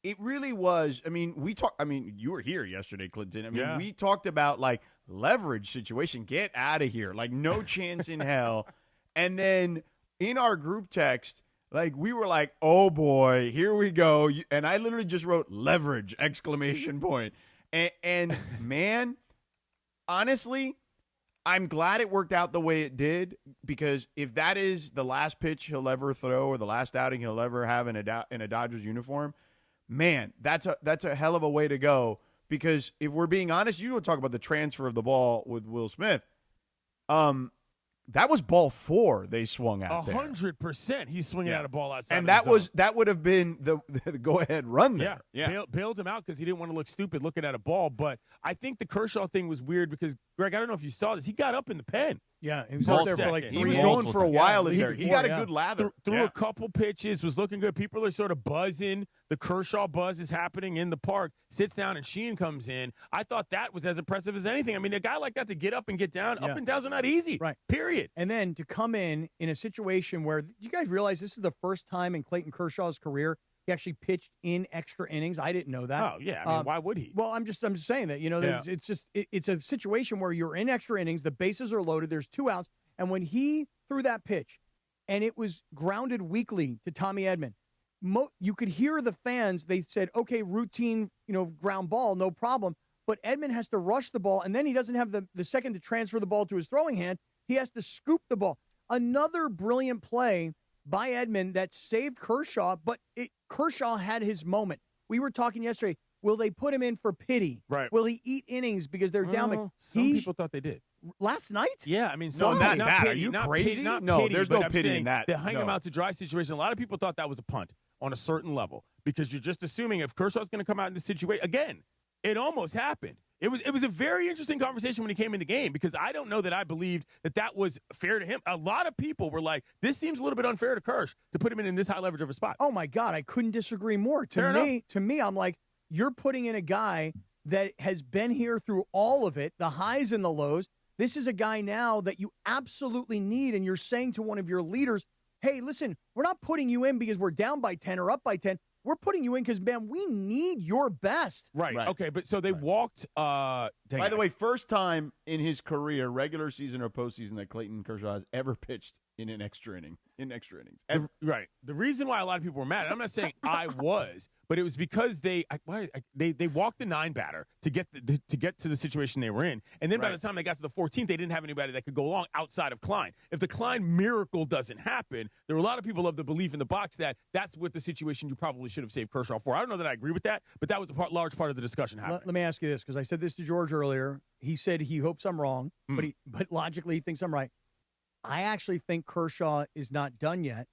it really was. I mean, you were here yesterday, Clinton. I mean, we talked about, like, leverage situation. Get out of here. Like, no chance in hell. And then in our group text, like, we were like, oh, boy, here we go. And I literally just wrote leverage, ! And man, honestly, I'm glad it worked out the way it did, because if that is the last pitch he'll ever throw or the last outing he'll ever have in a Dodgers uniform, man, that's a hell of a way to go. Because if we're being honest, you don't talk about the transfer of the ball with Will Smith. That was ball 4 they swung out 100%. He's swinging out a ball outside. And of the zone. that would have been the go-ahead run there. Yeah. Bailed him out because he didn't want to look stupid looking at a ball. But I think the Kershaw thing was weird because, Greg, I don't know if you saw this. He got up in the pen. Yeah, he was out there for like 3 He was going for a while in there. He got a good lather. Threw a couple pitches, was looking good. People are sort of buzzing. The Kershaw buzz is happening in the park. Sits down and Sheehan comes in. I thought that was as impressive as anything. I mean, a guy like that to get up and get down, up and downs are not easy. Right. Period. And then to come in a situation where, you guys realize this is the first time in Clayton Kershaw's career he actually pitched in extra innings. I didn't know that. Oh, yeah. I mean, why would he? Well, I'm just saying that, it's a situation where you're in extra innings, the bases are loaded, there's 2 outs, and when he threw that pitch and it was grounded weakly to Tommy Edman, you could hear the fans, they said, okay, routine, ground ball, no problem. But Edman has to rush the ball, and then he doesn't have the second to transfer the ball to his throwing hand. He has to scoop the ball. Another brilliant play by Edman that saved Kershaw, but Kershaw had his moment. We were talking yesterday, will they put him in for pity? Right. Will he eat innings because they're down? Some people thought they did. Last night? Yeah, I mean, not pity, Are you crazy? No, there's no pity in that. The hang him out to dry situation. A lot of people thought that was a punt on a certain level because you're just assuming if Kershaw's going to come out in this situation again. It almost happened. It was a very interesting conversation when he came in the game because I don't know that I believed that was fair to him. A lot of people were like, this seems a little bit unfair to Kersh to put him in this high leverage of a spot. Oh, my God. I couldn't disagree more. To me, I'm like, you're putting in a guy that has been here through all of it, the highs and the lows. This is a guy now that you absolutely need, and you're saying to one of your leaders, hey, listen, we're not putting you in because we're down by 10 or up by 10. We're putting you in because, man, we need your best. Right. Okay, but so they walked. By the way, first time in his career, regular season or postseason, that Clayton Kershaw has ever pitched in an extra inning. Right. The reason why a lot of people were mad, and I'm not saying I was, but it was because they walked the 9-batter to get to the situation they were in, and then by the time they got to the 14th, they didn't have anybody that could go along outside of Klein. If the Klein miracle doesn't happen, there were a lot of people of the belief in the box that that's what the situation you probably should have saved Kershaw for. I don't know that I agree with that, but that was a large part of the discussion happening. Let me ask you this, because I said this to George earlier. He said he hopes I'm wrong, but logically he thinks I'm right. I actually think Kershaw is not done yet,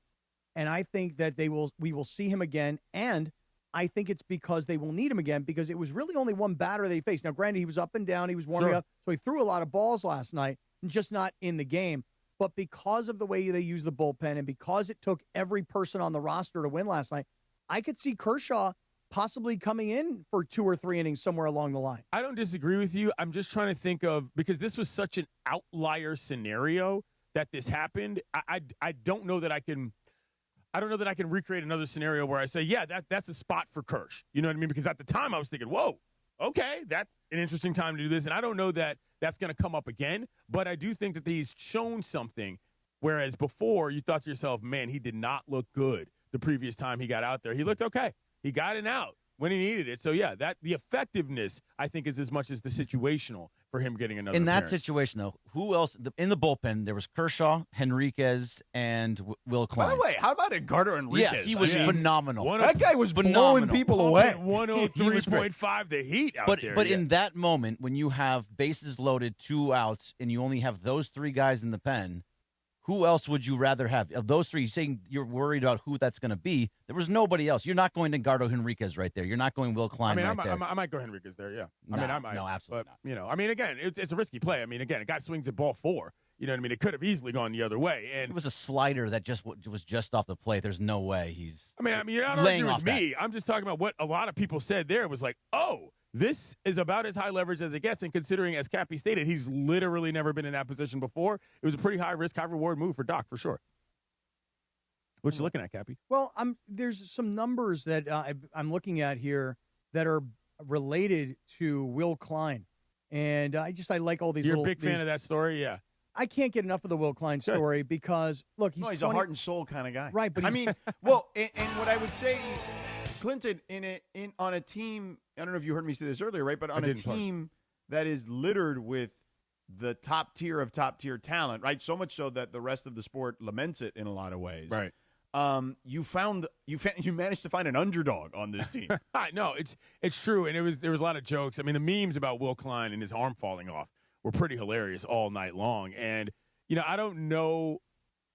and I think that we will see him again, and I think it's because they will need him again because it was really only one batter they faced. Now, granted, he was up and down, he was warming up, so he threw a lot of balls last night, just not in the game. But because of the way they use the bullpen and because it took every person on the roster to win last night, I could see Kershaw possibly coming in for 2 or 3 innings somewhere along the line. I don't disagree with you. I'm just trying to think of, because this was such an outlier scenario that this happened. I don't know that I can recreate another scenario where I say, yeah, that's a spot for Kersh. You know what I mean? Because at the time I was thinking, whoa, okay, that's an interesting time to do this. And I don't know that that's going to come up again, but I do think that he's shown something, whereas before you thought to yourself, man, he did not look good the previous time he got out there. He looked okay. He got it out when he needed it. So, yeah, the effectiveness, I think, is as much as the situational for him getting another In that appearance. situation, though, who else? In the bullpen, there was Kershaw, Henriquez, and Will Klein. By the way, how about Edgardo Henriquez? Yeah, he was phenomenal. That guy was blowing people away. 103.5 the heat out there. But in that moment, when you have bases loaded, 2 outs, and you only have those 3 guys in the pen, who else would you rather have? Of those 3, saying you're worried about who that's going to be, there was nobody else. You're not going to Edgardo Henriquez right there. You're not going Will Klein there. I might go Henriquez there, yeah. No, I might. no, absolutely not. Again, it's a risky play. A guy swings at ball 4. You know what I mean? It could have easily gone the other way. And it was a slider that was just off the plate. There's no way he's you're not laying arguing off with me. I'm just talking about what a lot of people said there was like, oh, this is about as high leverage as it gets, and considering, as Cappy stated, he's literally never been in that position before, it was a pretty high-risk, high-reward move for Doc, for sure. What you looking at, Cappy? Well, there's some numbers that I'm looking at here that are related to Will Klein, and I like all these You're a big fan of that story? Yeah. I can't get enough of the Will Klein story because, look, he's a heart and soul kind of guy. Right, but and what I would say is, Clinton, on a team, I don't know if you heard me say this earlier, right? But on a team that is littered with the top tier of top tier talent, right? So much so that the rest of the sport laments it in a lot of ways. Right. You managed to find an underdog on this team. No, it's true, and there was a lot of jokes. The memes about Will Klein and his arm falling off were pretty hilarious all night long, and I don't know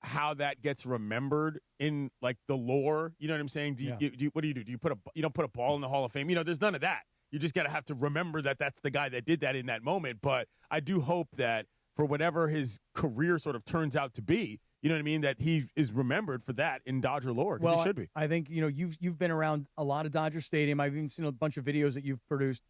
how that gets remembered in the lore. You know what I'm saying? What do? You don't put a ball in the Hall of Fame. There's none of that. You just got to have to remember that that's the guy that did that in that moment. But I do hope that for whatever his career sort of turns out to be, you know what I mean, that he is remembered for that in Dodger lore. Well, he should be. I think you've been around a lot of Dodger Stadium. I've even seen a bunch of videos that you've produced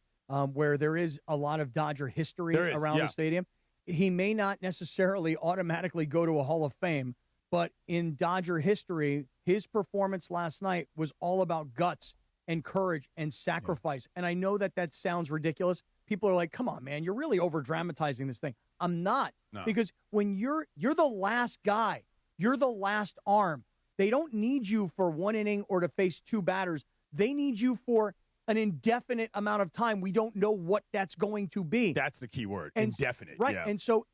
where there is a lot of Dodger history around the stadium. He may not necessarily automatically go to a Hall of Fame, but in Dodger history, his performance last night was all about guts and courage and sacrifice. And I know that sounds ridiculous. People are like, come on, man, you're really over-dramatizing this thing. I'm not. No. Because when you're the last guy, you're the last arm, they don't need you for 1 inning or to face 2 batters. They need you for an indefinite amount of time. We don't know what that's going to be. That's the key word, indefinite. Right, yeah. and so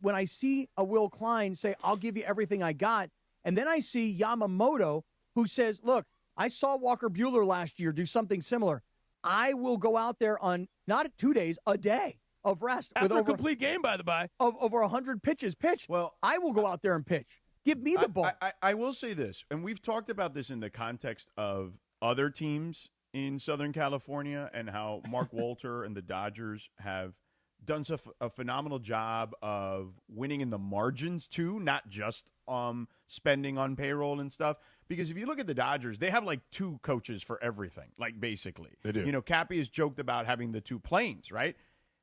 when I see a Will Klein say, I'll give you everything I got, and then I see Yamamoto who says, look, I saw Walker Buehler last year do something similar. I will go out there on not 2 days, a day of rest. After with a complete game, by the by. Of over 100 pitches pitched. Well, I will go out there and pitch. Give me the ball. I will say this, and we've talked about this in the context of other teams in Southern California and how Mark Walter and the Dodgers have done a phenomenal job of winning in the margins too, not just spending on payroll and stuff. Because if you look at the Dodgers, they have 2 coaches for everything, basically. They do. Cappy has joked about having the 2 planes, right?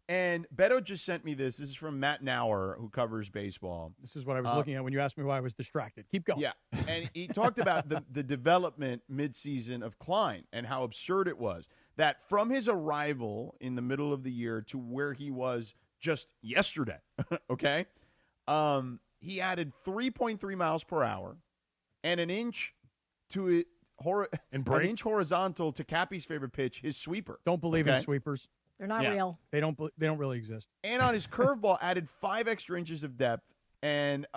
And Beto just sent me this. This is from Matt Nauer, who covers baseball. This is what I was looking at when you asked me why I was distracted. Keep going. Yeah, and he talked about the development midseason of Klein and how absurd it was. That from his arrival in the middle of the year to where he was just yesterday, okay, he added 3.3 miles per hour and an inch to it. An inch horizontal to Cappy's favorite pitch, his sweeper. Don't believe in sweepers. They're not real. They don't really exist. And on his curveball, added 5 extra inches of depth and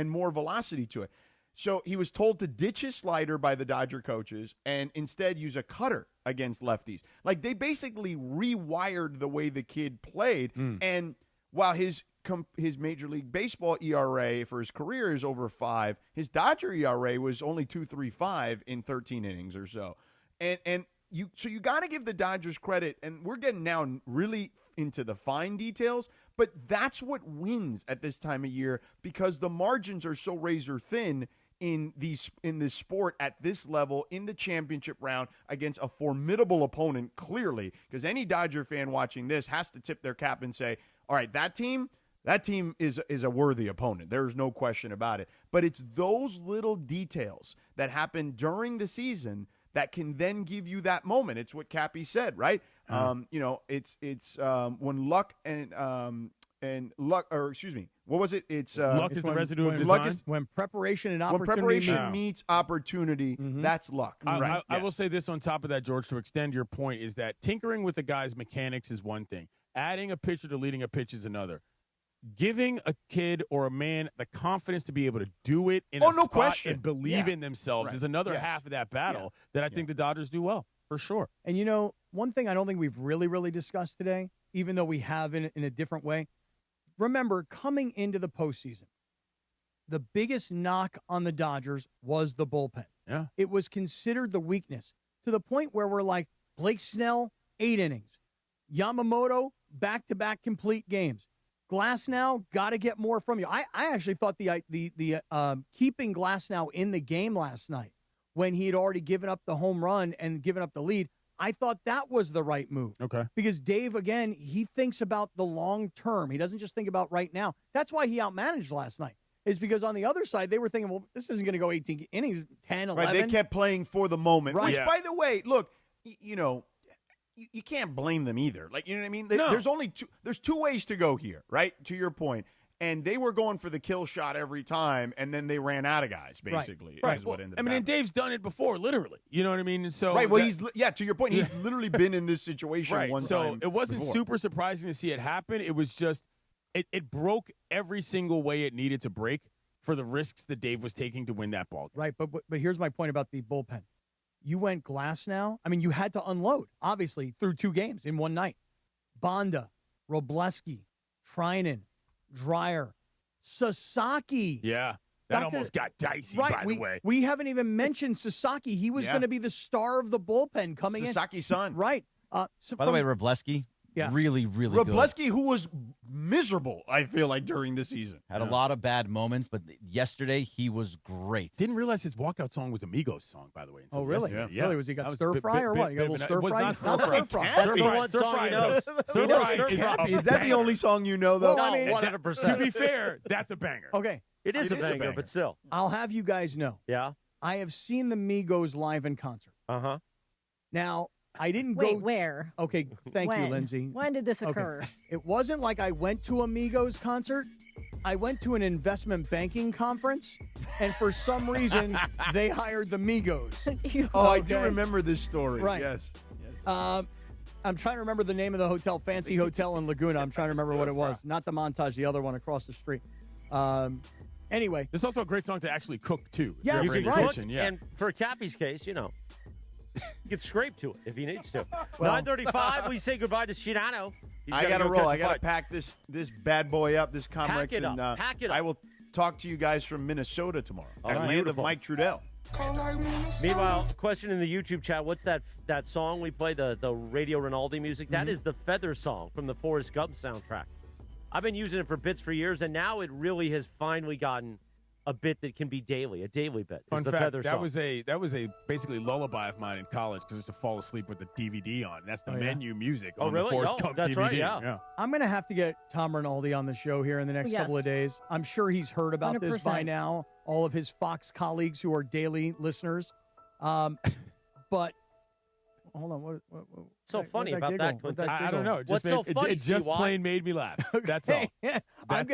more velocity to it. So he was told to ditch his slider by the Dodger coaches and instead use a cutter against lefties. Like, they basically rewired the way the kid played. And while his Major League Baseball ERA for his career is over 5, his Dodger ERA was only 2.35 in 13 innings or so. And you got to give the Dodgers credit, and we're getting now really into the fine details, but that's what wins at this time of year because the margins are so razor thin in this sport at this level in the championship round against a formidable opponent, clearly, because any Dodger fan watching this has to tip their cap and say, all right, that team is a worthy opponent. There's no question about it. But it's those little details that happen during the season that can then give you that moment. It's what Cappy said, right? It's when luck and luck, or excuse me, what was it? It's luck is the residue of design. When preparation and opportunity. When preparation meets opportunity, that's luck. I will say this on top of that, George, to extend your point, is that tinkering with the guy's mechanics is one thing. Adding a pitcher to leading a pitch is another. Giving a kid or a man the confidence to be able to do it in a spot and believe in themselves is another half of that battle that I think the Dodgers do well, for sure. And, one thing I don't think we've really discussed today, even though we have in a different way, remember, coming into the postseason, the biggest knock on the Dodgers was the bullpen. Yeah. It was considered the weakness to the point where we're like, Blake Snell, 8 innings. Yamamoto, back-to-back complete games. Glasnow, got to get more from you. I actually thought the keeping Glasnow in the game last night when he had already given up the home run and given up the lead, I thought that was the right move. Okay. Because Dave, again, he thinks about the long term. He doesn't just think about right now. That's why he outmanaged last night, is because on the other side, they were thinking, well, this isn't going to go 18 innings, 10, 11. Right, they kept playing for the moment. Right. Which, by the way, look, you can't blame them either. Like, you know what I mean? There's two ways to go here, right? To your point. And they were going for the kill shot every time, and then they ran out of guys, basically. Right. Is what ended up and happening. Dave's done it before, literally. You know what I mean? And so right. Well, to your point, he's literally been in this situation one time. So it wasn't before. super surprising to see it happen. It was just, it broke every single way it needed to break for the risks that Dave was taking to win that ball game. Right, but here's my point about the bullpen. You went Glasnow. I mean, you had to unload, obviously, through 2 games in one night. Bonda, Robleski, Trinan, Dreyer, Sasaki. Yeah, that almost got dicey, by the way. We haven't even mentioned Sasaki. He was going to be the star of the bullpen coming Sasaki's son. Right. By the way, Robleski, really good. Robleski, who was miserable, I feel like, during the season. Had a lot of bad moments, but yesterday he was great. Didn't realize his walkout song was Amigos' song, by the way. Oh, really? Yeah. Really? Was he got stir fry or what? You got a little stir fry? Not stir fry. That's the one song he knows. Stir fry Is that the only song you know, though? Well, No, 100%. To be fair, that's a banger. Okay. It is a banger, but still. I'll have you guys know. Yeah? I have seen the Migos live in concert. Uh-huh. Now, I didn't go. Wait, where? Okay, thank you, When? Lindsay. When did this occur? Okay. It wasn't like I went to a Migos concert. I went to an investment banking conference, and for some reason, they hired the Migos. I do remember this story. Right. Yes. I'm trying to remember the name of the hotel, Fancy Hotel in Laguna. I'm trying to remember what it was. Not the Montage, the other one across the street. Anyway. It's also a great song to actually cook, too. Yeah, you right. can cook, And for Cappy's case, you get scraped to it if he needs to. Well. 9:35, we say goodbye to Sedano. I got to roll. I got to pack this bad boy up, this Comrex. Pack it up. Pack it up. I will talk to you guys from Minnesota tomorrow. All At right. land of Mike Trudell. Meanwhile, question in the YouTube chat, what's that song we play, the Radio Rinaldi music? That is the Feather song from the Forrest Gump soundtrack. I've been using it for bits for years, and now it really has finally gotten a bit that can be daily, a daily bit. Fun the fact, Feather that song. was a basically lullaby of mine in college because I used to fall asleep with the DVD on. That's the menu music on really? the Forrest Gump that's DVD. Right, yeah. I'm going to have to get Tom Rinaldi on the show here in the next couple of days. I'm sure he's heard about this by 100%. now, all of his Fox colleagues who are daily listeners. But hold on. What so funny about that, Quinton. I don't know. What's so funny, it just plain made me laugh. That's all. I'm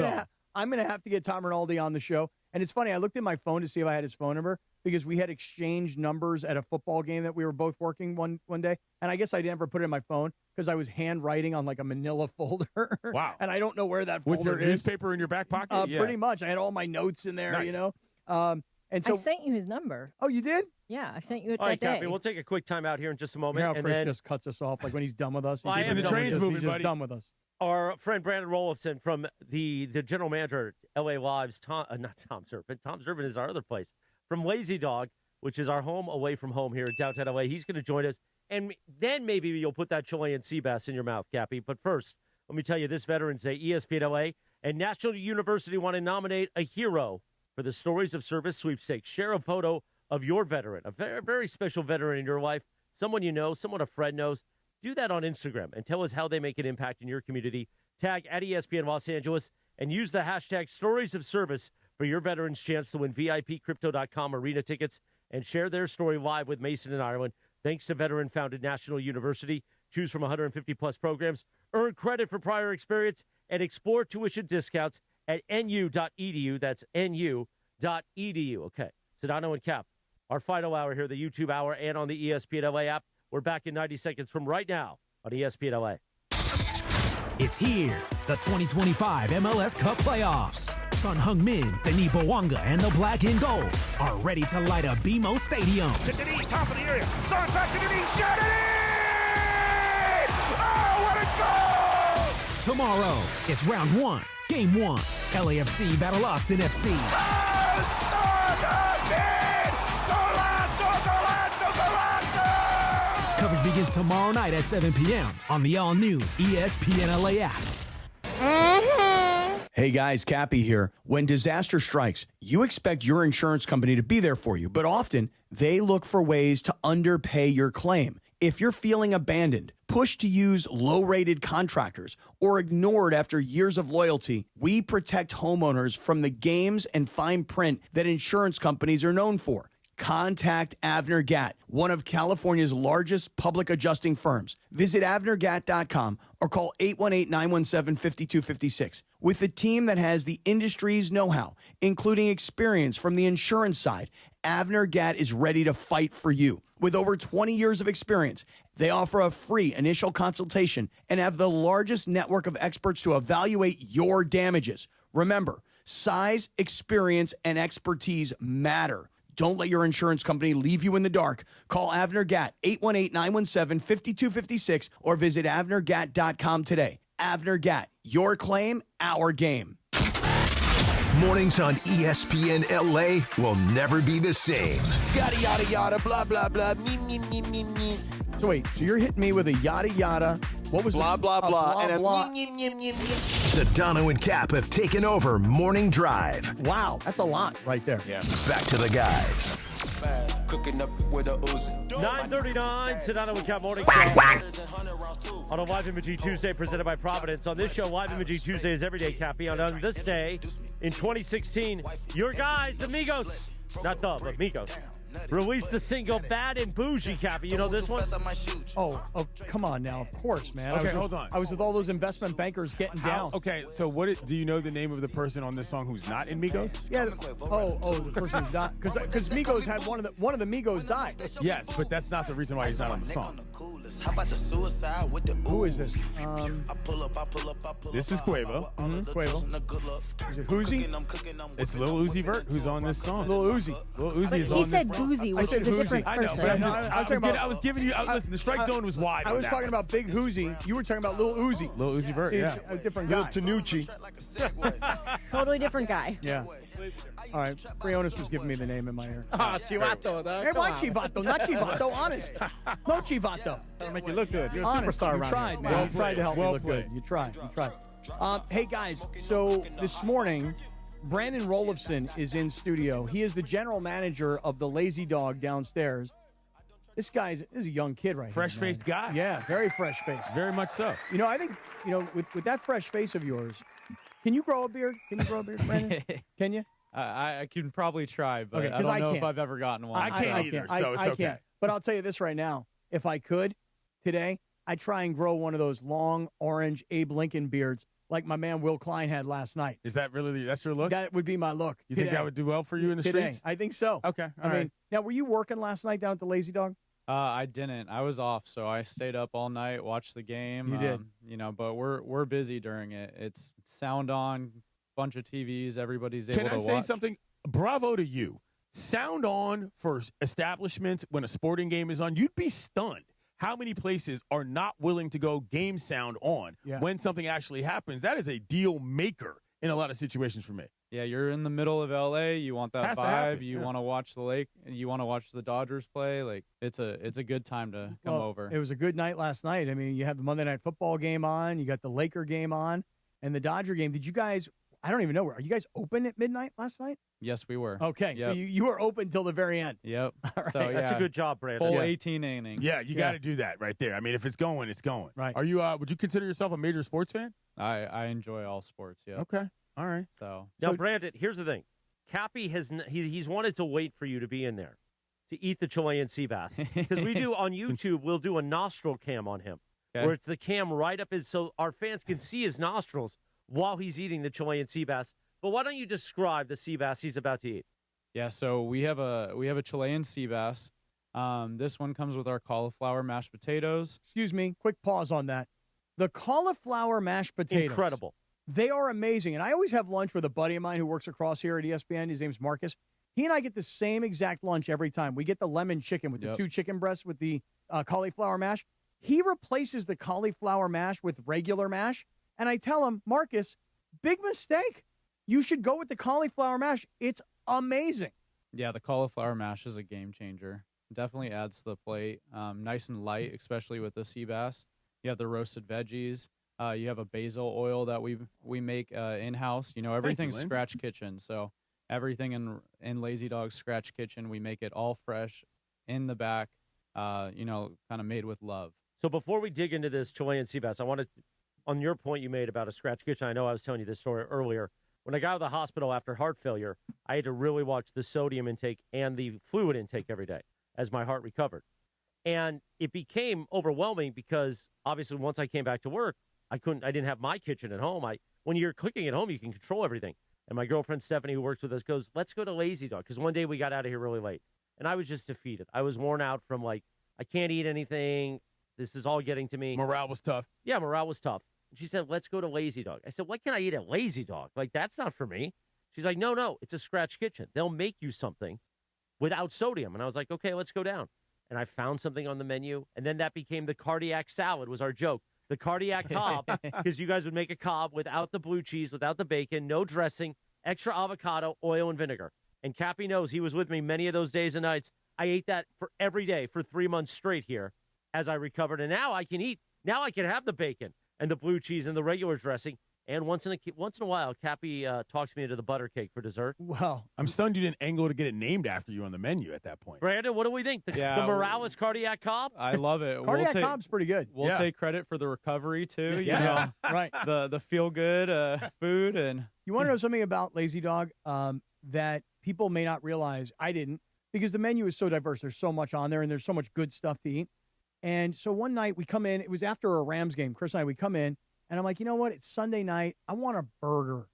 I'm going to have to get Tom Rinaldi on the show. And it's funny, I looked at my phone to see if I had his phone number because we had exchanged numbers at a football game that we were both working one day. And I guess I never put it in my phone because I was handwriting on like a manila folder. Wow. And I don't know where that With folder your is. newspaper in your back pocket? Yeah. Pretty much. I had all my notes in there, Nice. And so I sent you his number. Oh, you did? Yeah, I sent you it All right, that day. Cappy, we'll take a quick time out here in just a You moment. know how and Chris then just cuts us off, like when he's done with us. Well, I am He's the train's just moving, buddy. done with us. Our friend Brandon Rolifson from the general manager at LA Live's, Tom Zurban is our other place, from Lazy Dog, which is our home away from home here in downtown LA. He's going to join us, and then maybe you'll put that Chilean sea bass in your mouth, Cappy. But first, let me tell you, this Veterans Day, ESPN LA and National University want to nominate a hero for the Stories of Service sweepstakes. Share a photo of your veteran, a very, very special veteran in your life, someone you know, someone a friend knows. Do that on Instagram and tell us how they make an impact in your community. Tag at ESPN Los Angeles and use the hashtag Stories of Service for your veterans' chance to win VIP Crypto.com arena tickets and share their story live with Mason in Ireland. Thanks to veteran-founded National University. Choose from 150-plus programs. Earn credit for prior experience and explore tuition discounts at nu.edu. That's nu.edu. Okay, Sedano and Kap, our final hour here, the YouTube hour, and on the ESPN LA app. We're back in 90 seconds from right now on ESPN LA. It's here, the 2025 MLS Cup playoffs. Son Heung-min, Denis Bouanga, and the Black and Gold are ready to light up BMO Stadium. To Denis, top of the area. Son back to Denis, shot it in! Oh, what a goal! Tomorrow, it's round 1, game 1. LAFC battle Austin FC. Coverage begins tomorrow night at 7 p.m. on the all-new ESPN LA app. Hey guys, Cappy here. When disaster strikes, you expect your insurance company to be there for you, but often they look for ways to underpay your claim. If you're feeling abandoned, pushed to use low-rated contractors, or ignored after years of loyalty, we protect homeowners from the games and fine print that insurance companies are known for. Contact Avner Gatt, one of California's largest public adjusting firms. Visit avnergatt.com or call 818-917-5256. With a team that has the industry's know-how, including experience from the insurance side, Avner Gatt is ready to fight for you. With over 20 years of experience, they offer a free initial consultation and have the largest network of experts to evaluate your damages. Remember, size, experience, and expertise matter. Don't let your insurance company leave you in the dark. Call Avner Gatt, 818-917-5256, or visit avnergatt.com today. Avner Gatt, your claim, our game. Mornings on ESPN LA will never be the same. Yada, yada, yada, blah, blah, blah, me, me, me, me, me. So wait, so you're hitting me with a yada, yada. What was blah, this? blah, blah, blah, and a blah. Sedano and Kap have taken over Morning Drive. Wow, that's a lot right there. Yeah. Back to the guys. Cooking up with a Uzi. 9:39, Sedano and Kap Morning Show. On a Live Imaging Tuesday presented by Providence. On this show, Live Imaging Tuesday is every day, Cappy. On this day in 2016, your guys, the Migos, not the, but Migos, released the single Bad and Bougie, Cappy. You know this one? Oh, come on now. Of course, man. Okay, hold on. I was with all those investment bankers getting down. Okay, so do you know the name of the person on this song who's not in Migos? Yeah. The person who's not. Because Migos had one of the Migos died. Yes, but that's not the reason why he's not on the song. Who is this? This is Quavo. Quavo. Is it Uzi? It's Lil Uzi Vert who's on this song. Lil Uzi. Lil Uzi But is he on said this. Boozy, which is a different I know, person. but I was giving you. Listen, the strike zone was wide. I was talking about Big Uzi. You were talking about Lil Uzi. Lil Uzi Vert. See, Yeah, a different guy. Lil Tanucci. Totally different guy. Yeah. All right. Briones was giving me the name in my ear. Ah, Chivato, dog. Hey, why Chivato? Not Chivato. Honest. No Chivato. That'll make you look good. You're a Honest. superstar You around tried, here. man. You tried to help me look played. good. You tried. Hey, guys. So this morning, Brandon Rolifson is in studio. He is the general manager of the Lazy Dog downstairs. This is a young kid right here. fresh-faced guy. Yeah, very fresh-faced. Very much so. You know, I think, with that fresh face of yours, can you grow a beard? Can you grow a beard, Brandon? Can you? I can probably try, but Okay, I 'cause don't I know if can't. I've ever gotten one. I can't either, so it's I okay. can't. But I'll tell you this right now. If I could, today, I'd try and grow one of those long, orange Abe Lincoln beards like my man Will Klein had last night. Is that really that's your look? That would be my look. You think that would do well for you in the streets? I think so. Okay. I mean, now were you working last night down at the Lazy Dog? I didn't. I was off, so I stayed up all night, watched the game. You did. But we're busy during it. It's sound on, bunch of TVs, everybody's able to watch. Can I say something? Bravo to you. Sound on for establishments when a sporting game is on. You'd be stunned how many places are not willing to go game sound on when something actually happens. That is a deal maker in a lot of situations for me. Yeah, you're in the middle of LA. You want that vibe. You want to watch the lake. You want to watch the Dodgers play. Like it's a good time to come over. It was a good night last night. I mean, you have the Monday Night Football game on. You got the Laker game on, and the Dodger game. Did you guys? I don't even know. Are you guys open at midnight last night? Yes, we were. Okay, yep. So you were open till the very end. Yep. Right. So that's a good job, Brandon. Full 18 innings. Yeah, you got to do that right there. I mean, if it's going, it's going. Right. Are you? Would you consider yourself a major sports fan? I enjoy all sports. Yeah. Okay. All right. So now, Brandon, here's the thing. Cappy he's wanted to wait for you to be in there to eat the Chilean sea bass because we do on YouTube. We'll do a nostril cam on him where it's the cam right up his so our fans can see his nostrils while he's eating the Chilean sea bass. But why don't you describe the sea bass he's about to eat? Yeah, so we have a Chilean sea bass. This one comes with our cauliflower mashed potatoes. Excuse me, quick pause on that. The cauliflower mashed potatoes. Incredible. They are amazing. And I always have lunch with a buddy of mine who works across here at ESPN. His name's Marcus. He and I get the same exact lunch every time. We get the lemon chicken with the 2 chicken breasts with the cauliflower mash. He replaces the cauliflower mash with regular mash. And I tell him, Marcus, big mistake. You should go with the cauliflower mash. It's amazing. Yeah, the cauliflower mash is a game changer. Definitely adds to the plate. Nice and light, especially with the sea bass. You have the roasted veggies. You have a basil oil that we make in-house. You know, everything's scratch kitchen. So everything in Lazy Dog's scratch kitchen, we make it all fresh in the back, kind of made with love. So before we dig into this Chilean sea bass, I wanted, on your point you made about a scratch kitchen, I know I was telling you this story earlier. When I got out of the hospital after heart failure, I had to really watch the sodium intake and the fluid intake every day as my heart recovered. And it became overwhelming because obviously once I came back to work, I didn't have my kitchen at home. When you're cooking at home, you can control everything. And my girlfriend Stephanie, who works with us, goes, let's go to Lazy Dog. Because one day we got out of here really late. And I was just defeated. I was worn out from I can't eat anything. This is all getting to me. Morale was tough. Yeah, morale was tough. She said, let's go to Lazy Dog. I said, what can I eat at Lazy Dog? That's not for me. She's like, no, it's a scratch kitchen. They'll make you something without sodium. And I was like, okay, let's go down. And I found something on the menu. And then that became the cardiac salad was our joke. The cardiac cob, because you guys would make a cob without the blue cheese, without the bacon, no dressing, extra avocado, oil, and vinegar. And Cappy knows he was with me many of those days and nights. I ate that for every day for 3 months straight here as I recovered. And now I can eat. Now I can have the bacon and the blue cheese and the regular dressing. And once in a while, Cappy talks me into the butter cake for dessert. Wow. I'm stunned you didn't angle to get it named after you on the menu at that point. Brandon, what do we think? The Morales cardiac cob? I love it. Cardiac cob's pretty good. We'll take credit for the recovery, too. Yeah. Right. The feel-good food. And you want to know something about Lazy Dog that people may not realize? I didn't, because the menu is so diverse. There's so much on there, and there's so much good stuff to eat. And so one night we come in. It was after a Rams game. Chris and I, we come in. And I'm like, you know what? It's Sunday night. I want a burger.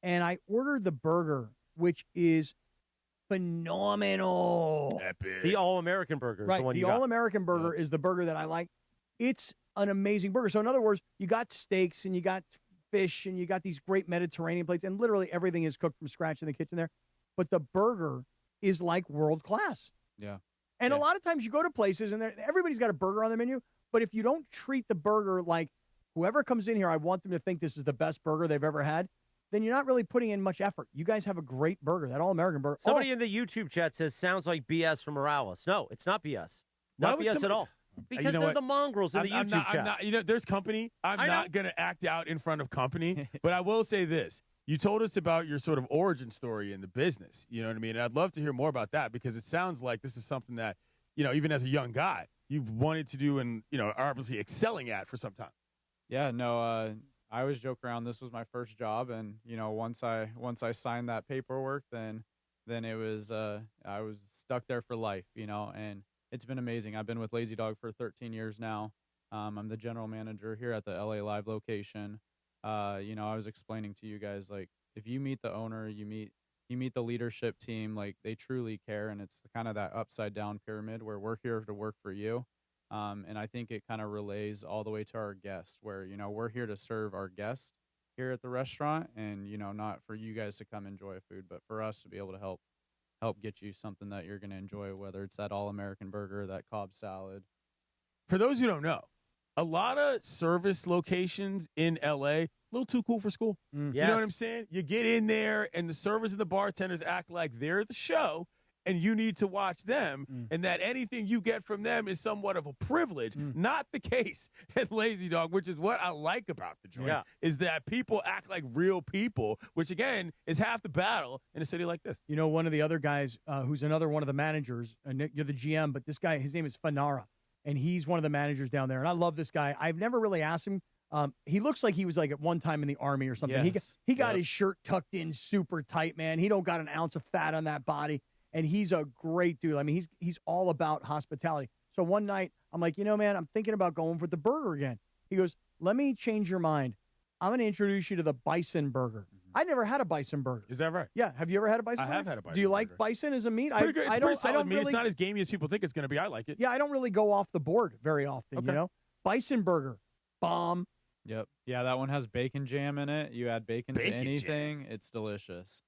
And I ordered the burger, which is phenomenal. Epic. The All-American burger. Right. The All-American burger is the burger that I like. It's an amazing burger. So in other words, you got steaks and you got fish and you got these great Mediterranean plates. And literally everything is cooked from scratch in the kitchen there. But the burger is like world class. Yeah. And a lot of times you go to places and everybody's got a burger on the menu. But if you don't treat the burger like, whoever comes in here, I want them to think this is the best burger they've ever had, then you're not really putting in much effort. You guys have a great burger, that All-American burger. Somebody in the YouTube chat says, sounds like BS from Morales. No, it's not BS. Not BS at all. Because they're the mongrels in the YouTube chat. There's company. I'm not going to act out in front of company, but I will say this. You told us about your sort of origin story in the business. You know what I mean? And I'd love to hear more about that because it sounds like this is something that, even as a young guy, you've wanted to do and, are obviously excelling at for some time. Yeah, no, I always joke around. This was my first job, and once I signed that paperwork, then it was I was stuck there for life, and it's been amazing. I've been with Lazy Dog for 13 years now. I'm the general manager here at the LA Live location. I was explaining to you guys, like, if you meet the owner, you meet the leadership team, like, they truly care, and it's kind of that upside down pyramid where we're here to work for you. And I think it kind of relays all the way to our guests, where, we're here to serve our guests here at the restaurant, and, not for you guys to come enjoy food, but for us to be able to help get you something that you're going to enjoy, whether it's that all-American burger, that Cobb salad. For those who don't know, a lot of service locations in LA, a little too cool for school. Yes. You know what I'm saying? You get in there, and the servers and the bartenders act like they're the show, and you need to watch them, and that anything you get from them is somewhat of a privilege. Not the case at Lazy Dog, which is what I like about the joint, is that people act like real people, which, again, is half the battle in a city like this. One of the other guys who's another one of the managers, you're the GM, but this guy, his name is Fanara, and he's one of the managers down there, and I love this guy. I've never really asked him. He looks like he was like at one time in the Army or something. Yes. He got his shirt tucked in super tight, man. He don't got an ounce of fat on that body. And he's a great dude. I mean, he's all about hospitality. So one night, I'm like, man, I'm thinking about going for the burger again. He goes, let me change your mind. I'm going to introduce you to the bison burger. I never had a bison burger. Is that right? Yeah. Have you ever had a bison burger? I have had a bison burger. Do you like bison as a meat? It's pretty good. It's pretty solid meat. Really, it's not as gamey as people think it's going to be. I like it. Yeah, I don't really go off the board very often, Bison burger, bomb. Yep. Yeah, that one has bacon jam in it. You add bacon to anything, it's delicious.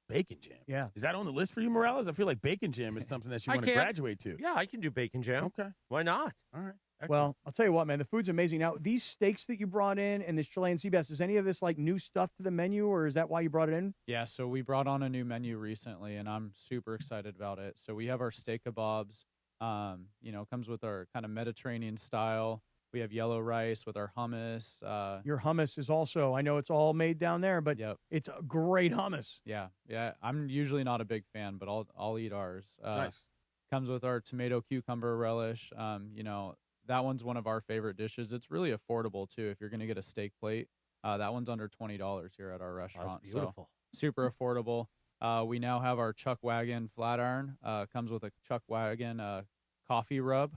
Bacon jam. Yeah. Is that on the list for you, Morales? I feel like bacon jam is something that you want to graduate to. Yeah, I can do bacon jam. Okay. Why not? All right. Excellent. Well, I'll tell you what, man, the food's amazing. Now, these steaks that you brought in and this Chilean sea bass, is any of this like new stuff to the menu, or is that why you brought it in? Yeah, so we brought on a new menu recently, and I'm super excited about it. So we have our steak kebabs, comes with our kind of Mediterranean style. We have yellow rice with our hummus. Your hummus is also, I know it's all made down there, but it's a great hummus. Yeah. I'm usually not a big fan, but I'll eat ours. Nice. Comes with our tomato cucumber relish. That one's one of our favorite dishes. It's really affordable too. If you're going to get a steak plate, that one's under $20 here at our restaurant. That's beautiful. So super affordable. We now have our Chuck Wagon flat iron. Comes with a Chuck Wagon coffee rub.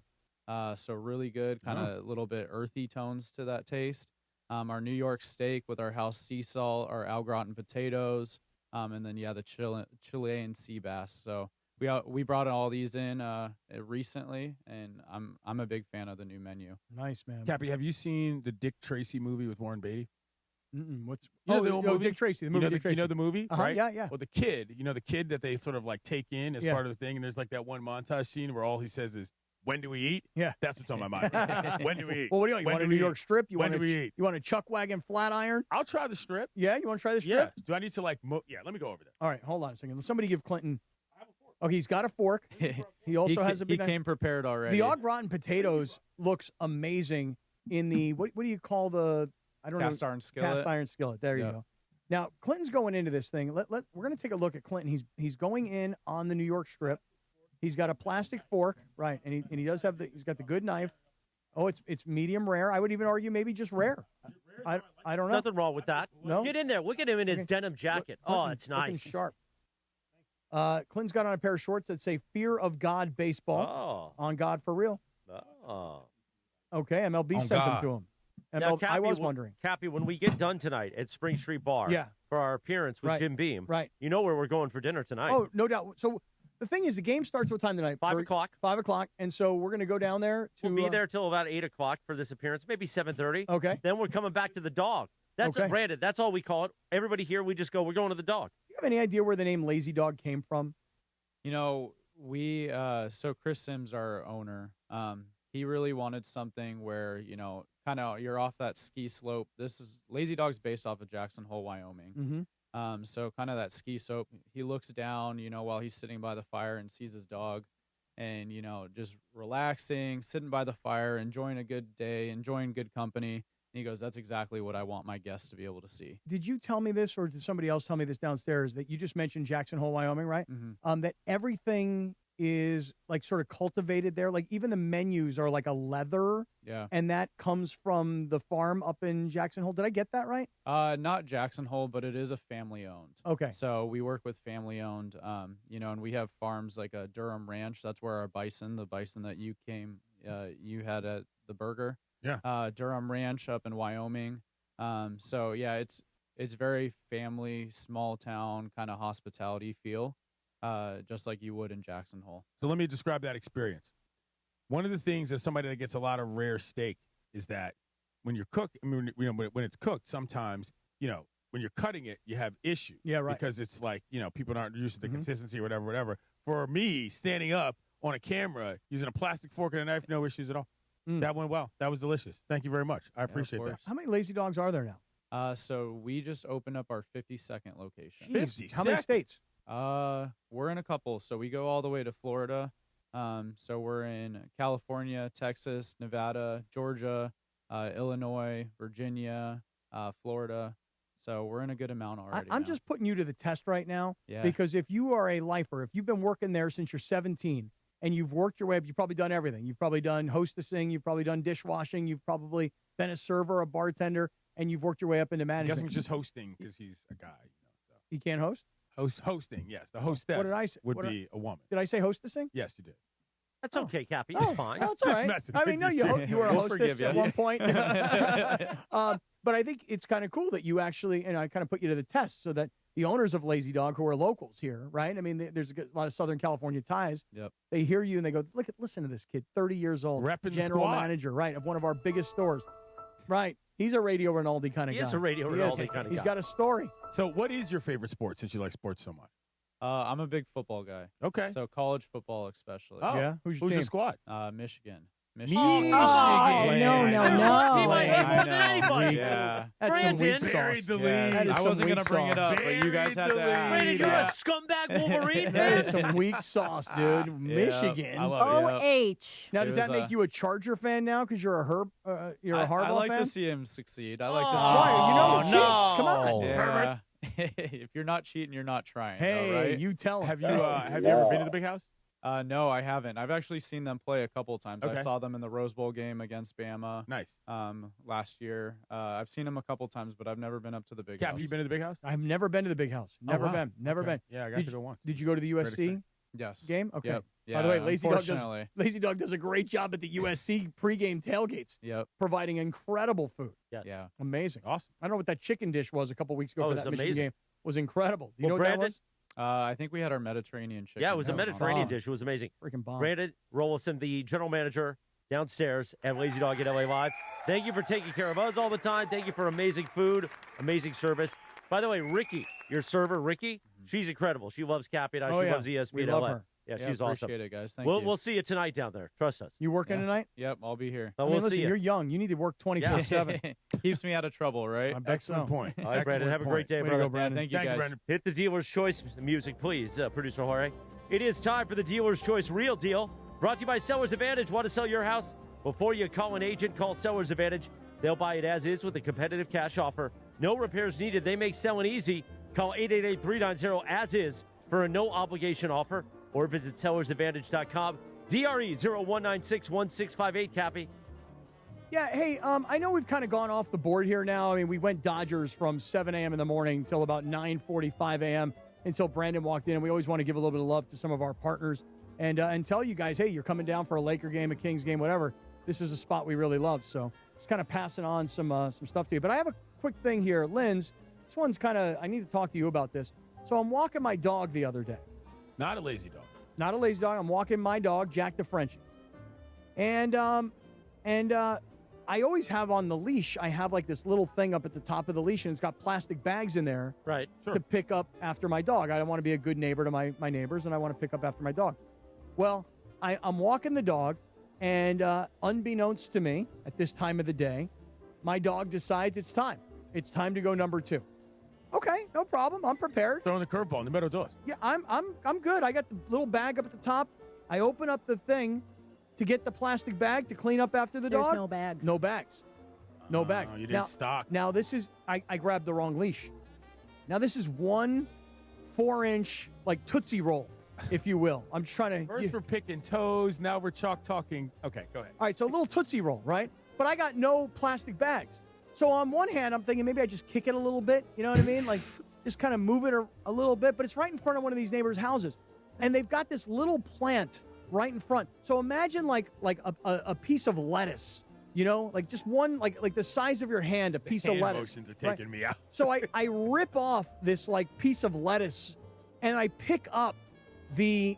So really good, kind of a little bit earthy tones to that taste. Our New York steak with our house sea salt, our au gratin potatoes, and then the Chilean sea bass. So we brought all these in recently, and I'm a big fan of the new menu. Nice, man. Cappy, have you seen the Dick Tracy movie with Warren Beatty? What's the old movie? Dick Tracy, the movie. Dick Tracy. You know the movie, right? Yeah. Well, the kid that they sort of like take in as part of the thing, and there's like that one montage scene where all he says is, "When do we eat?" Yeah. That's what's on my mind. When do we eat? Well, what do you want? You want a New York strip? When do we eat? You want a Chuck Wagon flat iron? I'll try the strip. Yeah, you want to try the strip? Yeah. Do I need to like? Let me go over there. All right, hold on a second. Somebody give Clinton. Okay, he's got a fork. He also has a big. He came prepared already. The au gratin potatoes looks amazing in the what do you call the? I don't know. Cast iron skillet. Cast iron skillet. There you go. Now Clinton's going into this thing. We're going to take a look at Clinton. He's going in on the New York strip. He's got a plastic fork, right? And he does have he's got the good knife. Oh, it's medium rare. I would even argue maybe just rare. I don't know. Nothing wrong with that. No? Get in there. Look at him in his denim jacket. Clinton, It's nice. looking sharp. Clinton's got on a pair of shorts that say "Fear of God Baseball" on God for real. Oh. Okay, MLB sent them to him. Now, Cappy, I was wondering. Cappy, when we get done tonight at Spring Street Bar for our appearance with Jim Beam, you know where we're going for dinner tonight. Oh, no doubt. So the thing is, the game starts what time tonight? 5 o'clock. 5 o'clock. And so we're going to go down there to. We'll be there till about 8 o'clock for this appearance, maybe 7:30. Okay. Then we're coming back to the Dog. That's okay. Brandon. That's all we call it. Everybody here, we just go, we're going to the Dog. Do you have any idea where the name Lazy Dog came from? So Chris Sims, our owner, he really wanted something where, kind of you're off that ski slope. Lazy Dog's based off of Jackson Hole, Wyoming. Mm-hmm. So kind of that ski slope. He looks down, while he's sitting by the fire and sees his dog and, just relaxing, sitting by the fire, enjoying a good day, enjoying good company. And he goes, that's exactly what I want my guests to be able to see. Did you tell me this, or did somebody else tell me this downstairs, that you just mentioned Jackson Hole, Wyoming, right? Mm-hmm. That everything is like sort of cultivated there. Like even the menus are like a leather. Yeah. And that comes from the farm up in Jackson Hole. Did I get that right? Not Jackson Hole, but it is a family owned. Okay. So we work with family owned, and we have farms like a Durham Ranch. That's where our the bison that you had at the burger. Yeah. Durham Ranch up in Wyoming. So yeah, it's very family, small town kind of hospitality feel, just like you would in Jackson Hole. So let me describe that experience. One of the things as somebody that gets a lot of rare steak is that when you're cooked, when it's cooked, sometimes, when you're cutting it, you have issues. Yeah, right. Because it's like, people aren't used to the consistency or whatever. For me, standing up on a camera, using a plastic fork and a knife, no issues at all. That went well. That was delicious. Thank you very much. I appreciate that. How many Lazy Dogs are there now? So we just opened up our 52nd location. 50. How many states? We're in a couple. So we go all the way to Florida. So we're in California, Texas, Nevada, Georgia, Illinois, Virginia, Florida. So we're in a good amount already. I'm just putting you to the test right now. Yeah. Because if you are a lifer, if you've been working there since you're 17 and you've worked your way up, you've probably done everything. You've probably done hostessing. You've probably done dishwashing. You've probably been a server, a bartender, and you've worked your way up into management. I guess he's just hosting because he's a guy. So. He can't host? Hosting, yes. The hostess What did I say? would be a woman. Did I say hostessing? Yes, you did. That's okay, Cappy. It's fine. That's all right. messing I with mean, no, you. you were a We'll hostess forgive you. at one point. But I think it's kind of cool that you actually, and I kind of put you to the test so that the owners of Lazy Dog, who are locals here, right? I mean, there's a lot of Southern California ties. Yep. They hear you and they go, listen to this kid, 30 years old, Repping the general squad. manager, right, of one of our biggest stores. Right. He's a Radio Rinaldi kind of guy. He is a Radio Rinaldi kind of guy. He's got a story. So what is your favorite sport since you like sports so much? I'm a big football guy. Okay. So college football especially. Oh, Yeah? Who's your squad? Michigan. Michigan. No. anybody. Yeah. That's some weak Brandon. sauce. the Yeah, lead. That is I some wasn't weak going to bring it sauce. up, but you guys had to ask. Brandon, you're a scumbag Wolverine That fan? is some weak sauce, dude. Michigan. I love it. OH. Now, It does was, that make you a Charger fan now because you're a Harbaugh I like fan? to see him succeed. I like to see Why? him You know succeed. the cheats. Come on. Yeah. If you're not cheating, you're not trying. Hey, though, right? you tell him. Have you ever been to the big house? No, I haven't. I've actually seen them play a couple times. Okay. I saw them in the Rose Bowl game against Bama. Nice. Last year. I've seen them a couple times, but I've never been up to the big Cap, house. you been to the big house? I've never been to the big house. Never wow. been. Never Okay. been. Yeah, I got Did to go you- once. Did you go to the USC Yes. game? Okay. Yep. By the way, Yeah, Lazy unfortunately. Dog does a great job at the USC pregame tailgates, Yep. providing incredible food. Yes. Yeah. Amazing. Awesome. I don't know what that chicken dish was a couple weeks ago Oh, for it was that Michigan amazing. game. It was incredible. Do you know Well, what Brandon- that was? I think we had our Mediterranean chicken. Yeah, it was a That Mediterranean bomb. dish. It was amazing. Freaking bomb. Brandon Rolison, the general manager downstairs at Lazy Dog at LA Live. Thank you for taking care of us all the time. Thank you for amazing food, amazing service. By the way, Ricky, your server, Ricky, she's incredible. She loves Cappy and I. Oh, She yeah. loves ESPN We love LA. her. Yeah, Yeah, she's awesome. appreciate it, guys. Thank We'll you. We'll see you tonight down there. Trust us. You working tonight? Yep, I'll be here. We'll listen, see you. you're young. You need to work 24/7. Keeps me out of trouble, right? I bet Excellent so. point. All right, Brandon. Have a great day, Way to brother. go, Brandon. Thank you, Thank you, guys. Brandon. Hit the dealer's choice music, please, producer Jorge. It is time for the dealer's choice real deal. Brought to you by Seller's Advantage. Want to sell your house? Before you call an agent, call Seller's Advantage. They'll buy it as is with a competitive cash offer. No repairs needed. They make selling easy. Call 888-390-AS-IS for a no-obligation offer or visit sellersadvantage.com. DRE 01961658, Cappy. Yeah, hey, I know we've kind of gone off the board here now. I mean, we went Dodgers from 7 a.m. in the morning till about 9:45 a.m. until Brandon walked in. We always want to give a little bit of love to some of our partners and tell you guys, hey, you're coming down for a Laker game, a Kings game, whatever. This is a spot we really love. So just kind of passing on some stuff to you. But I have a quick thing here. Linz, this one's kind of, I need to talk to you about this. So I'm walking my dog the other day. Not a lazy dog. Not a lazy dog. I'm walking my dog, Jack the Frenchie. And I always have on the leash, I have like this little thing up at the top of the leash, and it's got plastic bags in there Right. to pick up after my dog. I want to be a good neighbor to my neighbors, and I want to pick up after my dog. Well, I'm walking the dog, and unbeknownst to me, at this time of the day, my dog decides it's time. It's time to go number 2. Okay, no problem. I'm prepared. Throwing the curveball in the middle doors. Yeah, I'm good. I got the little bag up at the top. I open up the thing to get the plastic bag to clean up after the There's dog. no bags. No bags. No bags. You didn't stock. Now this is I grabbed the wrong leash. Now this is 1 4-inch like Tootsie Roll, if you will. I'm just trying to. First we're picking toes. Now we're chalk talking. Okay, go ahead. All right, so a little Tootsie Roll, right? But I got no plastic bags. So on one hand, I'm thinking maybe I just kick it a little bit. You know what I mean? Like just kind of move it a little bit. But it's right in front of one of these neighbors' houses, and they've got this little plant right in front. So imagine like a piece of lettuce like just one, like the size of your hand, a piece of Hand lettuce. motions are taking me out. So I rip off this like piece of lettuce, and I pick up the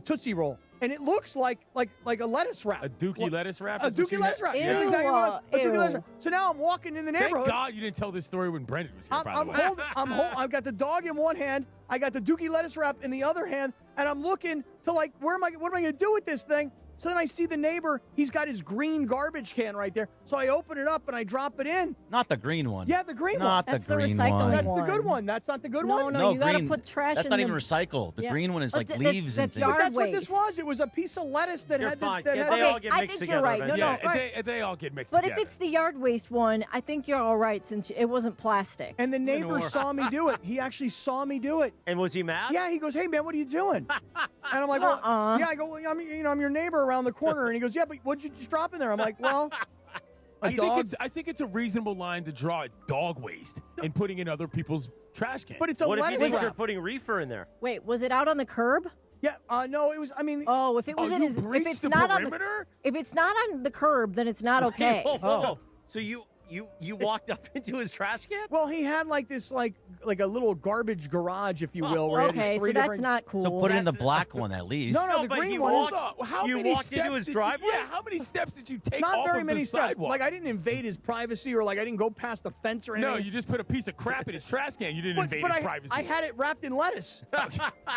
Tootsie Roll, and it looks like a lettuce wrap. A Dookie lettuce wrap? A is what Dookie you lettuce had? wrap. Yeah. That's exactly what it was. A Dookie lettuce wrap. So now I'm walking in the neighborhood. Thank God you didn't tell this story when Brendan was here, by the way. I've got the dog in one hand, I got the Dookie lettuce wrap in the other hand, and I'm looking to what am I going to do with this thing? So then I see the neighbor, he's got his green garbage can right there. So I open it up and I drop it in. Not the green one. Yeah, the green one. Not the green one. That's the good one. That's not the good one? No, you got to green- put trash That's in not the- even recycled. The Yeah. green one is But like that's leaves yard But that's what waste. this was. It was a piece of lettuce that You're had fine. that Yeah, had they all get I mixed think you're together right. No, eventually. no. They all get mixed But together. if it's the yard waste one, I think you're all right since it wasn't plastic. And the neighbor saw me do it. He actually saw me do it. And was he mad? Yeah, he goes, "Hey man, what are you doing?" And I'm like, "Well, yeah." I go, well, I'm your neighbor around the corner." And he goes, "Yeah, but what'd you just drop in there?" I'm like, "Well, I think it's a reasonable line to draw at dog waste and putting in other people's trash cans. But it's a What if lettuce you think wrap. you're putting reefer in there? Wait, was it out on the curb? Yeah, no, it was. I mean, oh, if it was in you his, if breached it's the not perimeter? if it's not on the curb, then it's not okay. Whoa, whoa, whoa. So you walked up into his trash can? Well, he had like this like a little garbage garage, if you will. Where he had Okay, these so three that's different- not cool. So put it in the black one at least. No, the but green he one. walked- How you many walked steps into his did driveway? Yeah, how many steps did you take Not off very of many the steps. sidewalk? Like I didn't invade his privacy, or like I didn't go past the fence or anything. No, you just put a piece of crap in his trash can. You didn't invade but his privacy. I had it wrapped in lettuce.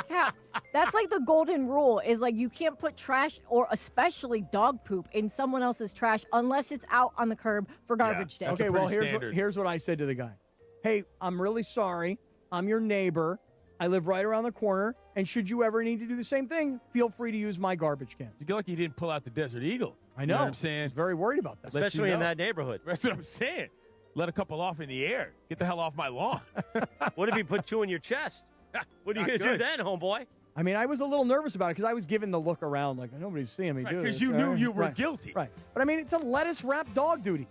Yeah, that's like the golden rule is like you can't put trash or especially dog poop in someone else's trash unless it's out on the curb for garbage day. Okay, well here's what I said to the guy. Hey, I'm really sorry. I'm your neighbor. I live right around the corner. And should you ever need to do the same thing, feel free to use my garbage can. You feel like you didn't pull out the Desert Eagle. I You know. know what I'm saying? I was very worried about that. Especially in that neighborhood. That's what I'm saying. Let a couple off in the air. Get the hell off my lawn. What if he put two in your chest? What are you going to do good. then, homeboy? I mean, I was a little nervous about it because I was giving the look around like nobody's seeing me do this. Because you knew you were Right. guilty. Right. But I mean, it's a lettuce wrap dog duty.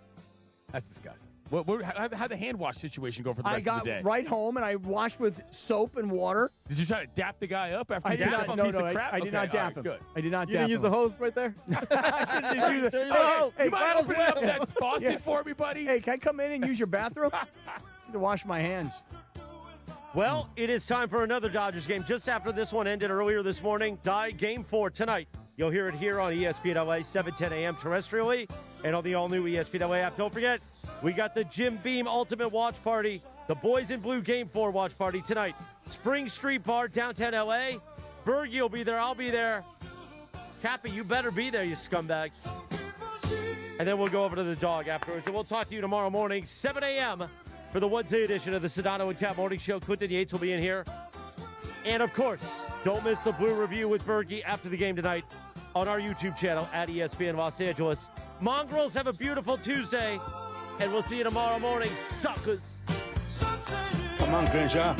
That's disgusting. How'd the hand wash situation go for the I rest got of the day? right home and I washed with soap and water. Did you try to dap the guy up after I you did dapped not. a No, piece no, of crap? I did not Okay, all dap right, him. Good. I did not You dap didn't use the him. hose right there? You mind opening up that faucet for me, buddy? Hey, can I come in and use your bathroom? I need to wash my hands. Well, it is time for another Dodgers game. Just after this one ended earlier this morning, Game 4 tonight. You'll hear it here on ESPN LA, 7:10 a.m. terrestrially, and on the all-new ESPN LA app. Don't forget, we got the Jim Beam Ultimate Watch Party, the Boys in Blue Game 4 Watch Party tonight. Spring Street Bar, downtown LA. Bergie will be there. I'll be there. Cappy, you better be there, you scumbag. And then we'll go over to the dog afterwards, and we'll talk to you tomorrow morning, 7 a.m., for the Wednesday edition of the Sedano and Kap Morning Show. Quinton Yates will be in here. And, of course, don't miss the Blue Review with Bergie after the game tonight on our YouTube channel at ESPN Los Angeles. Mongrels, have a beautiful Tuesday, and we'll see you tomorrow morning, suckers. Come on, Kershaw.